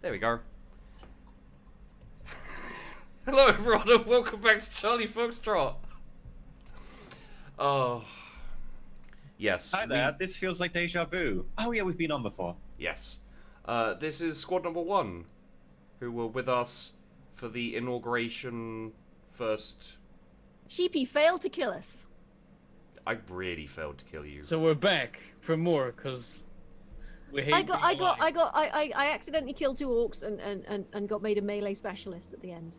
There we go. Hello everyone and welcome back to Charlie Foxtrot. Oh. Yes. Hi there, this feels like deja vu. Oh yeah, we've been on before. Yes. This is squad number 1, who were with us for the inauguration first. Sheepy failed to kill us. I really failed to kill you. So we're back for more, because we hate I accidentally killed 2 orcs and got made a melee specialist at the end.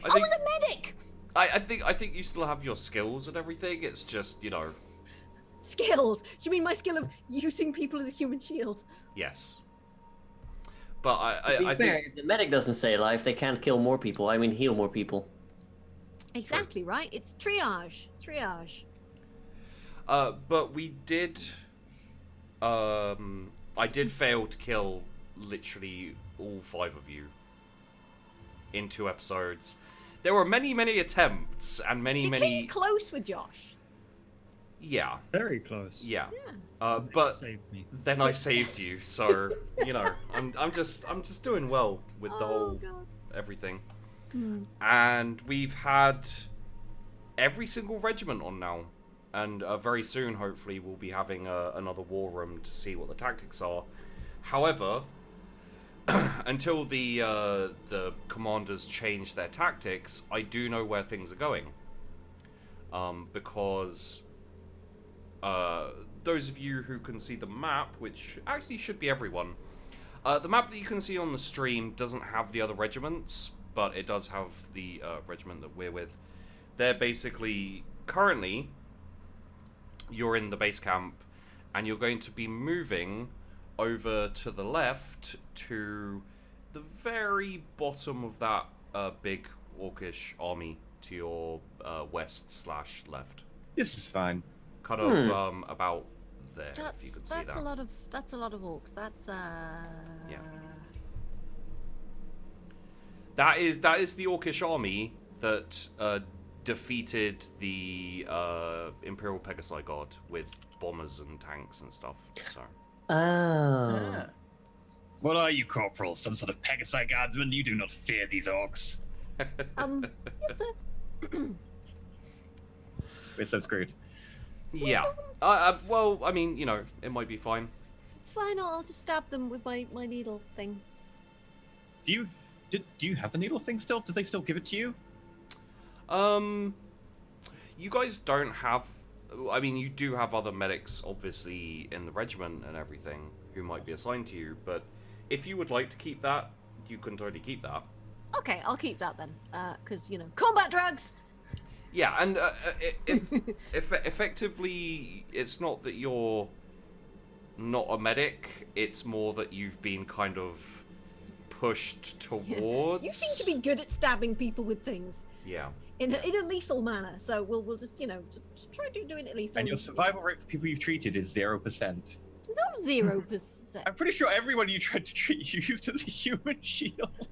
I was a medic! I think you still have your skills and everything, it's just, you know. Skills? Do you mean my skill of using people as a human shield? Yes. But I fair, think if the medic doesn't stay alive, they can't kill more people. I mean, heal more people. Exactly, right? It's triage. Triage. But we did. I did fail to kill literally all 5 of you in 2 episodes. There were many attempts and many. You came close with Josh. Yeah. Very close. Yeah. But But saved me. then I saved you, so you know, I'm just doing well with the whole God. everything. And we've had every single regiment on now, and very soon, hopefully, we'll be having another war room to see what the tactics are. However, until the commanders change their tactics, I do know where things are going. Because those of you who can see the map, which actually should be everyone, the map that you can see on the stream doesn't have the other regiments, but it does have the regiment that we're with. They're basically, currently, you're in the base camp, and you're going to be moving over to the left to the very bottom of that big orcish army to your west/left. This is fine. Kind of about there, if you could see that. That's a lot of orcs. That's Yeah. That is the orcish army that defeated the Imperial Guard with bombers and tanks and stuff. So. Oh. What are you, Corporal? Some sort of Pegasi guardsman? You do not fear these orcs. Yes, sir. We're so screwed. Yeah. Well, I mean, you know, it might be fine. It's fine. I'll just stab them with my needle thing. Do you have the needle thing still? Do they still give it to you? You guys don't have. I mean, you do have other medics, obviously, in the regiment and everything, who might be assigned to you, but if you would like to keep that, you can totally keep that. Okay, I'll keep that then. Because, you know, combat drugs! Yeah, and if effectively, it's not that you're not a medic, it's more that you've been kind of pushed towards. You seem to be good at stabbing people with things. Yeah. In a lethal manner, so we'll just, you know, just try doing it lethal. And your survival rate for people you've treated is 0%. No 0%. I'm pretty sure everyone you tried to treat you used as a human shield.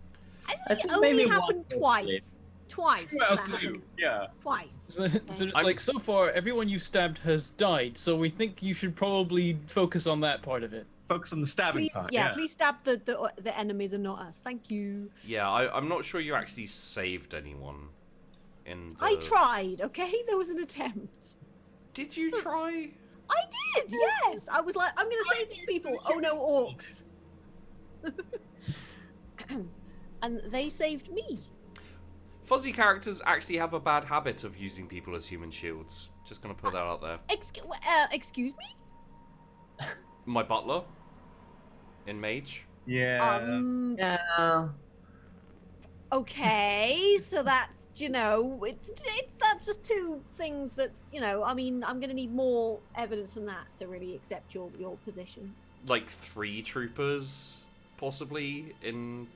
I think it only happened twice. Twice. Well, that too. happened. Yeah. Twice. So it's like, so far, everyone you stabbed has died, so we think you should probably focus on that part of it. Focus on the stabbing Please, part. yeah, please stab the enemies and not us. Thank you. Yeah, I'm not sure you actually saved anyone. I tried, okay? There was an attempt. Did you try? I did, yes! I was like, I'm gonna save these people. Oh no, orcs. And they saved me. Fuzzy characters actually have a bad habit of using people as human shields. Just gonna put that out there. Excuse me? My butler in Mage. Yeah. Yeah. Okay, so that's, you know, that's just 2 things that, you know, I mean, I'm gonna need more evidence than that to really accept your position. Like 3 troopers, possibly in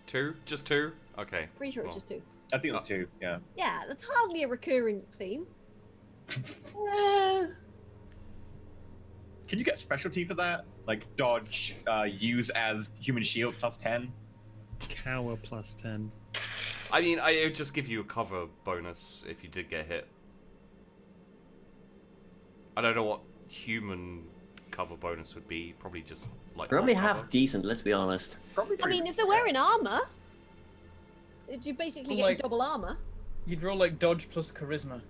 2? Just 2? Okay. Pretty sure it's just 2. I think it was 2, yeah. Yeah, that's hardly a recurring theme. Can you get specialty for that? Like dodge, use as human shield +10? Cower +10. I mean, it would just give you a cover bonus if you did get hit. I don't know what human cover bonus would be. Probably just like Probably half cover. half decent, let's be honest. Probably I mean, if they're wearing armor, you basically get Like- double armor. You'd roll like dodge plus charisma.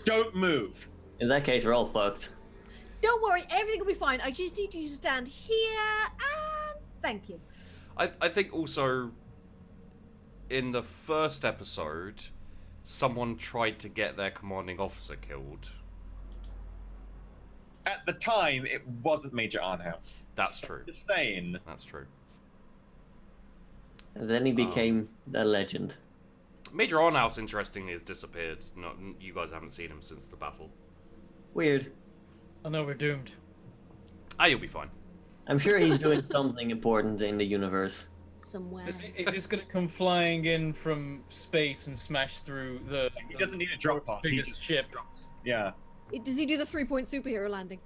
Don't move. In that case, we're all fucked. Don't worry, everything will be fine. I just need you to stand here and thank you. I think also in the first episode, someone tried to get their commanding officer killed. At the time, it wasn't Major Arnhouse. That's true. Just saying. That's true. And then he became a legend. Major Arnhouse, interestingly, has disappeared. No, you guys haven't seen him since the battle. Weird. I know we're doomed. Ah, you'll be fine. I'm sure he's doing something important in the universe. Somewhere. Is this gonna come flying in from space and smash through the? He doesn't need a drop pod. He Biggest just ship. drops. Yeah. Does he do the 3-point superhero landing?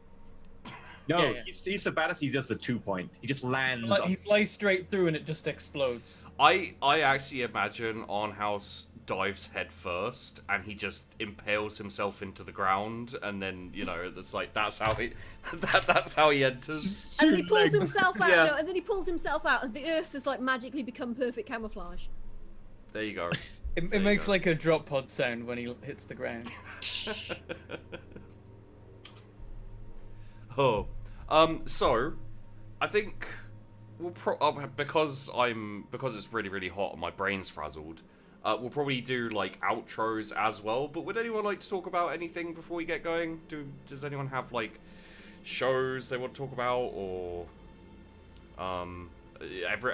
No, Yeah, yeah. He's so badass. He does the 2-point. He just lands. Like, on... he flies straight through and it just explodes. I actually imagine Arnhouse dives head first and he just impales himself into the ground, and then it's like that's how he that's how he enters. And then he pulls himself out. Yeah. No, and then he pulls himself out, and the Earth has like magically become perfect camouflage. There you go. It There you makes go. like a drop pod sound when he hits the ground. Oh, so I think we'll because it's really really hot and my brain's frazzled. We'll probably do like outros as well. But would anyone like to talk about anything before we get going? Does anyone have like shows they want to talk about, or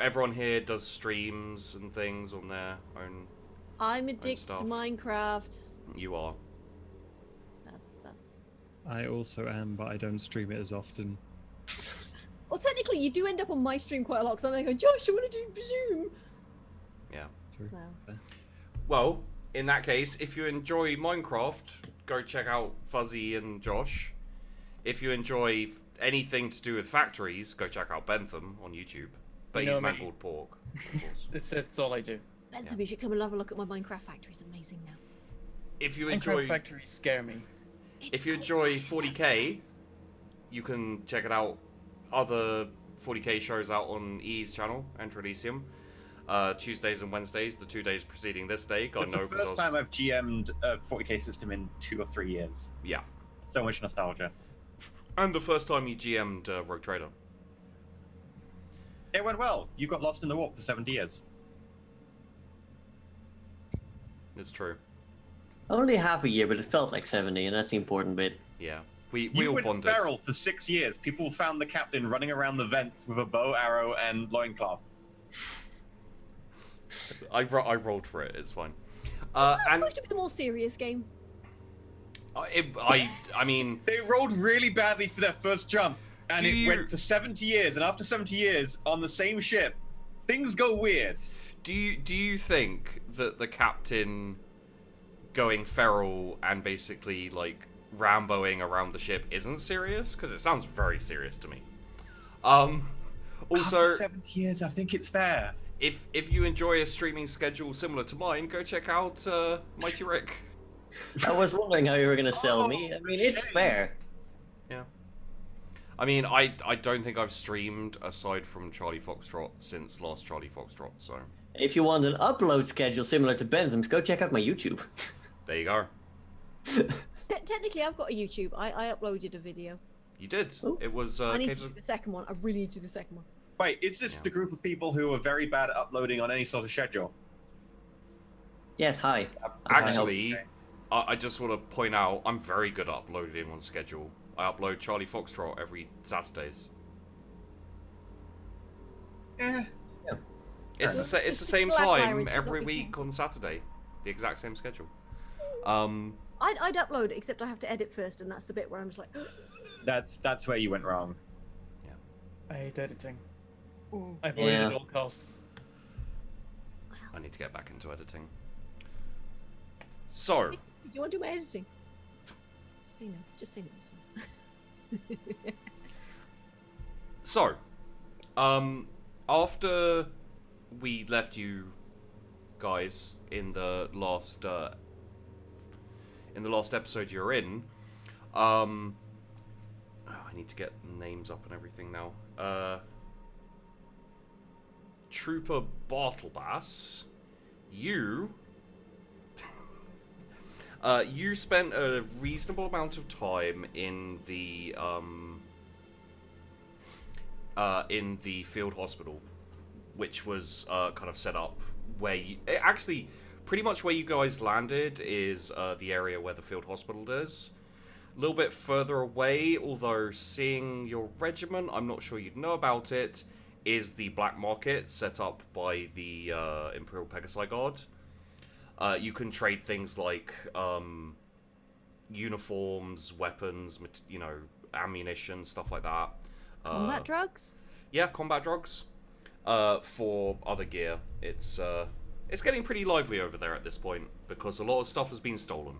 everyone here does streams and things on their own? I'm addicted stuff. to Minecraft. You are. That's. I also am, but I don't stream it as often. Well, technically, you do end up on my stream quite a lot, because I'm like, Josh, I want to do Zoom. Yeah. True. So. Well, in that case, if you enjoy Minecraft, go check out Fuzzy and Josh. If you enjoy anything to do with factories, go check out Bentham on YouTube. But You he's know me. mangled pork, of course. It's all I do. Bentham, you should come and have a look at my Minecraft factory. It's amazing now. If you Minecraft enjoy, factories scare me. if you enjoy 40k, you can check it out. Other 40k shows out on EE's channel, EnterElysium. Tuesdays and Wednesdays, the 2 days preceding this day. God It's the knows. first time I've GM'd a 40k system in 2 or 3 years. Yeah. So much nostalgia. And the first time you GM'd Rogue Trader. It went well. You got lost in the warp for 70 years. It's true. Only half a year, but it felt like 70, and that's the important bit. Yeah. We You all went bonded. feral for 6 years. People found the captain running around the vents with a bow, arrow, and loincloth. I rolled for it. It's fine. It's And supposed to be the more serious game. I mean, They rolled really badly for their first jump, and Do it you- went for 70 years. And after 70 years on the same ship, things go weird. do you think that the captain going feral and basically like Ramboing around the ship isn't serious? Because it sounds very serious to me. Also, After 70 years, I think it's fair. if you enjoy a streaming schedule similar to mine, go check out Mighty Rick. I was wondering how you were going to sell me. I Oh, mean, it's shame. fair. Yeah. I mean, I don't think I've streamed aside from Charlie Foxtrot since last Charlie Foxtrot, so If you want an upload schedule similar to Bentham's, go check out my YouTube. there you go. Technically, I've got a YouTube. I uploaded a video. You did. Oh. It was I need to Caves do of... the second one. I really need to do the second one. Wait, is this Yeah. the group of people who are very bad at uploading on any sort of schedule? Yes, hi. Actually, I just want to point out I'm very good at uploading on schedule. I upload Charlie Foxtrot every Saturdays. Eh. It's the It's same Black time Pirate, every not week Weekend. on Saturday, the exact same schedule. I'd upload it, except I have to edit first, and that's the bit where I'm just like, That's where you went wrong. I hate editing. oh. I avoid it Yeah. at all costs. I need to get back into editing. So, Do you want to do my editing? Just say no. Just say no. So, after we left you guys in the last episode you're in, need to get names up and everything now. Trooper Batlebass, you you spent a reasonable amount of time in the field hospital, which was kind of set up where actually pretty much where you guys landed is the area where the field hospital is. A little bit further away, although seeing your regiment, I'm not sure you'd know about it, is the black market set up by the Imperial Guard. You can trade things like uniforms, weapons, ammunition, stuff like that. Combat drugs? Yeah, combat drugs. For other gear. It's getting pretty lively over there at this point because a lot of stuff has been stolen.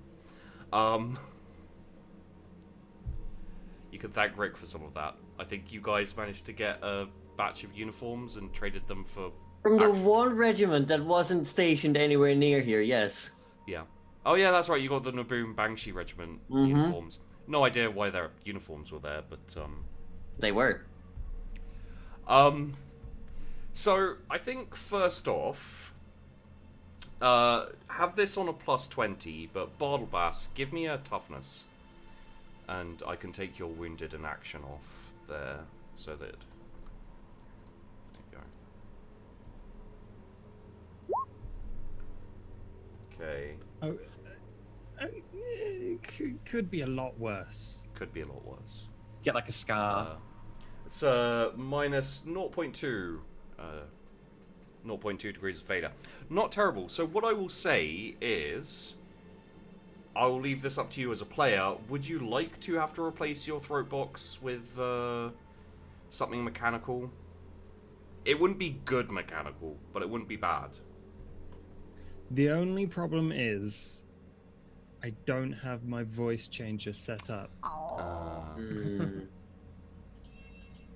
You can thank Rick for some of that. I think you guys managed to get a batch of uniforms and traded them for... From the one regiment that wasn't stationed anywhere near here, yes. Yeah. Oh yeah, that's right, you got the Naboom Bangshi regiment uniforms. No idea why their uniforms were there, but... They were. So, I think first off... have this on a +20, but Batlebass, give me a toughness. And I can take your wounded and action off there, so that... There you go. Okay. It could be a lot worse. Could be a lot worse. Get like a scar. It's minus 0.2. 0.2 degrees of failure. Not terrible. So what I will say is... I will leave this up to you as a player. Would you like to have to replace your throat box with something mechanical? It wouldn't be good mechanical, but it wouldn't be bad. The only problem is I don't have my voice changer set up.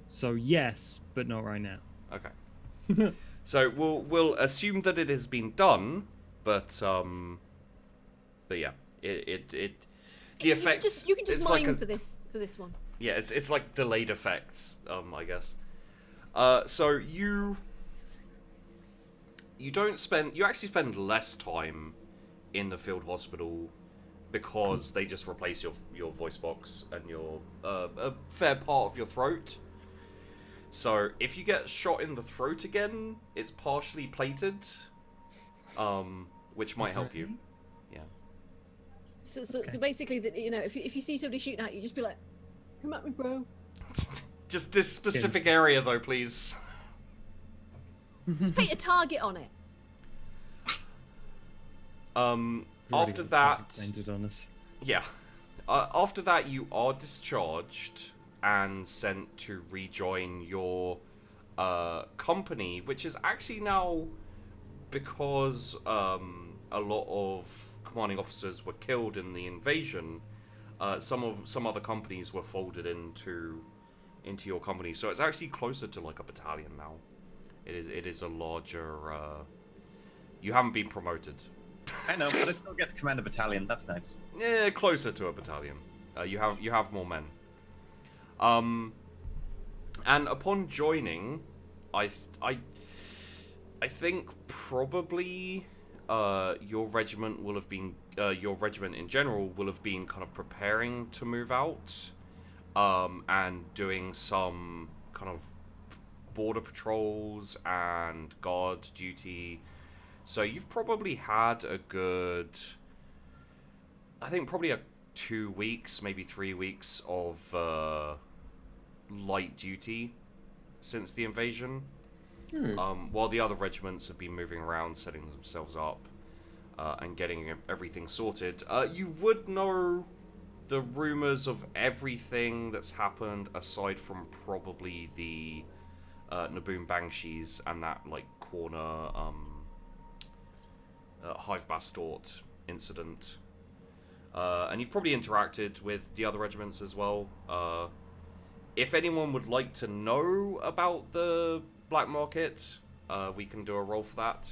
So yes, but not right now. Okay. So we'll assume that it has been done, but yeah. The effects. You can just mine for this one. Yeah, it's like delayed effects, I guess. So you actually spend less time in the field hospital because they just replace your voice box and your a fair part of your throat. So if you get shot in the throat again, it's partially plated, which might help you. Yeah. So basically, that if you see somebody shooting at you, just be like, "Come at me, bro." Just this specific area, though, please. Just paint a target on it. After that, Painted on us. yeah. After that, you are discharged and sent to rejoin your company, which is actually now, because a lot of commanding officers were killed in the invasion, some other companies were folded into your company, so it's actually closer to like a battalion now. It is a larger. You haven't been promoted. I know, but I still get to command a battalion. That's nice. Yeah, closer to a battalion. You have more men. And upon joining, I think probably your regiment will have been your regiment in general will have been kind of preparing to move out, and doing some kind of border patrols and guard duty. So you've probably had a good, I think probably 2 weeks, maybe 3 weeks of light duty since the invasion. While the other regiments have been moving around, setting themselves up, and getting everything sorted. You would know the rumors of everything that's happened, aside from probably the Naboom Banshees and that like corner Hive Bastort incident. And you've probably interacted with the other regiments as well. If anyone would like to know about the black market, we can do a roll for that.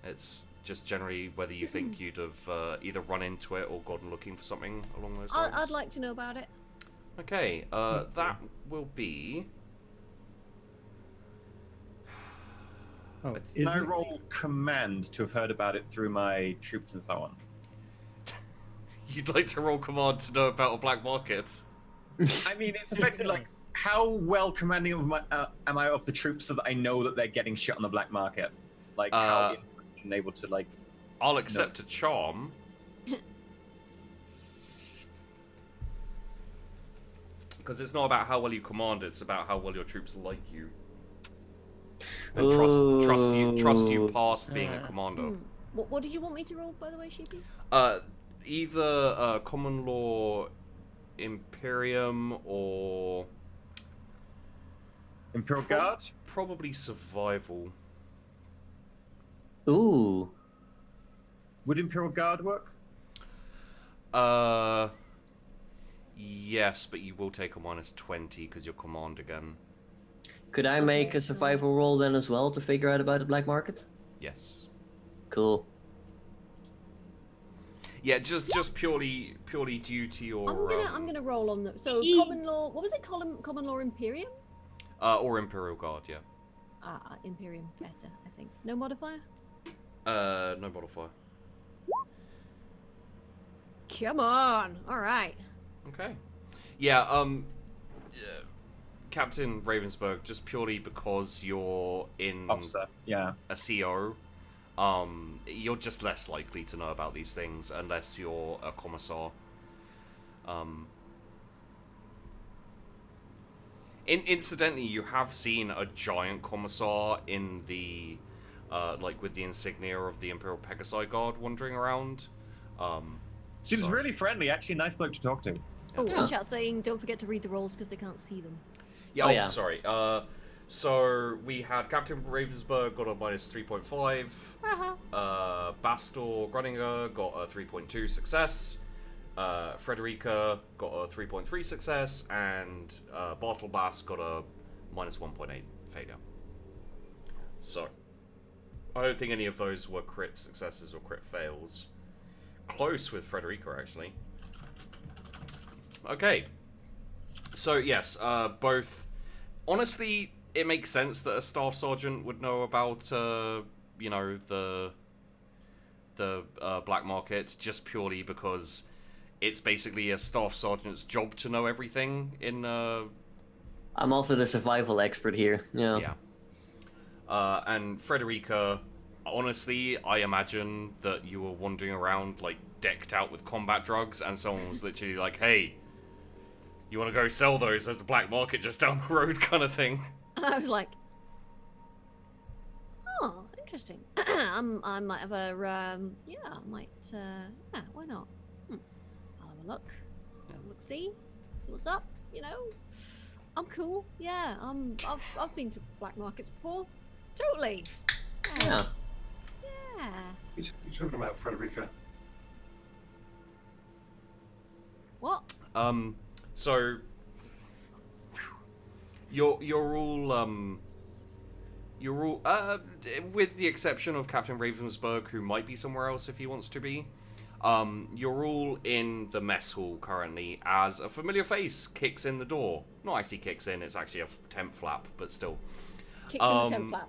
It's just generally whether you think you'd have either run into it or gone looking for something along those lines. I'd like to know about it. Okay, that will be... Oh, Can I roll command to have heard about it through my troops and so on? You'd like to roll command to know about a black market? I mean, it's effectively like, how well commanding of am I of the troops so that I know that they're getting shit on the black market? Like, how able to, like... I'll accept a charm. Because it's not about how well you command, it's about how well your troops like you. And trust you past being a commander. What did you want me to roll, by the way, Sheepy? Either common law Imperium or... Imperial Guard? Probably survival. Ooh. Would Imperial Guard work? Yes, but you will take a -20 because you're command again. Could I make a survival roll then as well to figure out about the black market? Yes. Cool. Yeah, just purely due to your. I'm gonna roll on the common law. What was it? Common law Imperium. Or Imperial Guard, yeah. Imperium better, I think. No modifier. No modifier. Come on. All right. Okay. Yeah. Captain Ravensburg, just purely because you're in Officer, yeah. a CO, you're just less likely to know about these things unless you're a commissar. Incidentally, you have seen a giant commissar in the, like with the insignia of the Imperial Guard wandering around. Seems really friendly, actually nice bloke to talk to. Oh, yeah. Chat saying don't forget to read the rolls because they can't see them. Yeah, yeah. Sorry. So we had Captain Ravensburg got a -3.5. Bastor Gruninger got a 3.2 success. Frederica got a 3.3 success, and Batlebass got a -1.8 failure. So I don't think any of those were crit successes or crit fails. Close with Frederica, actually. Okay. So yes, both. Honestly, it makes sense that a staff sergeant would know about, you know, the black market, just purely because it's basically a staff sergeant's job to know everything in. I'm also the survival expert here. Yeah. Yeah. And Frederica, honestly, I imagine that you were wandering around like decked out with combat drugs, and someone was literally like, "Hey, you want to go sell those? There's a black market just down the road," kind of thing. And I was like, "Oh, interesting. I might have a yeah, I might yeah, why not? I'll have a look. See what's up. You know, I'm cool. Yeah, I've been to black markets before. Totally. Yeah. Yeah. You're talking about Frederica. What? So you're all with the exception of Captain Ravensburg, who might be somewhere else if he wants to be. You're all in the mess hall currently as a familiar face kicks in the door. Not actually kicks in; it's actually a tent flap, but still. Kicks in the tent flap.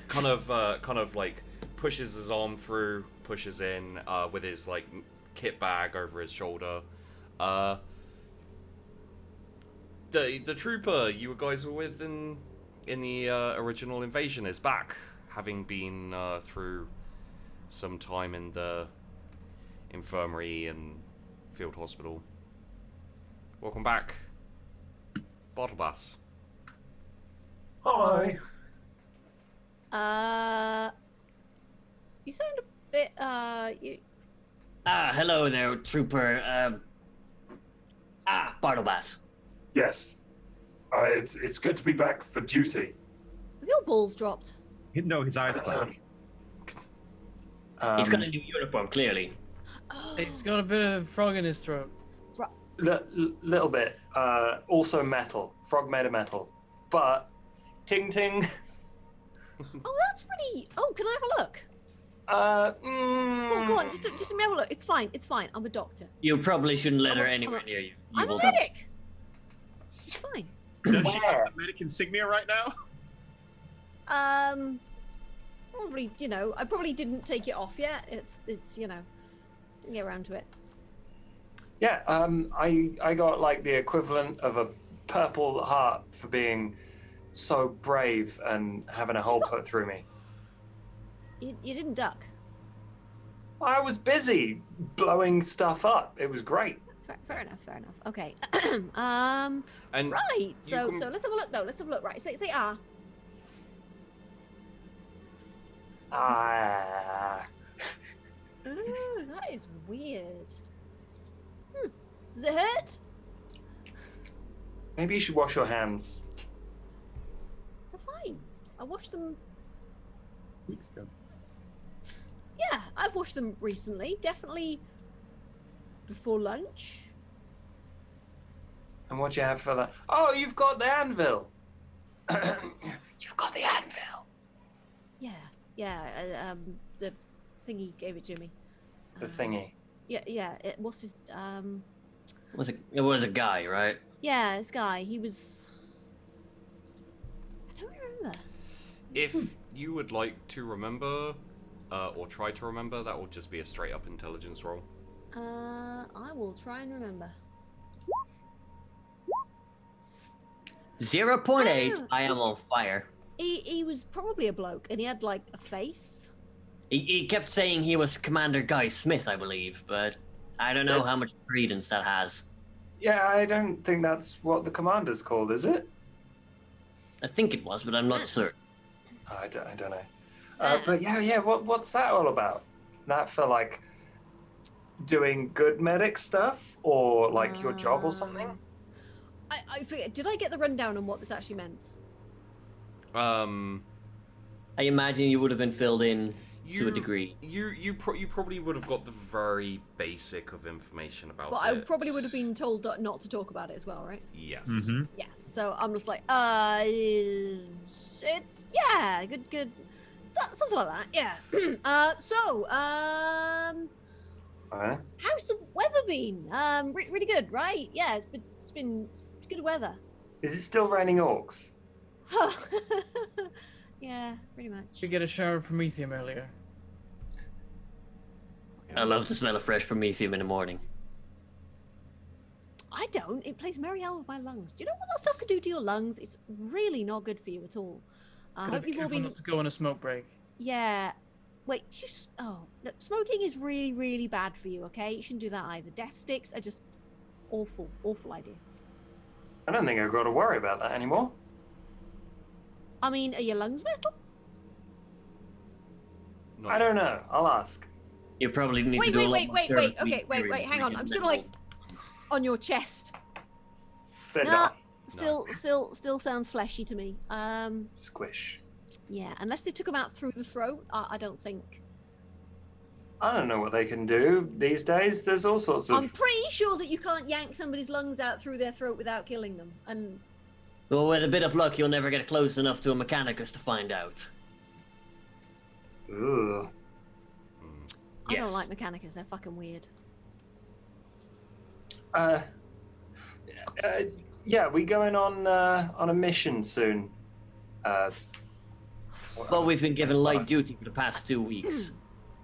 Kind of like pushes his arm through, pushes in with his like kit bag over his shoulder. The trooper you guys were with in the original invasion is back, having been through some time in the infirmary and field hospital. Welcome back, Batlebass. Hi. You sound a bit Hello there, trooper. Batlebass. Yes. It's good to be back for duty. have your balls dropped? No, his eyes closed. He's got a new uniform, clearly. Oh, He's got a bit of frog in his throat. Little bit. Also metal. Frog made of metal. But ting ting. Oh, that's pretty. Oh, can I have a look? Oh, go on, just let me have a look. It's fine. I'm a doctor. You probably shouldn't let her I'm a- anywhere near you. I'm a will die. medic. It's fine. Does she Where? have the medic insignia right now? It's probably, I probably didn't take it off yet. It's didn't get around to it. Yeah, I got like the equivalent of a Purple Heart for being so brave and having a hole put through me. You didn't duck. I was busy blowing stuff up. It was great. Fair enough. Okay. And Right. So can- let's have a look though. Let's have a look. Right. Say ah. Ah. Ooh, that is weird. Does it hurt? Maybe you should wash your hands. They're fine. I washed them. Weeks ago. Yeah, I've washed them recently. Definitely before lunch. And what do you have for that? Oh, you've got the anvil. You've got the anvil. Yeah. The thingy gave it to me. The thingy. Yeah. It was his. It was a guy, right? Yeah, this guy. He was. I don't remember. if you would like to remember, or try to remember, that will just be a straight up intelligence roll. I will try and remember. 0.8. Ah. I am on fire. He was probably a bloke, and he had like a face. He kept saying he was Commander Guy Smith, I believe, but I don't know Yes. how much credence that has. Yeah, I don't think that's what the commander's called, is it? I think it was, but I'm not certain. I don't know. But yeah. What's that all about? That for like doing good medic stuff, or like your job or something? I forget. Did I get the rundown on what this actually meant? I imagine you would have been filled in to a degree. You probably would have got the very basic of information about But it. I probably would have been told not to talk about it as well, right? Yes. Mm-hmm. Yes. So I'm just like, it's good, something like that. Yeah. How's the weather been? Really good, right? Yeah, it's good weather. Is it still raining orcs? Yeah, pretty much. Did you get a shower of promethium earlier? I love the smell of fresh promethium in the morning. I don't. It plays Merry Hell with my lungs. Do you know what that stuff can do to your lungs? It's really not good for you at all. I Gotta hope be you've all careful been. not to go on a smoke break. Yeah. Wait, look, smoking is really, really bad for you, okay? You shouldn't do that either. Death sticks are just awful idea. I don't think I've got to worry about that anymore. I mean, are your lungs metal? Not I don't know. I'll ask. You probably need to Wait, do a lot wait, more wait, service okay, wait, period hang on. before I'm you just get gonna metal. on your chest. They're Nah, not. still sounds fleshy to me. Squish. Yeah, unless they took them out through the throat, I don't think. I don't know what they can do these days. There's all sorts of. I'm pretty sure that you can't yank somebody's lungs out through their throat without killing them. And Well, with a bit of luck, you'll never get close enough to a mechanicus to find out. Ooh. I don't Yes. like Mechanicus, they're fucking weird. Yeah, we going on a mission soon. Well, we've been given Next light time. duty for the past 2 weeks.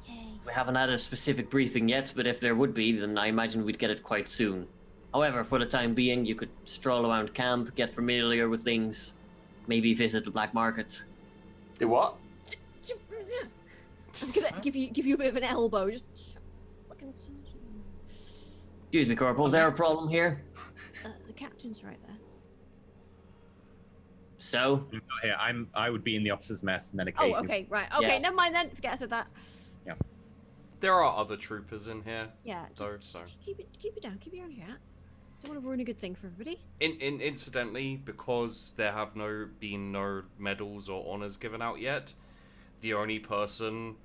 Yay. We haven't had a specific briefing yet, but if there would be, then I imagine we'd get it quite soon. However, for the time being, you could stroll around camp, get familiar with things, maybe visit the black market. The what? I'm just gonna give you a bit of an elbow. Just fucking. Excuse me, Corporal, is there a problem here? The captain's right there. So? I'm not here. I would be in the officer's mess, and then Oh, occasionally. okay, right. Okay, Yeah. never mind then. Forget I said that. There are other troopers in here. Yeah, Though, just so. keep it down. Keep it on your hat. Don't want to ruin a good thing for everybody. Incidentally, because there have been no medals or honors given out yet, the only person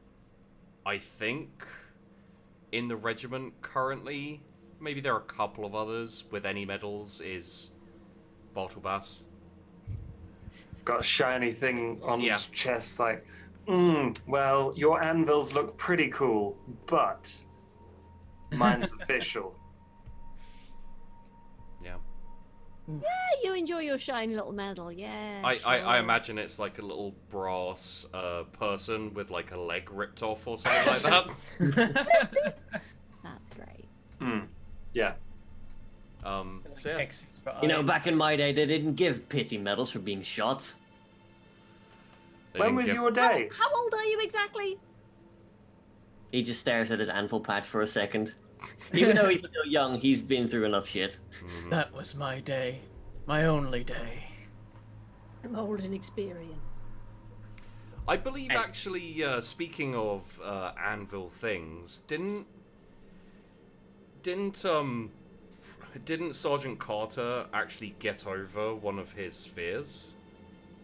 I think in the regiment currently, maybe there are a couple of others with any medals, is Batlebass. Got a shiny thing on Yeah. his chest, like, well, your anvils look pretty cool, but mine's official. Yeah. You enjoy your shiny little medal, yeah. I sure. imagine it's like a little brass person with like a leg ripped off or something like that. That's great. Yeah. So yes. You know, back in my day, they didn't give pity medals for being shot. They When didn't was give- your day? How old are you exactly? He just stares at his anvil patch for a second. Even though he's still young, he's been through enough shit. That was my day. My only day. I'm old and experienced. I believe actually, speaking of anvil things, didn't Sergeant Carter actually get over one of his fears?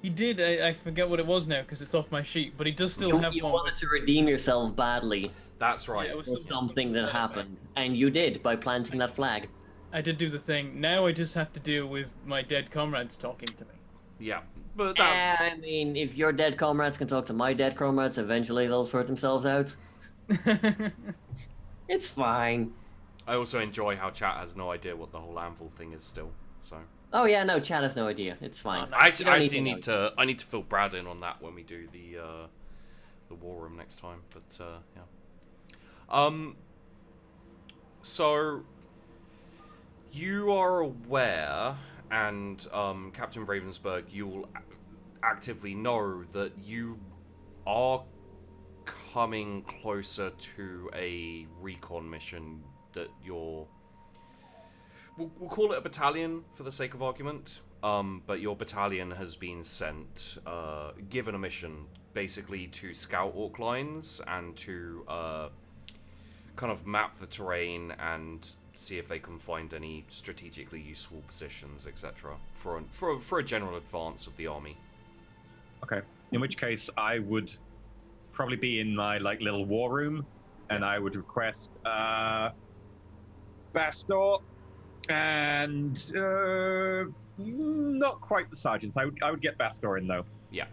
He did. I forget what it was now because it's off my sheet, but he does still have You one. wanted to redeem yourself badly That's right. Yeah, it was for something that happened, and you did by planting that flag. I did do the thing. Now I just have to deal with my dead comrades talking to me. Yeah, but that, I mean, if your dead comrades can talk to my dead comrades, eventually they'll sort themselves out. It's fine. I also enjoy how chat has no idea what the whole anvil thing is still. So Oh yeah, no, Chad has no idea. It's fine. I You don't actually know. I need to fill Brad in on that when we do the war room next time. But yeah. So you are aware, and Captain Ravensburg, you'll actively know that you are coming closer to a recon mission that you're. We'll call it a battalion for the sake of argument. But your battalion has been sent, given a mission, basically to scout orc lines and to kind of map the terrain and see if they can find any strategically useful positions, etc. For a general advance of the army. Okay. In which case, I would probably be in my like little war room, and I would request Bastor and not quite the sergeants. I would get Bastor in though. Yeah.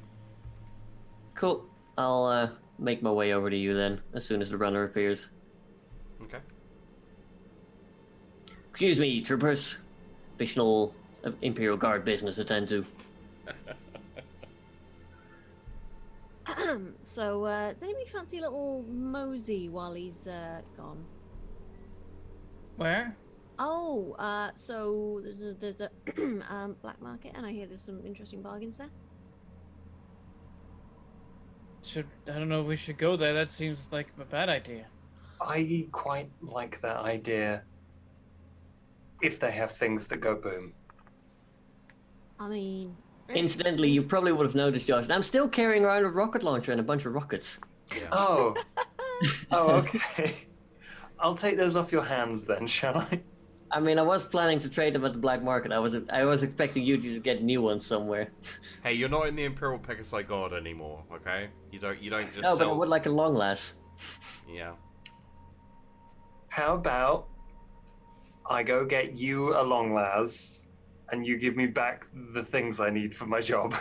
Cool. I'll make my way over to you then, as soon as the runner appears. Okay. Excuse me, troopers. Additional Imperial Guard business to attend to. So, does anybody fancy a little mosey while he's gone? Where? Oh, so there's a black market, and I hear there's some interesting bargains there. I don't know if we should go there. That seems like a bad idea. I quite like that idea. If they have things that go boom. I mean, Incidentally, you probably would have noticed, Josh, I'm still carrying around a rocket launcher and a bunch of rockets. Oh. Oh, okay. I'll take those off your hands then, shall I? I mean, I was planning to trade them at the black market. I was expecting you to just get new ones somewhere. Hey, you're not in the Imperial Guard anymore, okay? You don't just No, but sell. I would like a long last. Yeah. How about I go get you a long las, and you give me back the things I need for my job.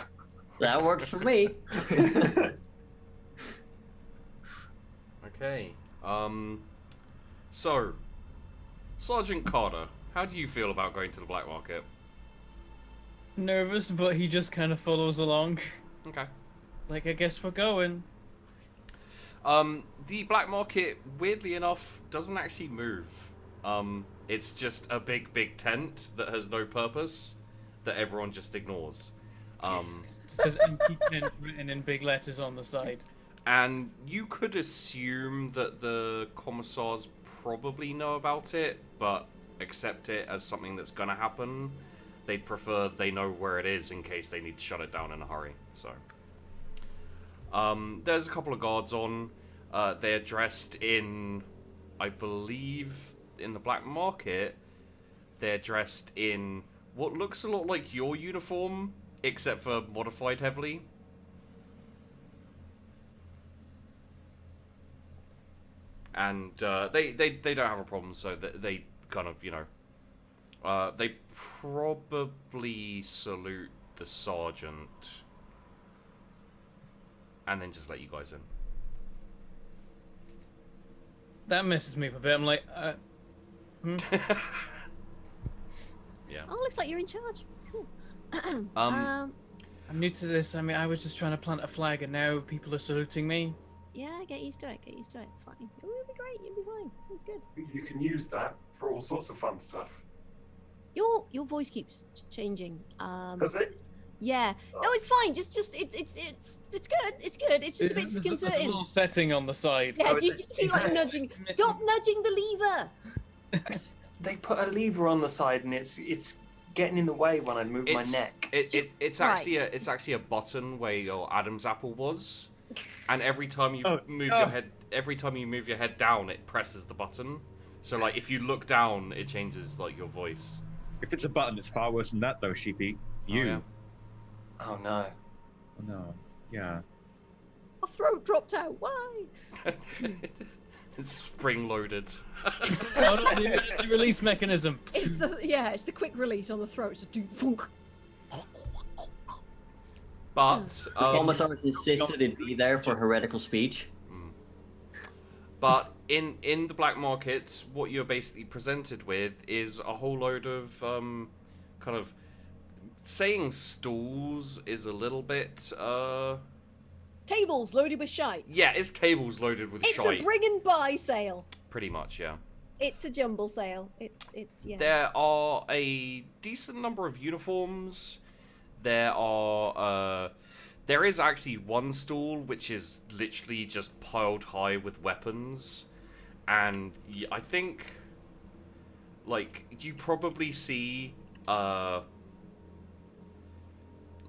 That works for me. Okay. So, Sergeant Carter, how do you feel about going to the black market? Nervous, but he just kind of follows along. Okay. Like, I guess we're going. The black market, weirdly enough, doesn't actually move. It's just a big tent that has no purpose that everyone just ignores. There's empty tent written in big letters on the side. And you could assume that the commissars probably know about it, but accept it as something that's gonna happen. They'd prefer they know where it is in case they need to shut it down in a hurry. So, there's a couple of guards on. They're dressed in, I believe, in the black market, they're dressed in what looks a lot like your uniform, except for modified heavily. And they don't have a problem, so they kind of, you know, they probably salute the sergeant and then just let you guys in. That messes me up a bit. I'm like, Yeah. Oh, looks like you're in charge. Cool. Um, I'm new to this. I mean, I was just trying to plant a flag, and now people are saluting me. Yeah, get used to it. Get used to it. It's fine. It'll be great. You'll be fine. It's good. You can use that for all sorts of fun stuff. Your voice keeps changing. Does it? Yeah. No, it's fine. Just it's good. It's good. It's just a bit There's a disconcerting. little setting on the side. Yeah, Oh, you is it? just keep like nudging. Stop nudging the lever. They put a lever on the side, and it's getting in the way when I move my neck. It's actually a button where your Adam's apple was, and every time you move your head down, it presses the button. So like if you look down, it changes like your voice. If it's a button, it's far worse than that, though, Sheepy. It's you. Oh, yeah. Oh no. Oh, no. Yeah. My throat dropped out. Why? It's spring loaded. Oh, no, it's the release mechanism. It's the quick release on the throat. It's a do thunk. But The commissar insisted it be there for heretical speech. But in the black market, what you're basically presented with is a whole load of kind of saying stalls is a little bit Tables loaded with shite. yeah, it's tables loaded with It's shite. a bring and buy sale. Pretty much, yeah. It's a jumble sale. It's yeah. There are a decent number of uniforms. There is actually one stall which is literally just piled high with weapons, and I think, like, you probably see,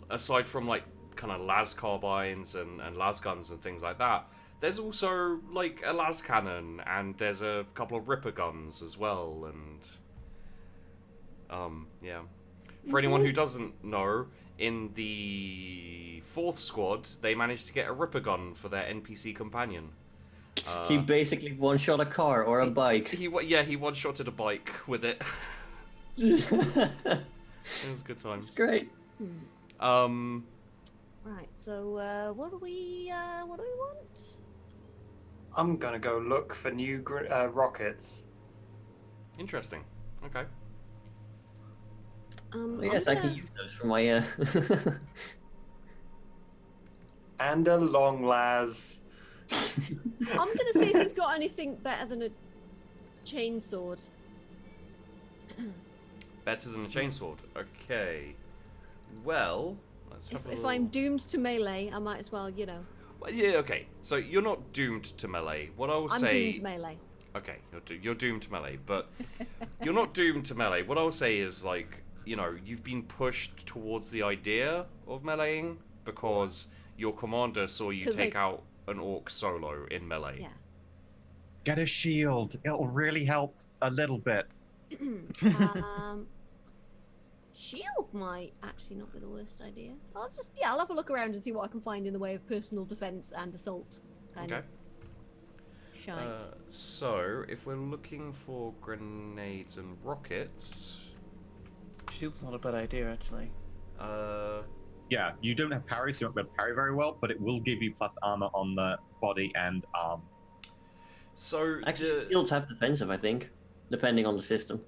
aside from like kind of las carbines and las guns and things like that, there's also like a las cannon, and there's a couple of ripper guns as well, and yeah. For anyone who doesn't know, in the 4th squad, they managed to get a ripper gun for their NPC companion. He basically one-shot a car or a bike. He one-shotted a bike with it. It was good times. Great. Right. So what do we want? I'm gonna go look for new rockets. Interesting. Okay. Yes, I can use those for my. And a long las. I'm gonna see if you've got anything better than a chainsword. Better than a chainsword. Okay. Well, let's have a If little... I'm doomed to melee, I might as well, you know. Well, yeah, okay. So you're not doomed to melee. What I will I'm say... doomed to melee. Okay, you're doomed to melee, but you're not doomed to melee. What I'll say is, like, you know, you've been pushed towards the idea of meleeing because your commander saw you take out an orc solo in melee. Yeah. Get a shield. It'll really help a little bit. Shield might actually not be the worst idea. I'll have a look around and see what I can find in the way of personal defense and assault. Okay. Shite. So, if we're looking for grenades and rockets... Shield's not a bad idea, actually. Yeah, you don't have parry, so you won't be able to parry very well, but it will give you plus armor on the body and arm. So, Actually, shields have defensive, I think, depending on the system.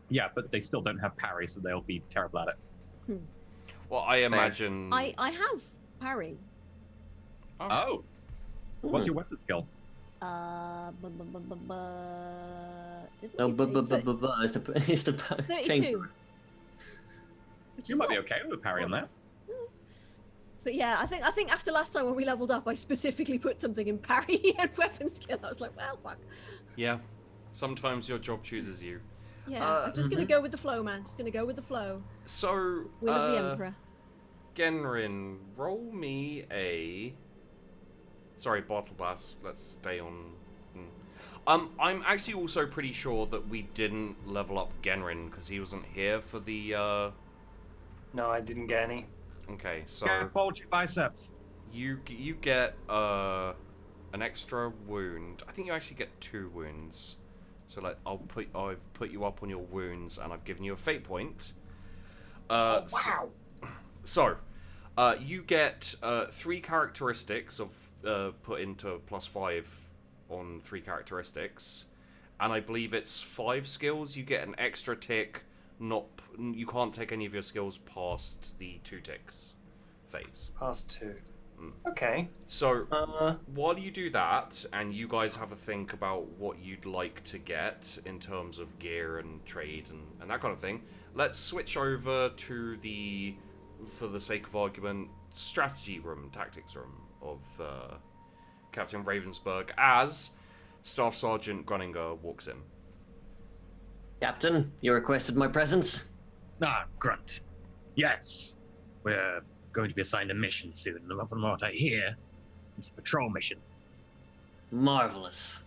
Yeah, but they still don't have parry, so they'll be terrible at it. well, I imagine... I have parry. Oh! What's your weapon skill? It's the 32. You might be okay with parry on that. But yeah, I think after last time when we leveled up, I specifically put something in parry and weapon skill. I was like, well, fuck. Yeah. Sometimes your job chooses you. Yeah, I'm just gonna go with the flow, man. Just gonna go with the flow. So, Will of the Emperor. Genrin, roll me a... Sorry, Batlebass. Let's stay on... I'm actually also pretty sure that we didn't level up Genrin because he wasn't here for the... No, I didn't get any. Okay, so... Go bulge your biceps. You get an extra wound. I think you actually get 2 wounds. So like I've put you up on your wounds and I've given you a fate point. Wow. So you get 3 characteristics of put into +5 on 3 characteristics, and I believe it's 5 skills. You get an extra tick You can't take any of your skills past the 2 ticks phase. Past 2. Okay. So, while you do that, and you guys have a think about what you'd like to get in terms of gear and trade and that kind of thing, let's switch over to the, for the sake of argument, strategy room, tactics room of Captain Ravensburg as Staff Sergeant Gruninger walks in. Captain, you requested my presence? Ah, Grunt. Yes. We're going to be assigned a mission soon, and from what I hear, it's a patrol mission. Marvelous.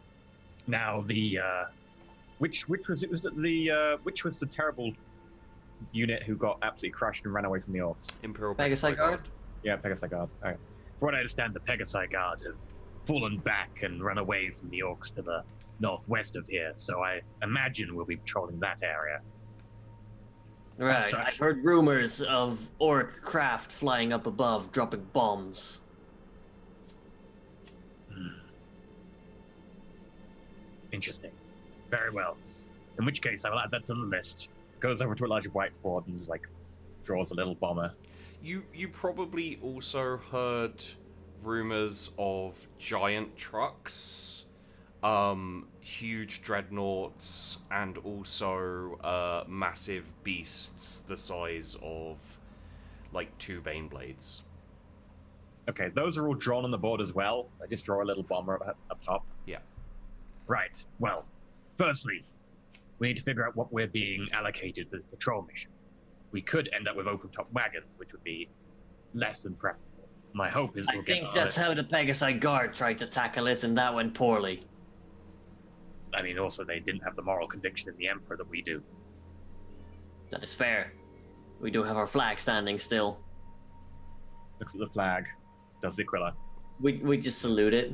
Now, the, which was it? Was it the, which was the terrible unit who got absolutely crushed and ran away from the orcs? Imperial Pegasi Guard? Yeah, Pegasi Guard. Okay. From what I understand, the Pegasi Guard have fallen back and run away from the orcs to the northwest of here, so I imagine we'll be patrolling that area. Right, such- I've heard rumors of orc craft flying up above, dropping bombs. Interesting. Very well. In which case, I will add that to the list. Goes over to a large whiteboard and just, like, draws a little bomber. You probably also heard rumors of giant trucks, huge dreadnoughts, and also massive beasts the size of like 2 Baneblades. Okay, those are all drawn on the board as well. I just draw a little bomber up top. Yeah. Right. Well, firstly, we need to figure out what we're being allocated for this patrol mission. We could end up with open-top wagons, which would be less than preferable. My hope is I we'll think get... that's how the Pegasi Guard tried to tackle it, and that went poorly. I mean, also, they didn't have the moral conviction in the Emperor that we do. That is fair. We do have our flag standing still. Looks at the flag. Does the Aquila. We just salute it.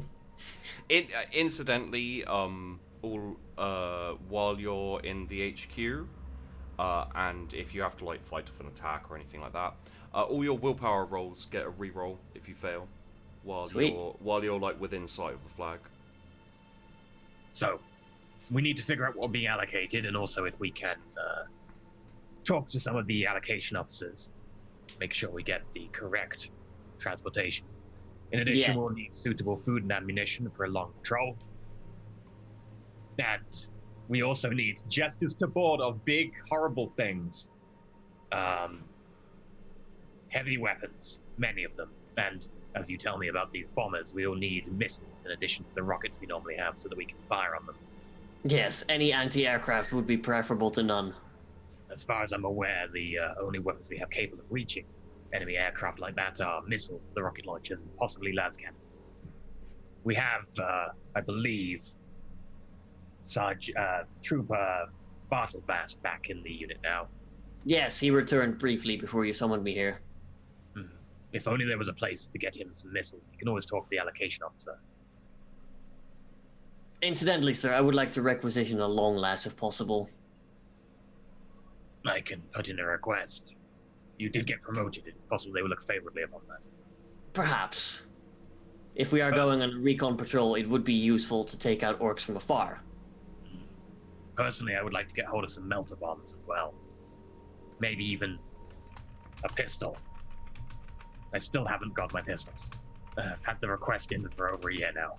Incidentally, while you're in the HQ, and if you have to like fight off an attack or anything like that, all your willpower rolls get a reroll if you fail, while Sweet. you're like within sight of the flag. So, we need to figure out what will be allocated, and also if we can talk to some of the allocation officers, make sure we get the correct transportation. In addition, Yeah. we'll need suitable food and ammunition for a long patrol. And we also need Jesters to board of big, horrible things. heavy weapons, many of them. And as you tell me about these bombers, we will need missiles in addition to the rockets we normally have so that we can fire on them. Yes, any anti-aircraft would be preferable to none. As far as I'm aware, the only weapons we have capable of reaching enemy aircraft like that are missiles, the rocket launchers, and possibly las cannons. We have, I believe, Trooper Batlebass back in the unit now. Yes, he returned briefly before you summoned me here. If only there was a place to get him some missiles. You can always talk to the allocation officer. Incidentally, sir, I would like to requisition a long last if possible. I can put in a request. You did get promoted. It's possible they will look favorably upon that. Perhaps. If we are going on a recon patrol, it would be useful to take out orcs from afar. Personally, I would like to get hold of some melter bombs as well. Maybe even a pistol. I still haven't got my pistol. I've had the request in for over a year now.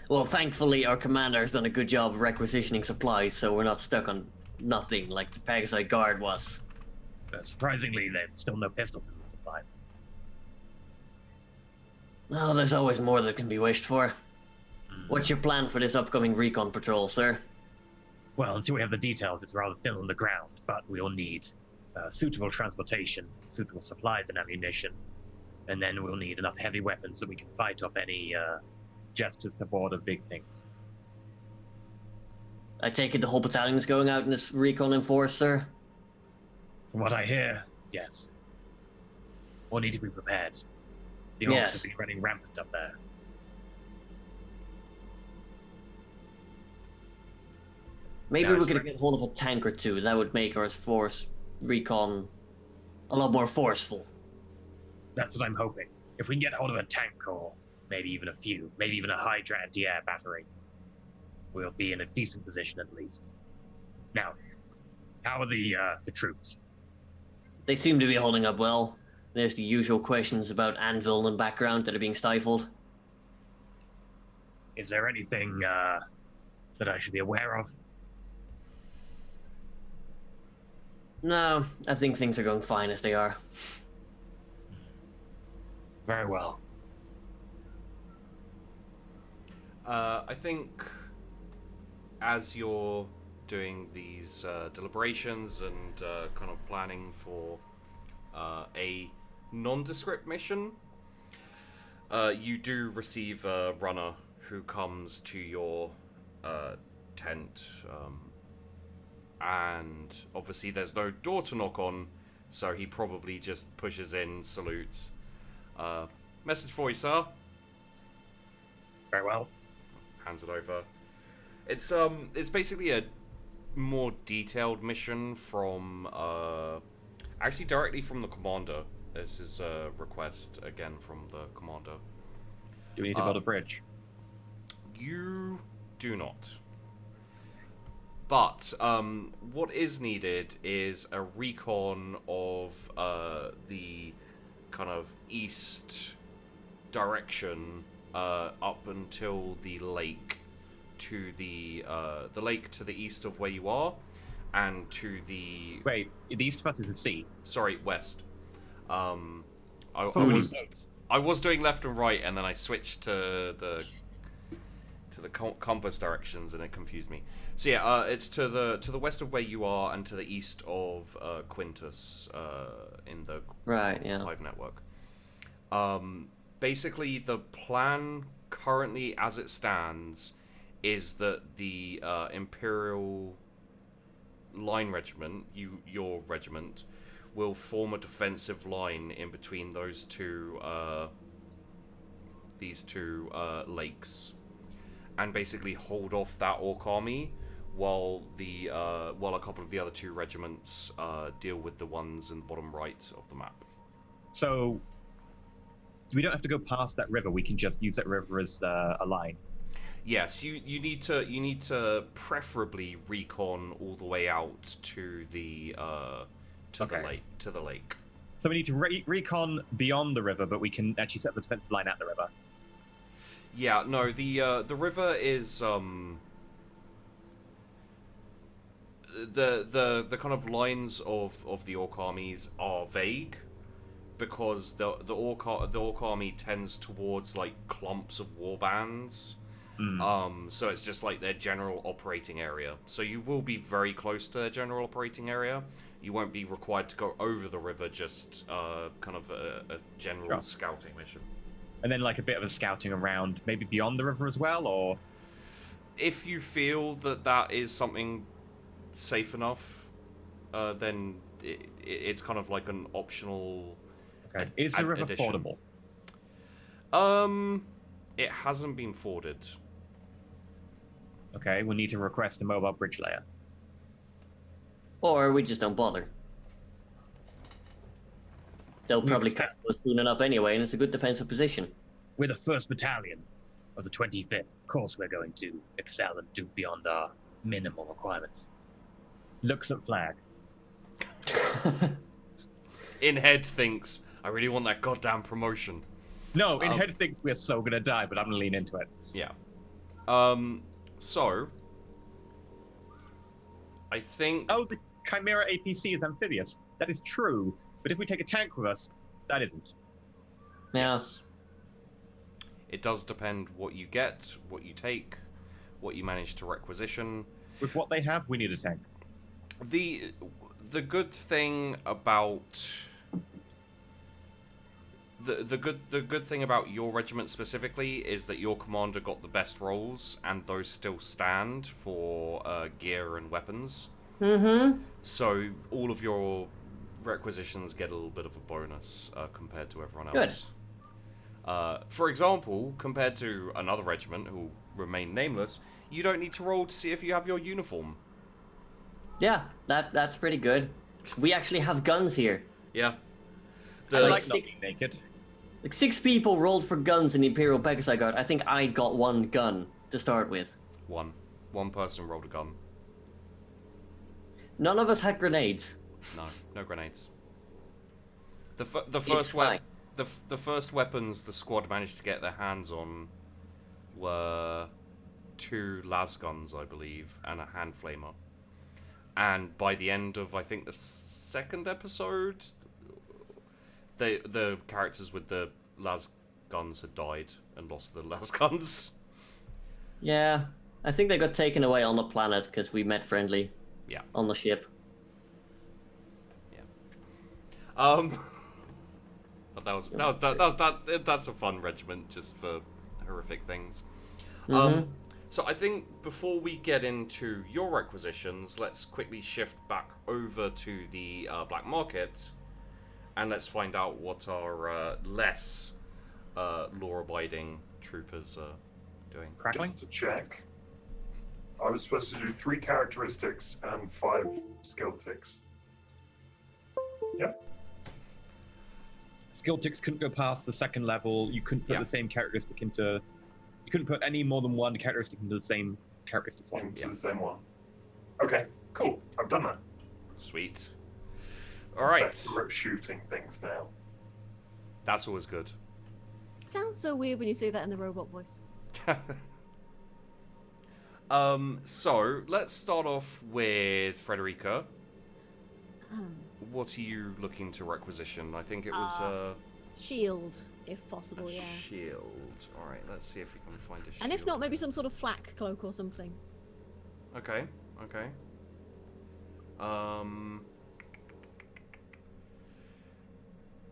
Well, thankfully, our commander has done a good job of requisitioning supplies, so we're not stuck on nothing like the Pegasi Guard was. Surprisingly, there's still no pistols in the supplies. Well, there's always more that can be wished for. What's your plan for this upcoming recon patrol, sir? Well, until we have the details, it's rather thin on the ground, but we'll need suitable transportation, suitable supplies and ammunition, and then we'll need enough heavy weapons that we can fight off any Jesters to board of big things. I take it the whole battalion's going out in this recon in force, sir? From what I hear, yes. We'll need to be prepared. The orcs Yes. have been running rampant up there. Maybe Yeah, we sorry. could get hold of a tank or two. That would make our force recon a lot more forceful. That's what I'm hoping. If we can get hold of a tank or maybe even a few, maybe even a Hydra anti-air battery, we'll be in a decent position at least. Now, How are the troops? They seem to be holding up well. There's the usual questions about anvil and background that are being stifled. Is there anything that I should be aware of? No, I think things are going fine as they are. Very well. I think as you're doing these deliberations and kind of planning for a nondescript mission, you do receive a runner who comes to your tent, and obviously there's no door to knock on, so he probably just pushes in, salutes. Message for you, sir. Very well. Hands it over. It's basically a more detailed mission from actually directly from the commander. This is a request again from the commander. Do we need to build a bridge? You do not. But what is needed is a recon of the kind of east direction up until the lake to the lake to the east of where you are, and to the Wait, the east of us is the sea. sorry, west. I I was doing left and right, and then I switched to the compass directions, and it confused me. So yeah, it's to the west of where you are, and to the east of Quintus in the Hive network. Basically, the plan currently, as it stands, is that the Imperial Line Regiment, your regiment, will form a defensive line in between those these two lakes, and basically hold off that Orc army while a couple of the other two regiments deal with the ones in the bottom right of the map. So we don't have to go past that river. We can just use that river as a line. Yes, you need to preferably recon all the way out to the the lake. So we need to recon beyond the river, but we can actually set the defensive line at the river. Yeah, no, the river is the kind of lines of the Orc armies are vague, because the Orc army tends towards like clumps of warbands. So it's just like their general operating area. So you will be very close to their general operating area. You won't be required to go over the river, just kind of a general scouting mission. And then like a bit of a scouting around, maybe beyond the river as well, or... If you feel that is something safe enough, then it's kind of like an optional Is the river addition. fordable? It hasn't been forded. Okay, we need to request a mobile bridge layer. Or we just don't bother. They'll probably catch us soon enough anyway, and it's a good defensive position. We're the 1st Battalion of the 25th. Of course we're going to excel and do beyond our minimal requirements. Looks at flag. In head thinks, I really want that goddamn promotion. No, in head thinks we're so gonna die, but I'm gonna lean into it. Yeah. So I think... Oh, the Chimera APC is amphibious. That is true. But if we take a tank with us, that isn't. Yeah. Yes. It does depend what you get, what you take, what you manage to requisition. With what they have, we need a tank. The good thing about... The good thing about your regiment specifically is that your commander got the best rolls, and those still stand for gear and weapons. Mm-hmm. So all of your requisitions get a little bit of a bonus compared to everyone else. Good. For example, compared to another regiment who remain nameless, you don't need to roll to see if you have your uniform. Yeah, that's pretty good. We actually have guns here. Yeah. I like not being naked. Like 6 people rolled for guns in the Imperial Guard. I think I got 1 gun to start with. One person rolled a gun. None of us had grenades. No, no grenades. The first weapons the squad managed to get their hands on were 2 las guns, I believe, and a hand flamer. And by the end of, I think, the second episode, the characters with the las guns had died and lost the las guns. Yeah, I think they got taken away on the planet because we met friendly. Yeah. On the ship. Yeah. But that's a fun regiment just for horrific things. So I think before we get into your requisitions, let's quickly shift back over to the black market, and let's find out what our less law-abiding troopers are doing. Crackling? Just to check, I was supposed to do 3 characteristics and 5 skill ticks. Yep. Skill ticks couldn't go past the second level. You couldn't put the same characteristic into. You couldn't put any more than one characteristic into the same characteristic slot. Into the same one. Okay, cool. I've done that. Sweet. All right. Better at shooting things now. That's always good. Sounds so weird when you say that in the robot voice. So let's start off with Frederica. What are you looking to requisition? I think it was Shield, if possible, yeah. Shield. All right, let's see if we can find a shield. And if not, maybe some sort of flak cloak or something. Okay.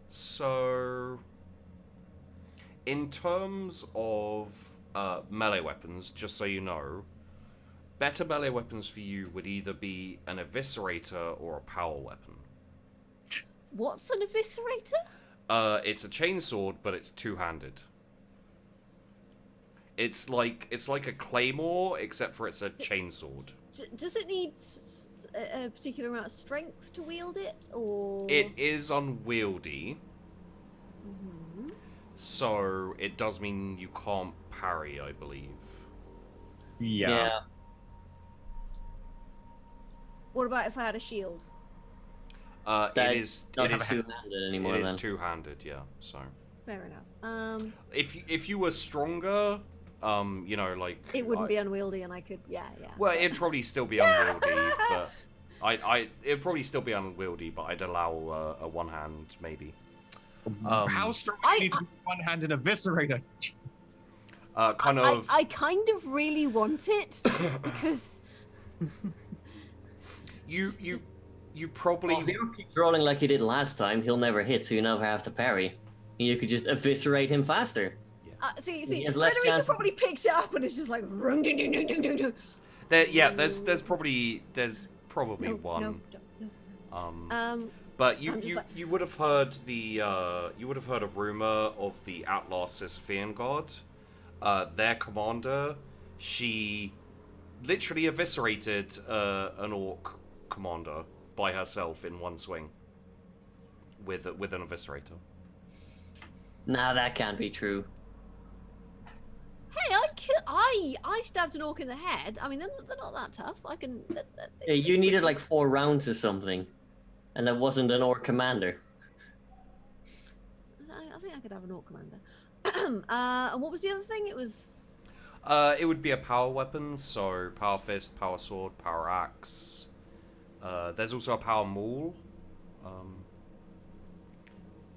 So, in terms of melee weapons, just so you know, better melee weapons for you would either be an eviscerator or a power weapon. What's an eviscerator? It's a chainsword, but it's two-handed. It's like a claymore, except for it's a chainsword. Does it need a particular amount of strength to wield it, or? It is unwieldy. So it does mean you can't parry, I believe. Yeah. What about if I had a shield? It is two-handed anymore. It is two-handed, yeah. So. Fair enough. If you were stronger, you know, like it wouldn't be unwieldy, and I could, yeah. Well, it'd probably still be unwieldy, but it'd probably still be unwieldy, but I'd allow a one hand maybe. How strong do you need to be one hand in eviscerator? Jesus. I kind of really want it, just because. You probably. Well, if he keeps rolling like he did last time, he'll never hit, so you never have to parry. You could just eviscerate him faster. See, Frederica probably picks it up and it's just like. There's probably one. No. But you would have heard a rumor of the Outlaw Sisyphean God. Their commander, she literally eviscerated an orc commander by herself in one swing with an eviscerator. Nah, that can't be true. Hey, I stabbed an orc in the head. I mean, they're not that tough. I can. Yeah, you needed like 4 rounds or something, and that wasn't an orc commander. I think I could have an orc commander. And what was the other thing? It was. It would be a power weapon, so power fist, power sword, power axe. There's also a power maul.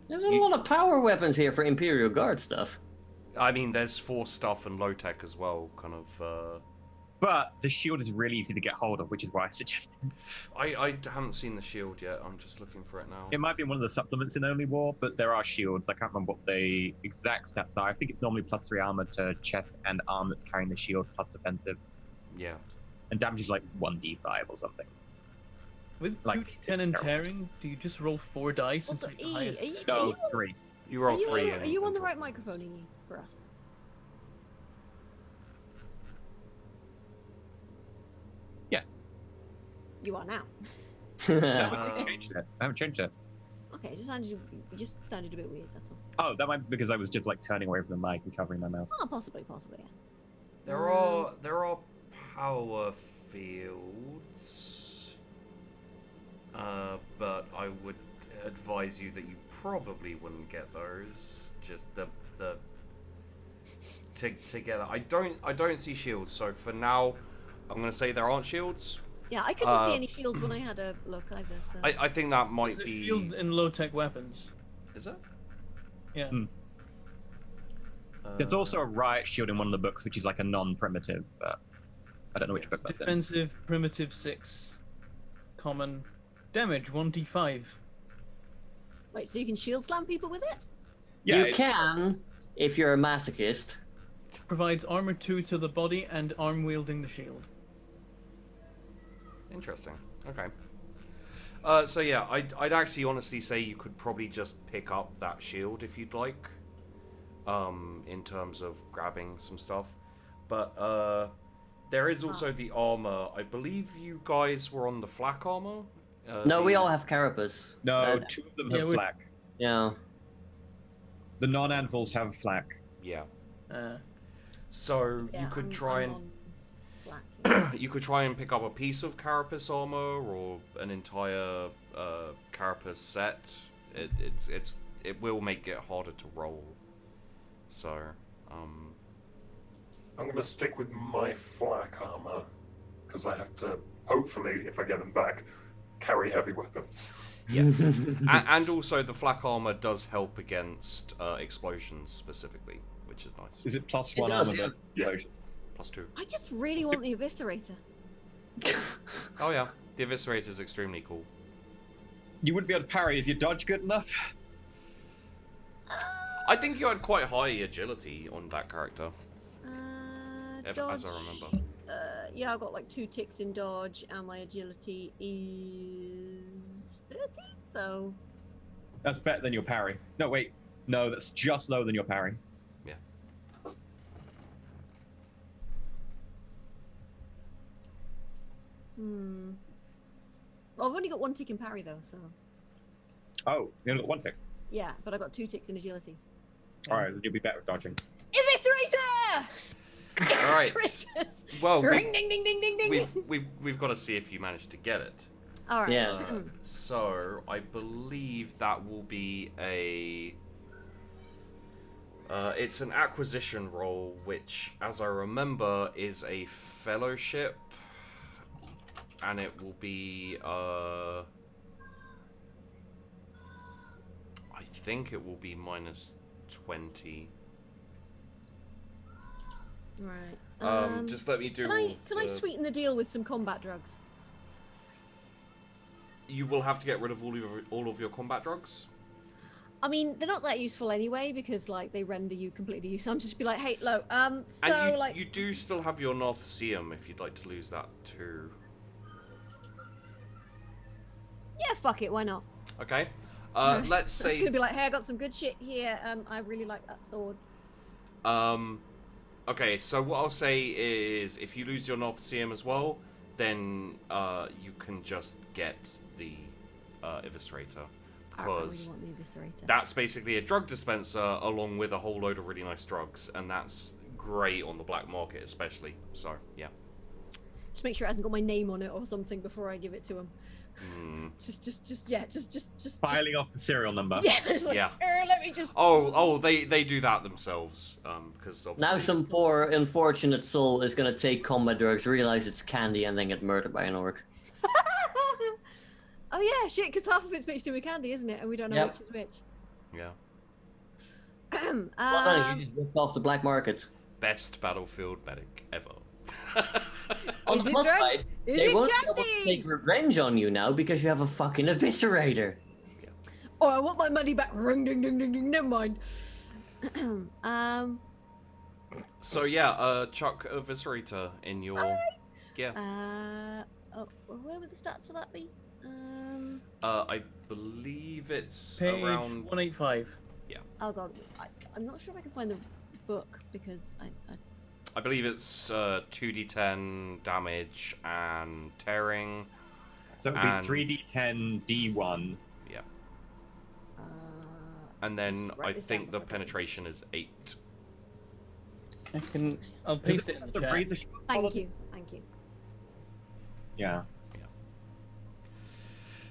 There's a lot of power weapons here for Imperial Guard stuff. I mean, there's force stuff and low tech as well, kind of. But the shield is really easy to get hold of, which is why I suggested. I haven't seen the shield yet. I'm just looking for it now. It might be one of the supplements in Only War, but there are shields. I can't remember what the exact stats are. I think it's normally +3 armor to chest and arm that's carrying the shield, plus defensive. Yeah. And damage is like 1d5 or something. With 2d10 and tearing, do you just roll 4 dice and take the highest? No, 3. You roll 3. Are you on the right microphone, Iggy, for us? Yes. You are now. I haven't changed it. Okay, it just sounded a bit weird, that's all. Oh, that might be because I was just like turning away from the mic and covering my mouth. Oh, possibly, yeah. There are power fields. but I would advise you that you probably wouldn't get those. Just the together. I don't see shields. So for now, I'm gonna say there aren't shields. Yeah, I couldn't see any shields when I had a look either. So. I think that might There's a be. shield in low-tech weapons. Is it? Yeah. There's also a riot shield in one of the books, which is like a non-primitive. But I don't know which book that's in. Defensive, primitive 6. Common. Damage 1d5. Wait, so you can shield slam people with it? Yeah, You it's- can, if you're a masochist. Provides armor 2 to the body and arm wielding the shield. Interesting. Okay. So yeah, I'd actually honestly say you could probably just pick up that shield if you'd like. In terms of grabbing some stuff, but there is also the armor. I believe you guys were on the flak armor. No, we all have carapace. No, 2 of them have flak. Yeah. The non-anvils have flak. Yeah. Uh, So Yeah, you could I'm try and on black, yeah. you could try and pick up a piece of carapace armor or an entire carapace set. It will make it harder to roll. So, I'm going to stick with my flak armor, because I have to, hopefully, if I get them back, carry heavy weapons. yes. and also the flak armor does help against explosions specifically, which is nice. Is it plus It 1 does, armor yeah. versus explosion? +2. I just really want the eviscerator. Oh yeah, the eviscerator is extremely cool. You wouldn't be able to parry. Is your dodge good enough? I think you had quite high agility on that character, Dodge. as I remember. Yeah, I got like 2 ticks in dodge, and my agility is 30. So That's better than your parry. No, wait. No, that's just lower than your parry. Yeah. Well, I've only got 1 tick in parry though, so Oh, you only got 1 tick. yeah, but I got 2 ticks in agility. Alright, then you'll be better at dodging. Eviscerator! All right. Christmas. Well, Ring, ding, ding, ding, ding, ding. we've got to see if you manage to get it. All right. Yeah. So I believe that will be a. It's an acquisition roll, which, as I remember, is a fellowship, and it will be. I think it will be -20. Right. Just let me do. Can I sweeten the deal with some combat drugs? You will have to get rid of all of your combat drugs. I mean, they're not that useful anyway because like they render you completely useless. I'm just be like, hey, look, so And like you do still have your Narthecium if you'd like to lose that too. yeah, fuck it, why not? Okay. Let's I'm just say. gonna be like, hey, I got some good shit here. I really like that sword. Okay, so what I'll say is, if you lose your Narthecium as well, then you can just get the Eviscerator, I really because want the eviscerator. that's basically a drug dispenser along with a whole load of really nice drugs, and that's great on the black market, especially. So yeah. Just make sure it hasn't got my name on it or something before I give it to him. Just Filing off the serial number. Yeah, just like, Yeah. Let me just. Oh, they do that themselves, because obviously. Now some poor unfortunate soul is gonna take combat drugs, realize it's candy, and then get murdered by an orc. Oh yeah, shit, because half of it's mixed in with candy, isn't it? And we don't know Yep. which is which. Yeah. Well, no, you just ripped off the black market. Best battlefield medic ever. On Is the it plus drugs? side, Is they it won't be able to candy? take revenge on you now because you have a fucking eviscerator. Oh, I want my money back. Ring, ding, ding, ding, ding. Never mind. So yeah, chuck Eviscerator in your. Yeah. Oh, where would the stats for that be? I believe it's Page around. 185. Oh god, I'm not sure if I can find the book because I believe it's 2d10 damage and tearing. So it And- would be 3d10 d1. Yeah. And then write I this think down the before I do it. penetration is 8. I'll Does paste it it in have the the chat. razor sharp thank quality? you, thank you. Yeah.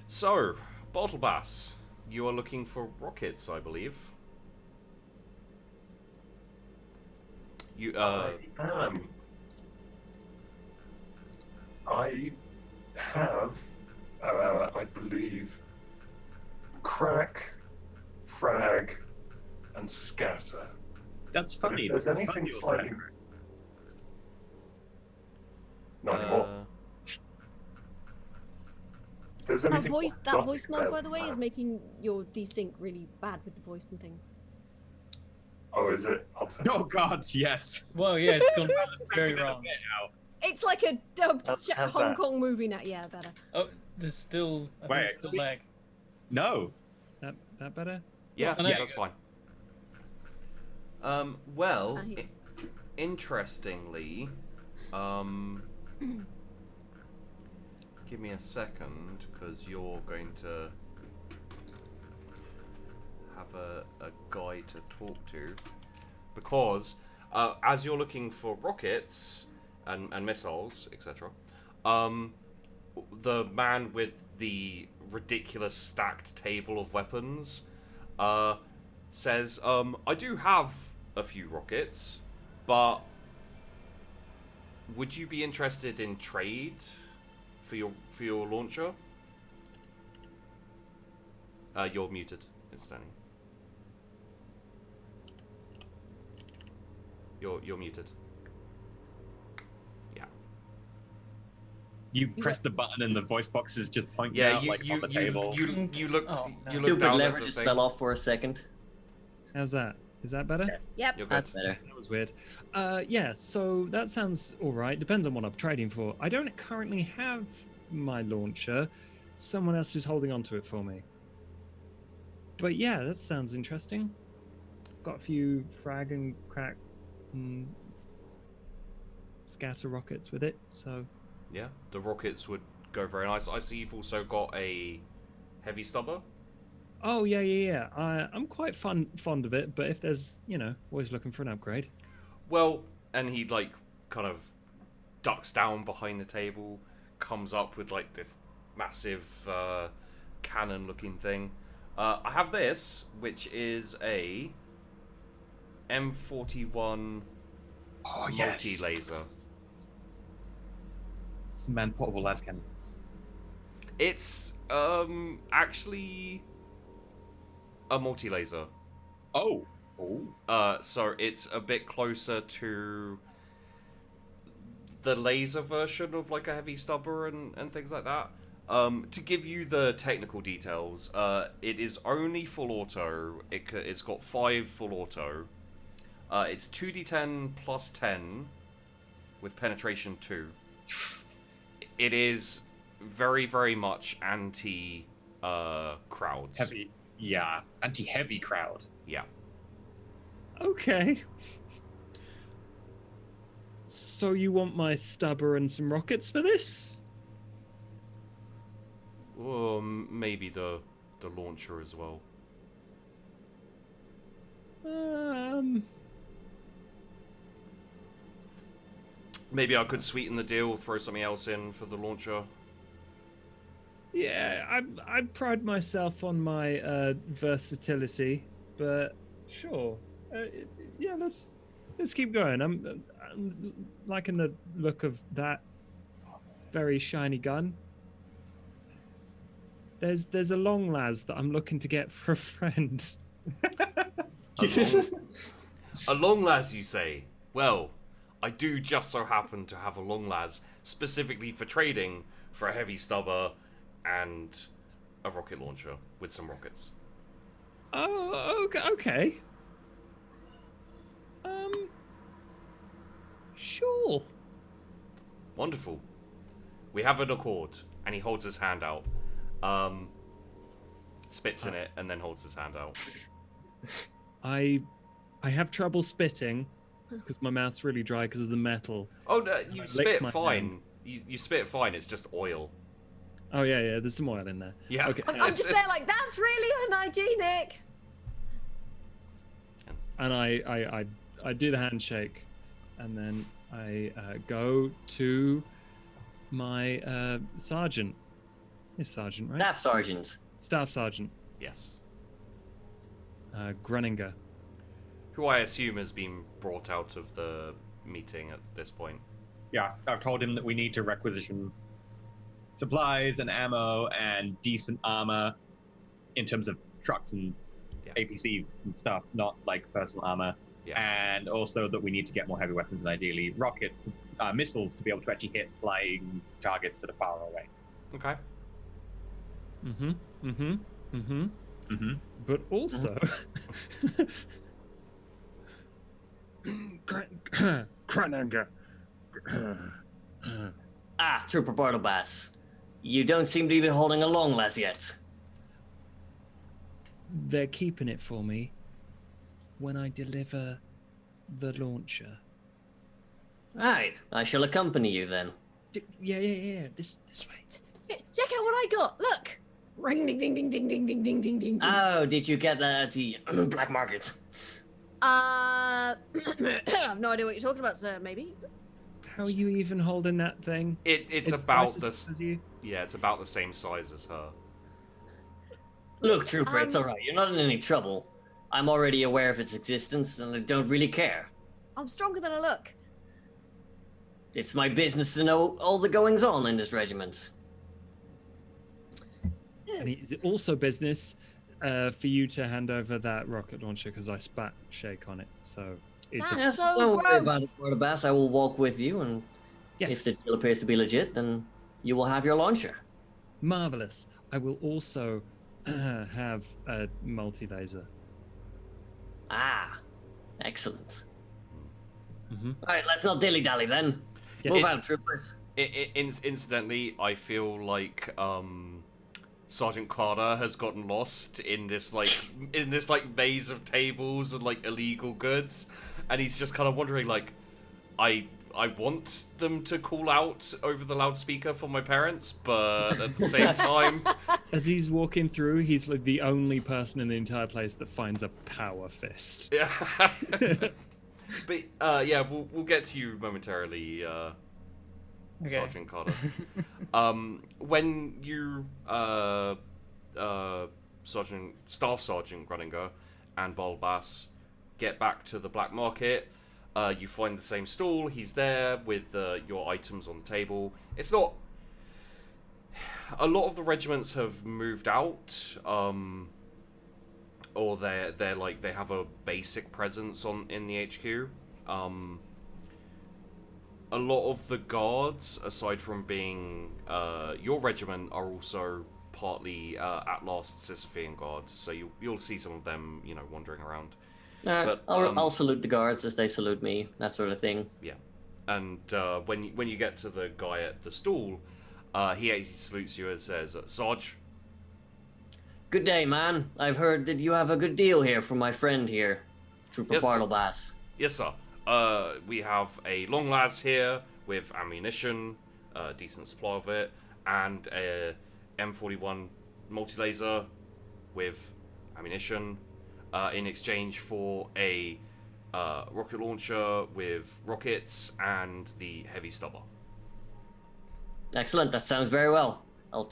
So, Batlebass, you are looking for rockets, I believe. You, I have, I believe, crack, frag, and scatter. That's But funny. if there's That's anything funny you're slightly... saying. Not anymore. If there's anything That exotic voice mod, about by the way, is that- making your desync really bad with the voice and things. Oh, is it? I'll take Oh God, yes. Well, yeah, it's gone very Second wrong. bit now. It's like a dubbed Let's have Hong that. Kong movie now. Yeah, better. Oh, there's still. I think Wait, it's still lag. No. That better? yeah, and I- that's fine. Well, I hear- interestingly, give me a second, because you're going to have a guy to talk to. Because, as you're looking for rockets and missiles, etc., the man with the ridiculous stacked table of weapons says, I do have a few rockets, but would you be interested in trade for your launcher? You're muted, instantly. You're muted. Yeah. You press the button and the voice box is just pointing Yeah, out like on the table. you looked Oh, no. you looked Stupid down lever at the just thing. fell off for a second. How's that? Is that better? Yes. Yep. You're good. That's better. That was weird. Yeah, so that sounds all right. Depends on what I'm trading for. I don't currently have my launcher. Someone else is holding on to it for me. But yeah, that sounds interesting. Got a few frag and crack and scatter rockets with it, so... Yeah, the rockets would go very nice. I see you've also got a heavy stubber. Oh, yeah. I'm quite fond of it, but if there's, always looking for an upgrade. Well, and he like kind of ducks down behind the table, comes up with like this massive cannon-looking thing. I have this, which is a M41 Oh yes. multi-laser. It's a man portable las cannon. It's actually a multi-laser. Oh. Oh. So it's a bit closer to the laser version of like a heavy stubber and things like that. To give you the technical details, it is only full auto. It's got 5 full auto. It's 2d10 plus 10 with penetration 2. It is very, very much anti crowds. Heavy. Yeah. Anti-heavy crowd. Yeah. Okay. So you want my stubber and some rockets for this? Maybe the launcher as well. Maybe I could sweeten the deal, throw something else in for the launcher. Yeah, I pride myself on my versatility, but sure. Yeah, let's keep going. I'm liking the look of that very shiny gun. There's a long las that I'm looking to get for a friend. A long las, you say? Well, I do just so happen to have a long las specifically for trading for a heavy stubber and a rocket launcher with some rockets. Oh, okay. Sure. Wonderful. We have an accord, and he holds his hand out. Spits in it, and then holds his hand out. I have trouble spitting because my mouth's really dry because of the metal. Oh, no, you I lick spit my fine. hand. You spit fine, it's just oil. Oh yeah, there's some oil in there. Yeah. Okay. I'm just there like, that's really unhygienic. And I do the handshake, and then I go to my sergeant He's sergeant, right? Staff sergeant. Staff sergeant. Yes. Gruninger. Who I assume has been brought out of the meeting at this point. Yeah, I've told him that we need to requisition supplies and ammo and decent armor in terms of trucks and APCs and stuff, not like personal armor. Yeah. And also that we need to get more heavy weapons and ideally rockets, missiles to be able to actually hit flying targets that are far away. Okay. But also, Gruninger. Trooper Batlebass. You don't seem to be holding a long last yet. They're keeping it for me when I deliver the launcher. Right, I shall accompany you then. Yeah. This way. Check out what I got. Look. Ring ding ding ding ding ding ding ding ding ding. Oh, did you get that at the black market? I have no idea what you're talking about, sir. Maybe. How are you even holding that thing? It's about it's about the same size as her. Look, Trooper, it's alright. You're not in any trouble. I'm already aware of its existence, and I don't really care. I'm stronger than I look. It's my business to know all the goings-on in this regiment. And is it also business for you to hand over that rocket launcher because I spat shake on it? So it's That's so don't worry gross. about it, Batlebass. I will walk with you, and if the deal appears to be legit, then you will have your launcher. Marvelous. I will also have a multi-laser. Excellent. All right, let's not dilly-dally then. Yes. Move out, troopers. Incidentally, I feel like Sergeant Carter has gotten lost in this maze of tables and like illegal goods, and he's just kind of wondering like, I want them to call out over the loudspeaker for my parents, but at the same time, as he's walking through, he's like the only person in the entire place that finds a power fist. Yeah. But we'll get to you momentarily, Sergeant Carter. When you Staff Sergeant Gruninger and Batlebass get back to the black market, you find the same stall. He's there with your items on the table. It's not. A lot of the regiments have moved out, or they're like they have a basic presence in the HQ. A lot of the guards, aside from being your regiment, are also partly at last Sisyphean guards. So you'll see some of them, wandering around. But I'll salute the guards as they salute me, that sort of thing. Yeah, and when you get to the guy at the stall, he salutes you and says, "Sarge." Good day, man. I've heard that you have a good deal here from my friend here, Trooper Batlebass. Yes, sir. We have a long las here with ammunition, decent supply of it, and a M41 multi-laser with ammunition, in exchange for a rocket launcher with rockets and the heavy stubber. Excellent. That sounds very well. I'll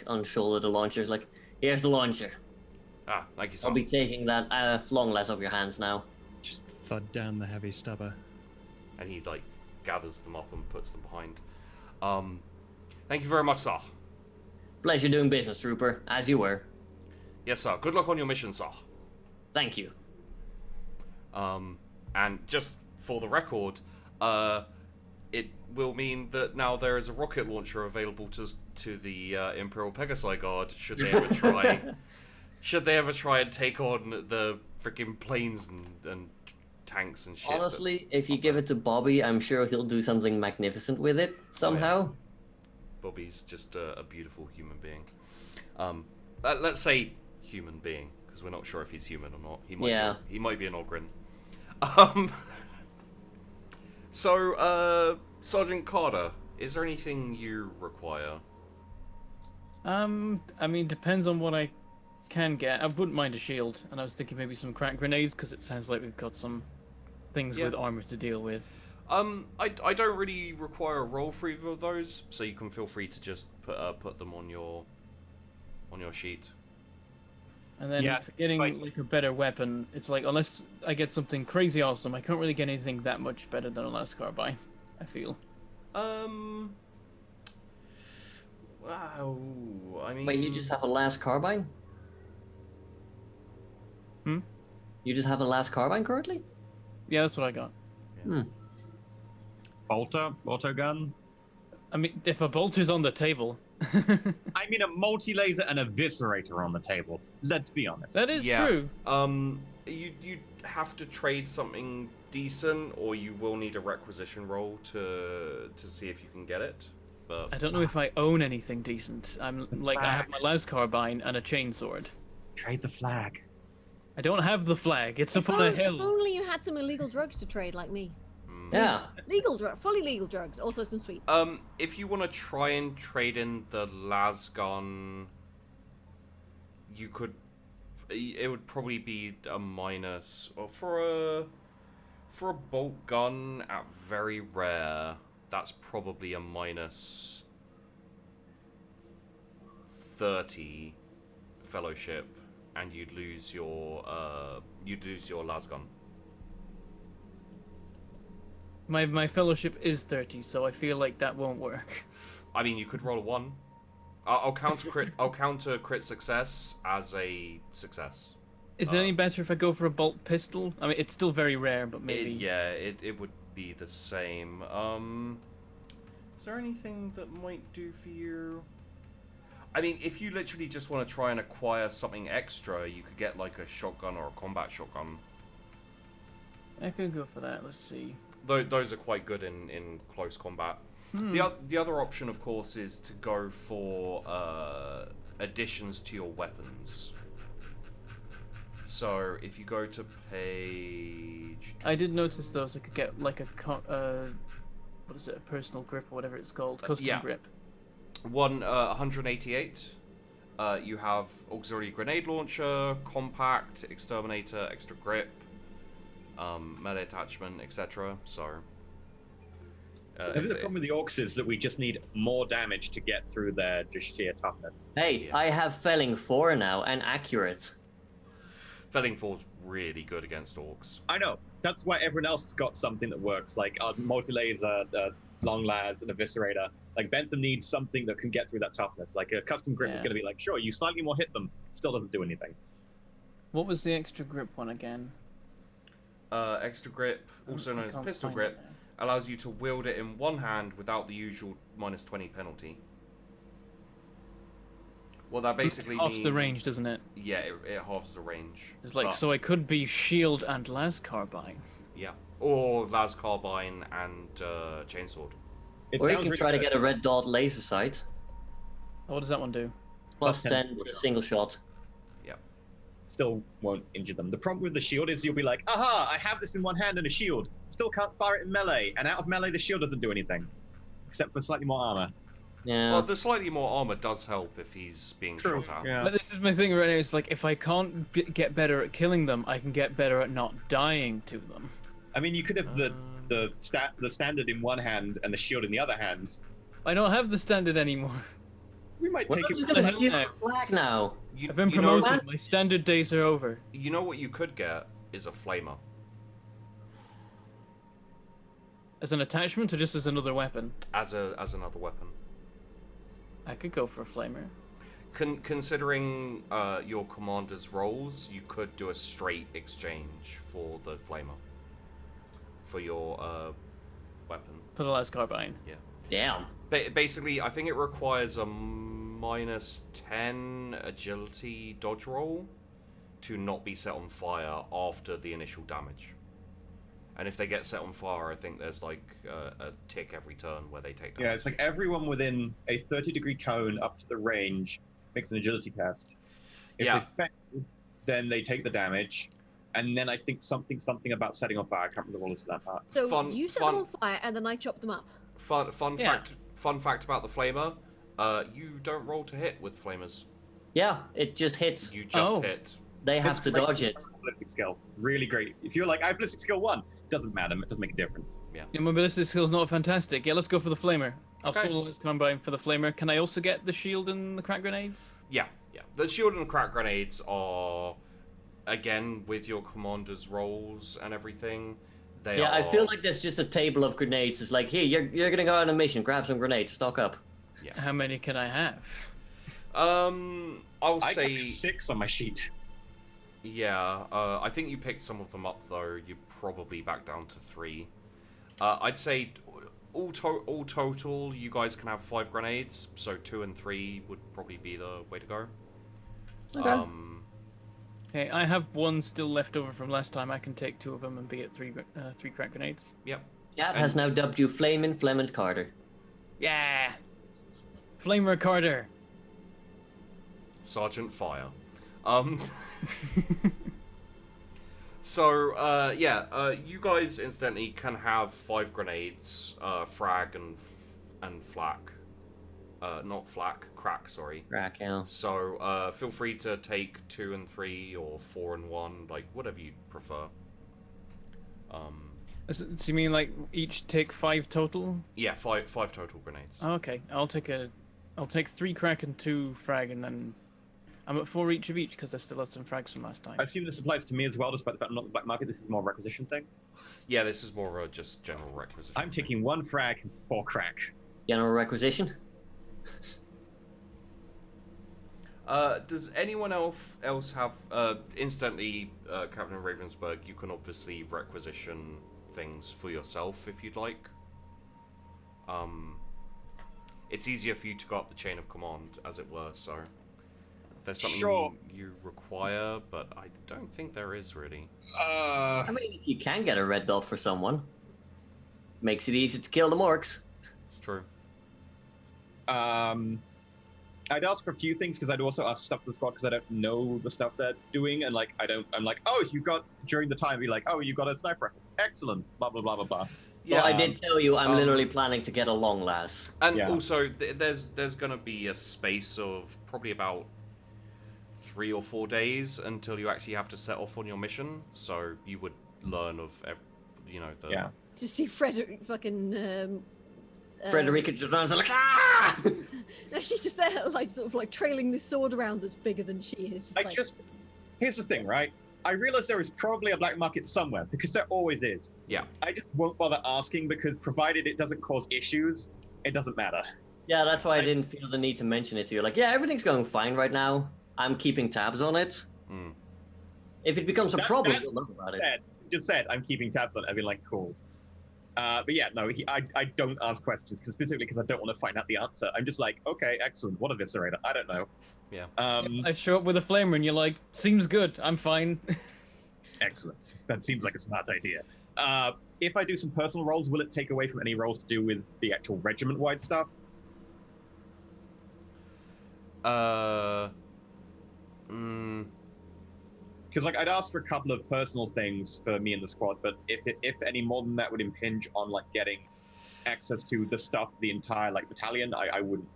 unshoulder the launchers. Like, here's the launcher. Thank you, sir. I'll be taking that long las off your hands now. Just thud down the heavy stubber. And he gathers them up and puts them behind. Thank you very much, sir. Pleasure doing business, Trooper, as you were. Yes, sir. Good luck on your mission, sir. Thank you. And just for the record, it will mean that now there is a rocket launcher available to the Imperial Guard should they ever try. Should they ever try and take on the freaking planes and tanks and shit? Honestly, if you give it to Bobby, I'm sure he'll do something magnificent with it somehow. Oh, yeah. Bobby's just a beautiful human being. Let's say human being, because we're not sure if he's human or not. He might be an Ogren. So, Sergeant Carter, is there anything you require? I mean, depends on what I can get. I wouldn't mind a shield, and I was thinking maybe some crack grenades, because it sounds like we've got some things with armor to deal with. I don't really require a roll for either of those, so you can feel free to just put them on your sheet. And then for getting like a better weapon, it's like unless I get something crazy awesome, I can't really get anything that much better than a las carbine, I feel. Wow. I mean. Wait, you just have a las carbine? You just have a las carbine currently? Yeah, that's what I got. Yeah. Bolter, auto gun. I mean, if a bolt is on the table. I mean, a multi-laser and a eviscerator on the table. Let's be honest. That is true. You have to trade something decent, or you will need a requisition roll to see if you can get it. But I don't know if I own anything decent. I'm like, I have my las carbine and a chainsword. Trade the flag. I don't have the flag. It's up on a hill. If only you had some illegal drugs to trade like me. Yeah. Fully legal drugs. Also some sweets. If you want to try and trade in the lasgun, you could. It would probably be a minus, or for a bolt gun at very rare. That's probably a minus 30 fellowship, and you'd lose your lasgun. My fellowship is 30, so I feel like that won't work. I mean, you could roll a 1. I'll counter crit success as a success. Is it any better if I go for a bolt pistol? I mean, it's still very rare, but maybe. It would be the same. Is there anything that might do for you? I mean, if you literally just want to try and acquire something extra, you could get like a shotgun or a combat shotgun. I could go for that. Let's see. Those are quite good in close combat. The other option, of course, is to go for additions to your weapons. So if you go to page... I did notice those. I could get like a what is it? A personal grip or whatever it's called. Custom grip. 188. You have auxiliary grenade launcher, compact, exterminator, extra grip, melee attachment, etc. So. I think the problem with the orcs is that we just need more damage to get through their just sheer toughness. Hey, I have Felling 4 now, and Accurate. Felling 4's really good against orcs. I know. That's why everyone else has got something that works, like multi-laser, long las, and eviscerator. Like, Bentham needs something that can get through that toughness. Like, a custom grip is going to be like, sure, you slightly more hit them, still doesn't do anything. What was the extra grip one again? Extra grip, also known as pistol grip, allows you to wield it in one hand without the usual minus 20 penalty. Well, that basically means... halves the range, doesn't it? Yeah, it halves the range. It's like, so I could be shield and las carbine. Yeah, or las carbine and chainsword. Or you can try to get a red dot laser sight. Oh, what does that one do? Plus 10 to single shot. Yeah. Still won't injure them. The problem with the shield is you'll be like, aha, I have this in one hand and a shield. Still can't fire it in melee, and out of melee the shield doesn't do anything. Except for slightly more armor. Yeah. Well, the slightly more armor does help if he's being shot at. Yeah. But this is my thing right now. It's like, if I can't get better at killing them, I can get better at not dying to them. I mean, you could have the standard in one hand and the shield in the other hand. I don't have the standard anymore. We might take it. Gonna steal the flag now. I've been promoted. My standard days are over. You know what you could get is a flamer. As an attachment or just as another weapon? As another weapon. I could go for a flamer. Considering your commander's roles, you could do a straight exchange for the flamer. For your weapon. For the las carbine. Yeah. Damn. Basically, I think it requires a minus 10 agility dodge roll to not be set on fire after the initial damage. And if they get set on fire, I think there's like a tick every turn where they take damage. Yeah, it's like everyone within a 30-degree cone up to the range makes an agility test. If they fail, then they take the damage. And then I think something about setting on fire. I can't remember the rules of that part. So you set them on fire and then I chop them up. Fun fact about the flamer: you don't roll to hit with flamers. Yeah, it just hits. You just hit. They have to dodge it. Ballistic skill, really great. If you're like, I have ballistic skill 1, doesn't matter. It doesn't make a difference. Yeah. Yeah, my ballistic skill's not fantastic. Yeah, let's go for the flamer. I'll Okay. solo this combine for the flamer. Can I also get the shield and the crack grenades? Yeah. The shield and crack grenades are, again, with your commander's rolls and everything. They are... I feel like there's just a table of grenades. It's like, here, you're gonna go on a mission. Grab some grenades. Stock up. Yeah. How many can I have? I'll I say... got 6 on my sheet. Yeah, I think you picked some of them up, though. You're probably back down to 3. I'd say all total, you guys can have 5 grenades, so 2 and 3 would probably be the way to go. Okay. Okay, I have 1 still left over from last time. I can take 2 of them and be at 3 crack grenades. Yep. Jav has now dubbed you Flamin' Flement Carter. Yeah! Flamer Carter! Sergeant Fire. So, you guys incidentally can have 5 grenades, frag and flak. Not flak, crack, sorry. Crack, yeah. So, feel free to take 2 and 3 or 4 and 1, like, whatever you prefer. So you mean like each take 5 total? Yeah, 5 total grenades. Oh, okay, I'll take 3 crack and 2 frag, and then I'm at 4 each of each because I still had some frags from last time. I assume this applies to me as well, despite the fact I'm not in the black market. This is more a requisition thing. Yeah, this is more just general requisition. I'm taking 1 frag and 4 crack. General requisition? Does anyone else have... instantly, Captain Ravensburg, you can obviously requisition things for yourself if you'd like. It's easier for you to go up the chain of command, as it were, so... If there's something Sure. you require, but I don't think there is, really. I mean, if you can get a red dot for someone, makes it easy to kill the orcs. It's true. I'd ask for a few things, because I'd also ask stuff to the squad, because I don't know the stuff they're doing, and like, I'm like, oh, you got, during the time, be like, oh, you got a sniper rifle. Excellent, blah, blah, blah, blah, blah. Yeah, Well, I did tell you I'm literally planning to get a long lass. And Yeah. also, there's going to be a space of probably about 3 or 4 days until you actually have to set off on your mission. So you would learn of, the... Yeah. To see Frederica fucking. Frederica just runs like, ah! No, she's just there, like sort of like trailing this sword around that's bigger than she is. Here's the thing, right? I realize there is probably a black market somewhere, because there always is. Yeah. I just won't bother asking, because provided it doesn't cause issues, it doesn't matter. Yeah, that's why I didn't feel the need to mention it to you. Like, yeah, everything's going fine right now. I'm keeping tabs on it. Mm. If it becomes a problem, you'll know about it. Just said, I'm keeping tabs on it. I'd be like, cool. But yeah, no, I don't ask questions, specifically because I don't want to find out the answer. I'm just like, okay, excellent. What eviscerator? I don't know. Yeah. I show up with a flamer and you're like, seems good, I'm fine. Excellent. That seems like a smart idea. If I do some personal roles, will it take away from any roles to do with the actual regiment-wide stuff? Because like I'd ask for a couple of personal things for me and the squad, but if any more than that would impinge on like getting access to the stuff, the entire like battalion, I wouldn't.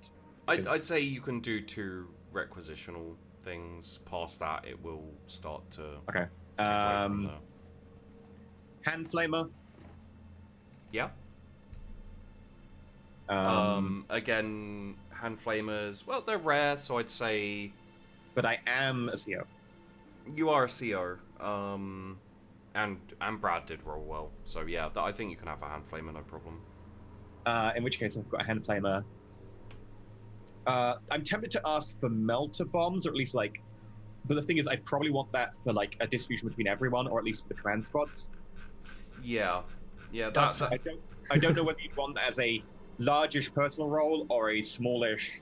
I'd say you can do 2 requisitional things. Past that, it will start to. Okay. take away from the... Hand flamer. Yeah. Again, hand flamers. Well, they're rare, so I'd say. But I am a CO. You are a CO. And Brad did roll well, so yeah, I think you can have a hand flamer, no problem. In which case, I've got a hand flamer. I'm tempted to ask for melter bombs, or at least like. But the thing is, I probably want that for like a distribution between everyone, or at least for the command squads. Yeah, That's. I don't know whether you'd want that as a largish personal role or a smallish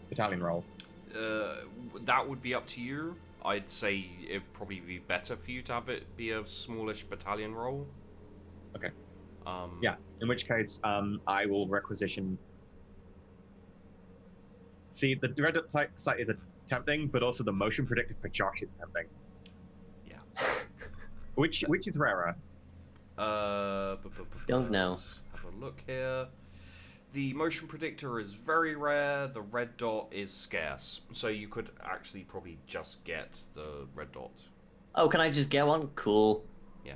battalion role. That would be up to you. I'd say it'd probably be better for you to have it be a smallish battalion role. Okay. Yeah. In which case, I will requisition. See, the red dot site is a tempting, but also the motion predicted for Josh is tempting. Yeah. Which is rarer? Don't know. Have a look here. the motion predictor is very rare. The red dot is scarce, so you could actually probably just get the red dot. Oh, can I just get one? Cool. Yeah.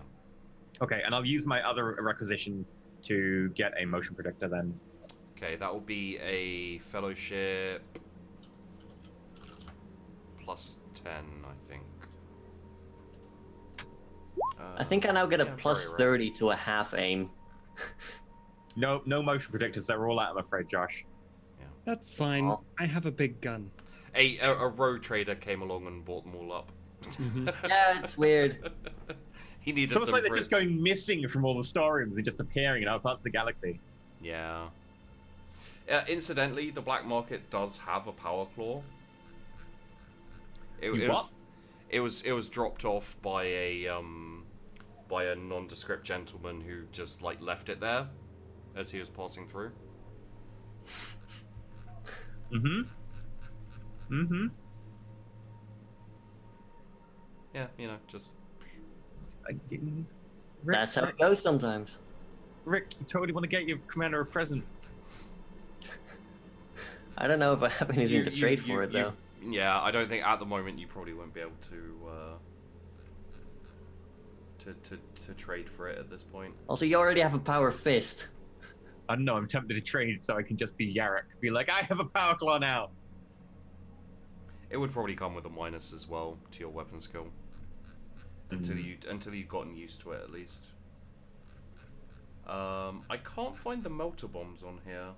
Okay, and I'll use my other requisition to get a motion predictor then. Okay, that will be a fellowship plus 10, I think. I think I now get a yeah, plus very rare. 30 to a half aim. No motion predictors. They're all out, I'm afraid, Josh. That's fine. Oh. I have a big gun. A road trader came along and bought them all up. Yeah, it's weird. He needed It's almost them like they're for just going missing from all the storerooms and just appearing in other parts of the galaxy. Yeah. Incidentally, the black market does have a power claw. It was dropped off by a nondescript gentleman who just like left it there as he was passing through. Yeah, you know, just Rick, That's how it goes sometimes. Rick, you totally want to get your commander a present. I don't know if I have anything to trade for it, though. Yeah, I don't think at the moment you probably won't be able to trade for it at this point. Also, you already have a power fist. I don't know, I'm tempted to trade so I can just be Yarrick. Be like, I have a power claw now. It would probably come with a minus as well to your weapon skill. Until you've gotten used to it, at least. I can't find the melter bombs on here.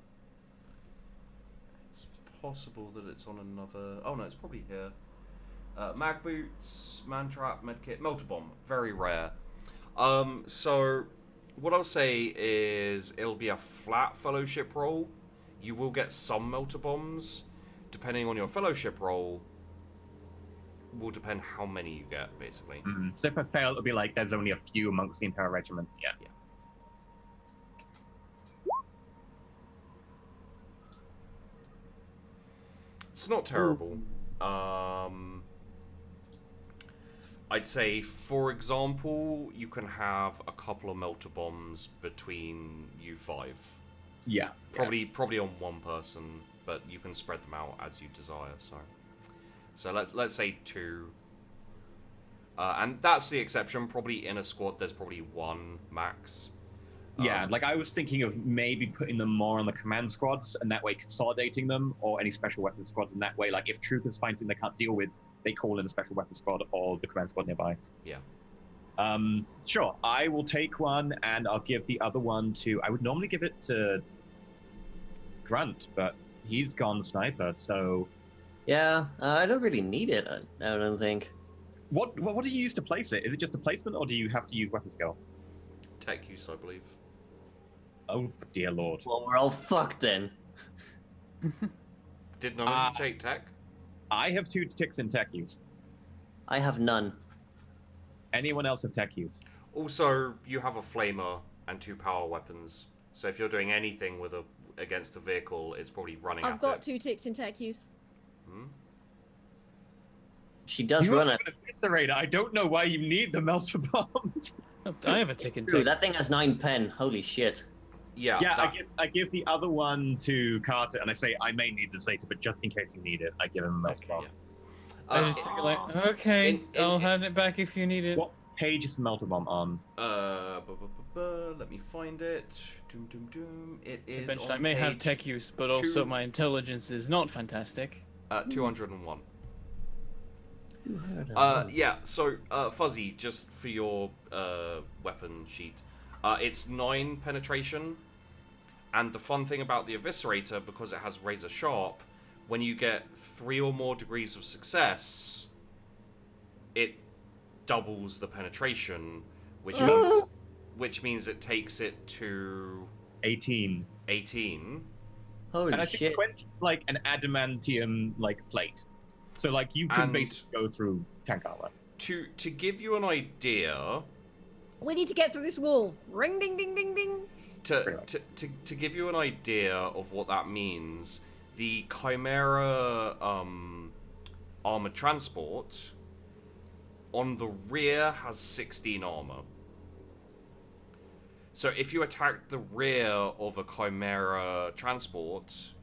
It's possible that it's on another... Oh no, it's probably here. Mag boots, man trap, medkit, melter bomb. Very rare. So what I'll say is it'll be a flat fellowship roll. You will get some melter bombs. Depending on your fellowship roll, will depend how many you get, basically. So if I fail, it'll be like there's only a few amongst the entire regiment. Yeah. It's not terrible. I'd say, for example, you can have a couple of melter bombs between you five. Yeah. Probably on one person, but you can spread them out as you desire. So let's say 2. And that's the exception. Probably in a squad, there's probably 1 max. Yeah, like I was thinking of maybe putting them more on the command squads, and that way consolidating them, or any special weapons squads, and that way, like, if troopers find something they can't deal with, they call in a special weapons squad or the command squad nearby. Yeah. Sure, I will take one, and I'll give the other one to... I would normally give it to Grunt, but he's gone sniper, so... Yeah, I don't really need it, I don't think. What do you use to place it? Is it just a placement, or do you have to use weapon skill? Tech use, I believe. Oh, dear lord. Well, we're all fucked then. Did none of you take tech? I have 2 ticks in tech use. I have none. Anyone else have tech use? Also, you have a flamer and 2 power weapons. So if you're doing anything against a vehicle, it's probably running at it. I've got 2 ticks in tech use. She does You run also it. have an eviscerator. I don't know why you need the melter bombs. I have a tick in Dude, tech. that thing has 9 pen. Holy shit. Yeah. Yeah, I give the other one to Carter, and I say I may need this later, but just in case you need it, I give him a melter bomb. I just think like, okay, I'll hand it back if you need it. What page is the melter bomb on? Let me find it. It is Eventually, on I may have page tech use, but also my intelligence is not fantastic. 201. Yeah, so, Fuzzy, just for your weapon sheet, it's 9 penetration, and the fun thing about the Eviscerator, because it has Razor Sharp, when you get 3 or more degrees of success, it doubles the penetration, which means it takes it to 18. 18. Holy And I shit. think 20 like an adamantium plate. So you can basically go through tank armor. To give you an idea, We need to get through this wall. Ring, ding, ding, ding, ding. to give you an idea of what that means, the Chimera armored transport on the rear has 16 armor. So if you attack the rear of a Chimera transport,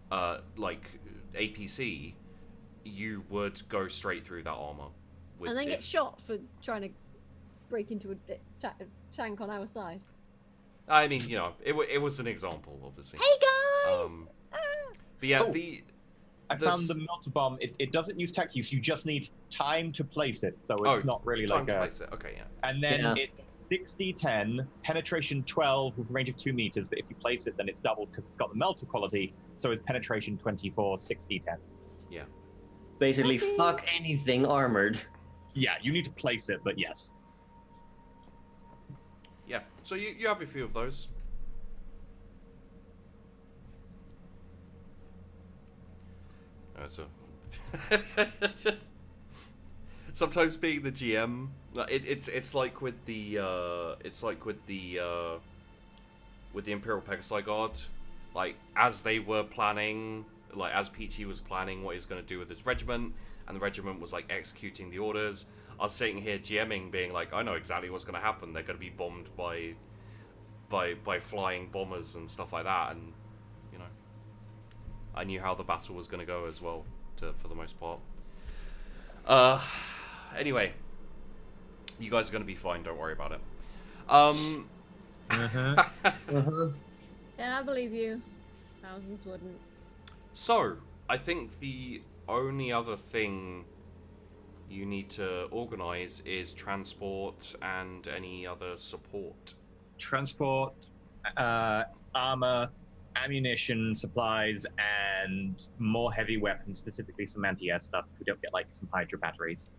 like APC, you would go straight through that armor. And then get shot for trying to break into a tank on our side. I mean, you know, it was an example, obviously. Hey guys! But yeah, I found the melter bomb. It doesn't use tech use. You just need time to place it, so it's not really time like to a. place it. Okay, yeah. And then it's 60-10, penetration 12 with a range of 2 meters. But if you place it, then it's doubled because it's got the melter quality. So it's penetration 24, 60-10. Yeah. Basically, fuck anything armored. Yeah, you need to place it, but yes. Yeah. So you have a few of those. Sometimes being the GM, it's like with the Imperial Guard, like as they were planning, like as Peachy was planning what he's going to do with his regiment, and the regiment was like executing the orders. I was sitting here GMing, being like, I know exactly what's going to happen. They're going to be bombed by flying bombers and stuff like that, and you know, I knew how the battle was going to go as well, for the most part. Anyway, you guys are going to be fine. Don't worry about it. Yeah, I believe you. Thousands wouldn't. So, I think the only other thing you need to organize is transport and any other support. Transport, armor, ammunition, supplies, and more heavy weapons, specifically some anti-air stuff. If we don't get like some Hydra batteries.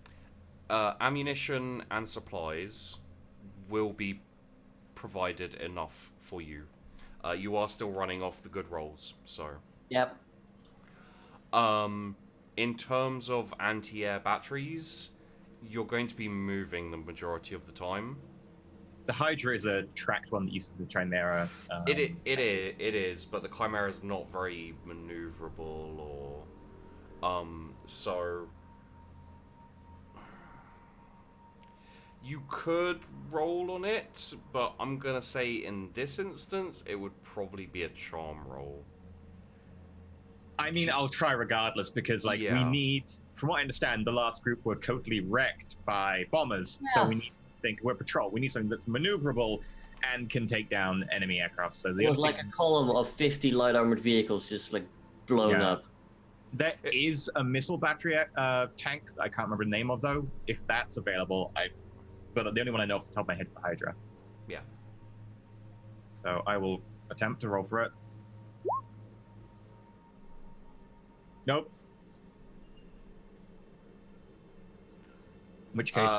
Ammunition and supplies will be provided enough for you. You are still running off the good rolls, so. Yep. In terms of anti-air batteries, you're going to be moving the majority of the time. The Hydra is a tracked one that uses the Chimera. It is, but the Chimera is not very maneuverable, or so you could roll on it, but I'm gonna say in this instance it would probably be a charm roll. I mean, I'll try regardless because, like, we need, from what I understand, the last group were totally wrecked by bombers. Yeah. So we need to think, we're patrol. We need something that's maneuverable and can take down enemy aircraft. So the like a column of 50 light armored vehicles just like blown up. There is a missile battery tank that I can't remember the name of though. If that's available, but the only one I know off the top of my head is the Hydra. Yeah. So I will attempt to roll for it. Nope. In which case,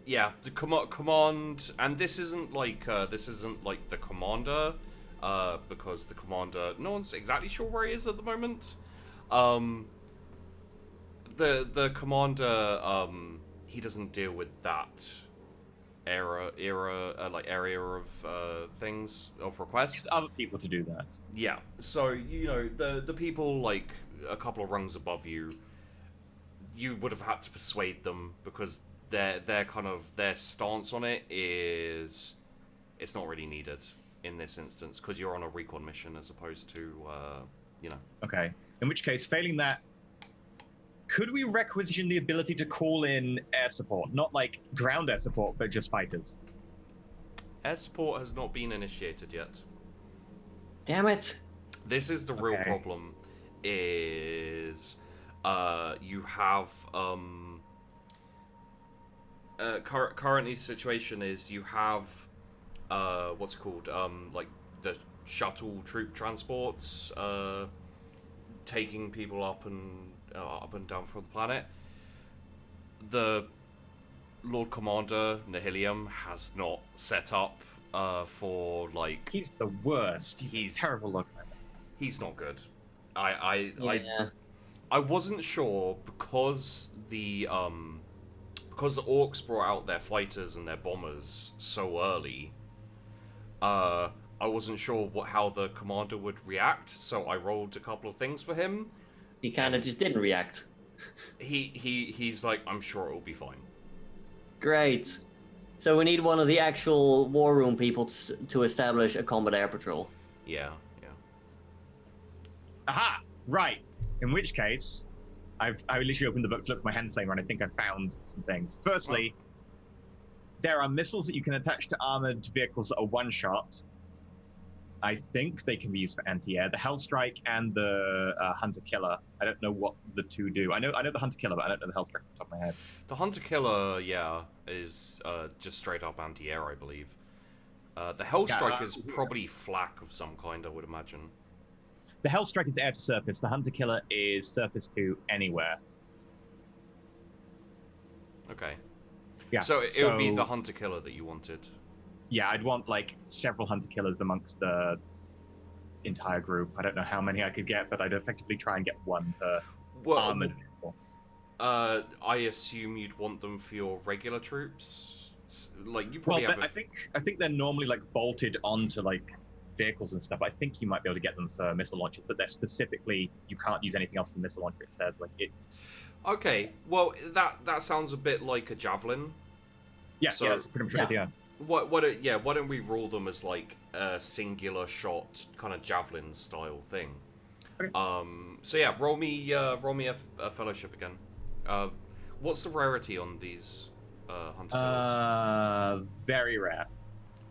yeah, the command, and this isn't like the commander, because the commander, no one's exactly sure where he is at the moment. The commander, he doesn't deal with that area of things, of requests. There's other people to do that. Yeah, so you know the people like a couple of rungs above you, you would have had to persuade them because their kind of their stance on it is it's not really needed in this instance because you're on a recon mission as opposed to Okay, in which case, failing that, could we requisition the ability to call in air support? Not like ground air support, but just fighters. Air support has not been initiated yet. Damn it. This is the real problem, is you have currently the situation is you have what's it called, like the shuttle troop transports taking people up and down from the planet. The Lord Commander Nihilium has not set up for like. He's the worst. He's terrible looking. He's not good. I wasn't sure because the orcs brought out their fighters and their bombers so early. I wasn't sure how the commander would react, so I rolled a couple of things for him. He kind of just didn't react. He's like, I'm sure it'll be fine. Great. So we need one of the actual war room people to establish a combat air patrol. Yeah. Aha! Right. In which case, I literally opened the book, looked at my hand flamer, and I think I found some things. Firstly, there are missiles that you can attach to armored vehicles that are one-shot. I think they can be used for anti-air. The Hellstrike and the Hunter-Killer. I don't know what the two do. I know the Hunter-Killer, but I don't know the Hellstrike off the top of my head. The Hunter-Killer, is just straight up anti-air, I believe. The Hellstrike is probably flak of some kind, I would imagine. The Hellstrike is air to surface. The Hunter-Killer is surface to anywhere. Okay. Yeah. So it would be the Hunter-Killer that you wanted. Yeah, I'd want like several Hunter-Killers amongst the entire group. I don't know how many I could get, but I'd effectively try and get one per armored vehicle. I assume you'd want them for your regular troops. Like you probably have. I think they're normally like bolted onto like vehicles and stuff. I think you might be able to get them for missile launchers, but they're specifically you can't use anything else than missile launcher. It says like it's. Okay, well that sounds a bit like a javelin. Yeah, so, yeah, that's pretty much right. Yeah. Why don't we rule them as like a singular shot kind of javelin style thing? Okay. So yeah, roll me a fellowship again. What's the rarity on these Hunter Killers? Very rare.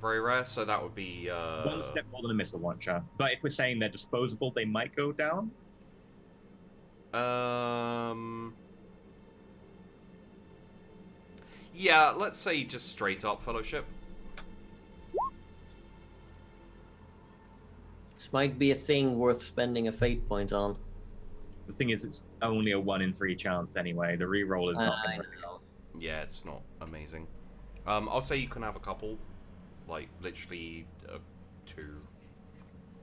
Very rare. So that would be one step more than a missile launcher. But if we're saying they're disposable, they might go down. Yeah, let's say just straight up fellowship. This might be a thing worth spending a fate point on. The thing is, it's only a 1 in 3 chance anyway. The reroll is not going to. Yeah, it's not amazing. I'll say you can have a couple, like literally 2.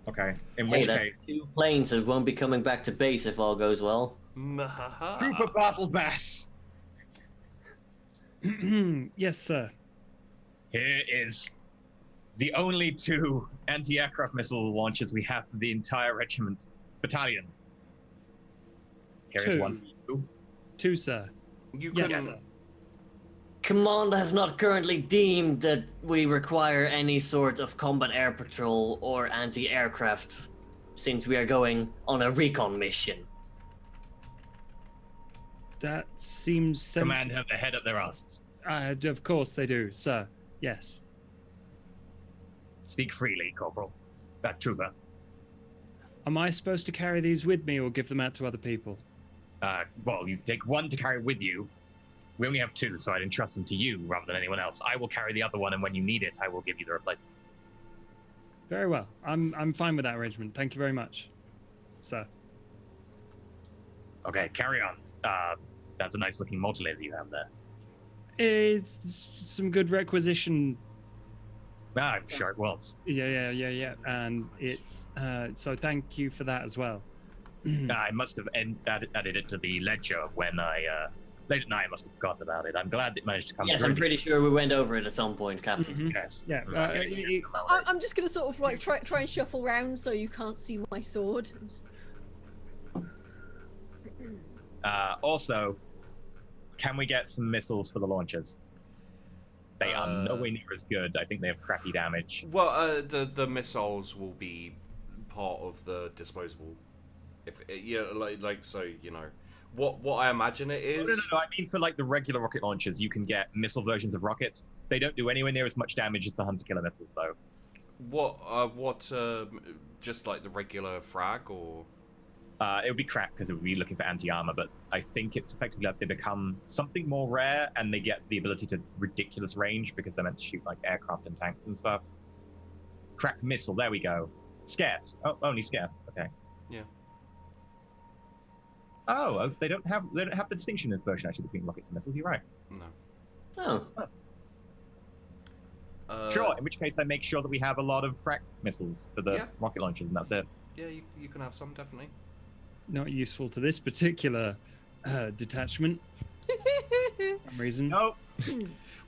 Okay. In which case, 2 planes that won't be coming back to base if all goes well. Group of Batlebass. Yes, sir. Here is the only 2 anti-aircraft missile launchers we have for the entire regiment battalion. Here is 1 for you. 2, sir. You yes, can. sir. Command has not currently deemed that we require any sort of combat air patrol or anti-aircraft since we are going on a recon mission. That seems sensible. Command have their head up their asses. Of course they do, sir. Yes. Speak freely, Corporal. That trooper. Am I supposed to carry these with me or give them out to other people? Well, you take 1 to carry with you. We only have 2, so I'd entrust them to you rather than anyone else. I will carry the other one, and when you need it, I will give you the replacement. Very well. I'm fine with that arrangement. Thank you very much, sir. Okay, carry on. That's a nice looking multi laser you have there. It's some good requisition. I'm sure it was. Yeah. And it's so thank you for that as well. I must have added it to the ledger when late at night. I must have forgotten about it. I'm glad it managed to come. Yes, through. I'm pretty sure we went over it at some point, Captain. Mm-hmm. Yes. Yeah. I'm just gonna sort of like try and shuffle around so you can't see my sword. Also, can we get some missiles for the launchers? They are nowhere near as good. I think they have crappy damage. Well, the missiles will be part of the disposable. If so, you know, what I imagine it is. No. I mean, for like the regular rocket launchers, you can get missile versions of rockets. They don't do anywhere near as much damage as the Hunter-Killer missiles, though. Just like the regular frag, or? It would be crap because it would be looking for anti-armor, but I think it's effectively like they become something more rare and they get the ability to ridiculous range because they're meant to shoot like aircraft and tanks and stuff. Cracked missile, there we go. Scarce. Oh, only scarce. Okay. Yeah. Oh, they don't have the distinction in this version actually between rockets and missiles. You're right. No. Oh. Sure. In which case, I make sure that we have a lot of cracked missiles for the rocket launchers, and that's it. Yeah, you can have some definitely. Not useful to this particular detachment. For some reason. No.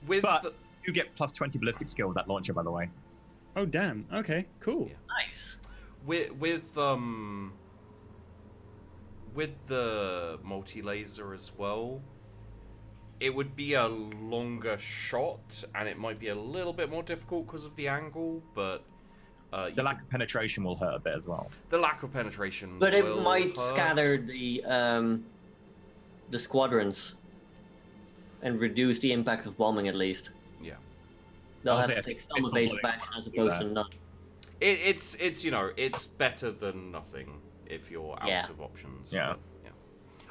But you get plus 20 ballistic skill with that launcher, by the way. Oh damn. Okay. Cool. Yeah. Nice. With the multi-laser as well, it would be a longer shot, and it might be a little bit more difficult because of the angle, but... the lack of penetration will hurt a bit as well. The lack of penetration But it will might hurt. scatter the squadrons and reduce the impact of bombing at least. Yeah. They'll I'll have say to take it's some not evasive bloody action as hard opposed to to do none. It's you know, it's better than nothing if you're out Yeah. of options. Yeah. But, yeah.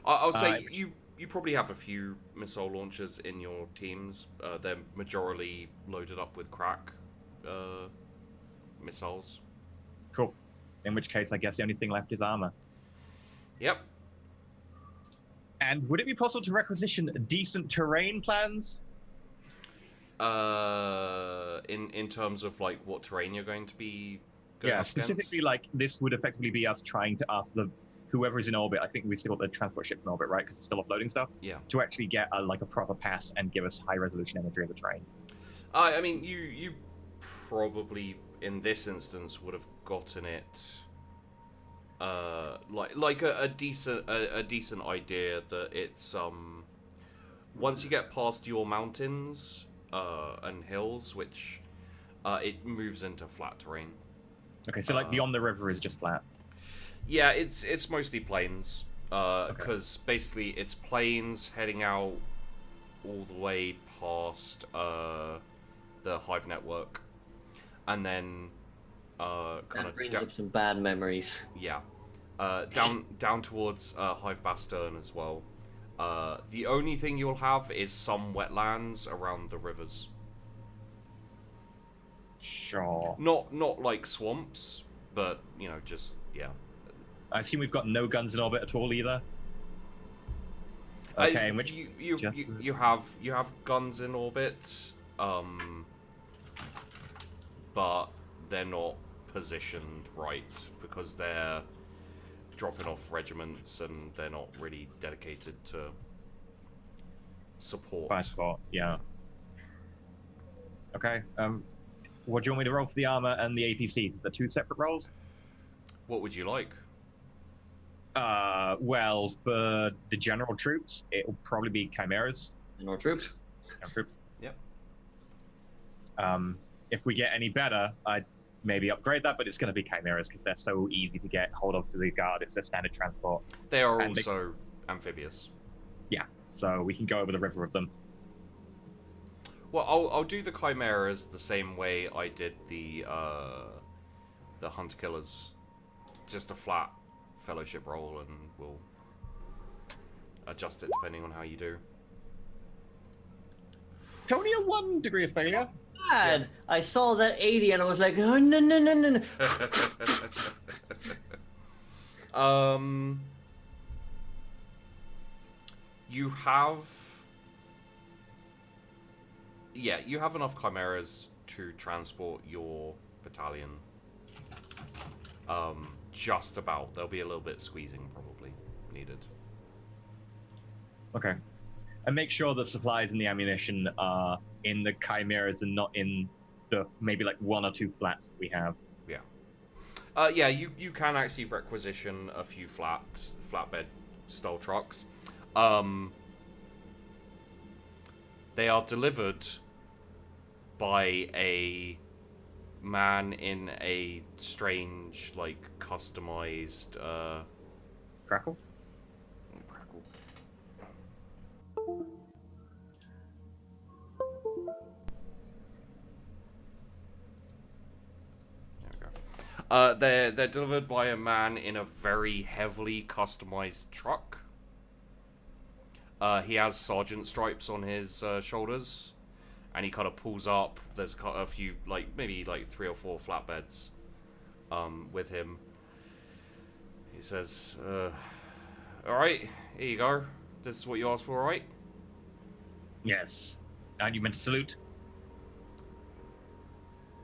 I'll say you probably have a few missile launchers in your teams. They're majorly loaded up with crack missiles. Cool. In which case, I guess the only thing left is armor. Yep. And would it be possible to requisition decent terrain plans? In terms of like what terrain you're going to be going up specifically against? like this would effectively be us trying to ask whoever is in orbit. I think we still got the transport ships in orbit, right? Because it's still offloading stuff. Yeah. To actually get a proper pass and give us high resolution imagery of the terrain. I mean, you probably in this instance would have gotten it. Like a decent idea that it's once you get past your mountains and hills, which it moves into flat terrain. Okay, so beyond the river is just flat. Yeah, it's mostly plains. Because basically it's plains heading out all the way past the hive network, and then kind That of brings up some bad memories. yeah, down towards Hive Bastern as well. The only thing you'll have is some wetlands around the rivers. Sure. Not like swamps, but you know, just yeah. I assume we've got no guns in orbit at all either. Okay, in which you have guns in orbit, but they're not positioned right because they're dropping off regiments and they're not really dedicated to support. fire spot, yeah. Okay. What do you want me to roll for the armor and the APC? The two separate rolls? What would you like? Well, for the general troops, it'll probably be chimeras. And our troops. Troops. Yep. If we get any better, I'd maybe upgrade that, but it's going to be chimeras because they're so easy to get hold of for the guard. It's a standard transport. They are And also amphibious. Yeah, so we can go over the river with them. Well, I'll do the chimeras the same way I did the hunter killers, just a flat fellowship roll, and we'll adjust it depending on how you do. Tony, a 1 degree of failure. Bad. I saw that 80 and I was like, oh, no. You have... Yeah, you have enough chimeras to transport your battalion. Just about. There'll be a little bit squeezing probably needed. Okay. And make sure the supplies and the ammunition are in the chimeras and not in the maybe like 1 or 2 flats that we have. Yeah. Yeah, you can actually requisition a few flatbed style trucks. They are delivered by a man in a strange, like, customized Crackle? Crackle. There we go. They're delivered by a man in a very heavily customized truck. He has sergeant stripes on his shoulders, and he kind of pulls up. There's a few, like maybe like 3 or 4 flatbeds with him. He says, "All right, here you go. This is what you asked for, right?" Yes. And you meant to salute?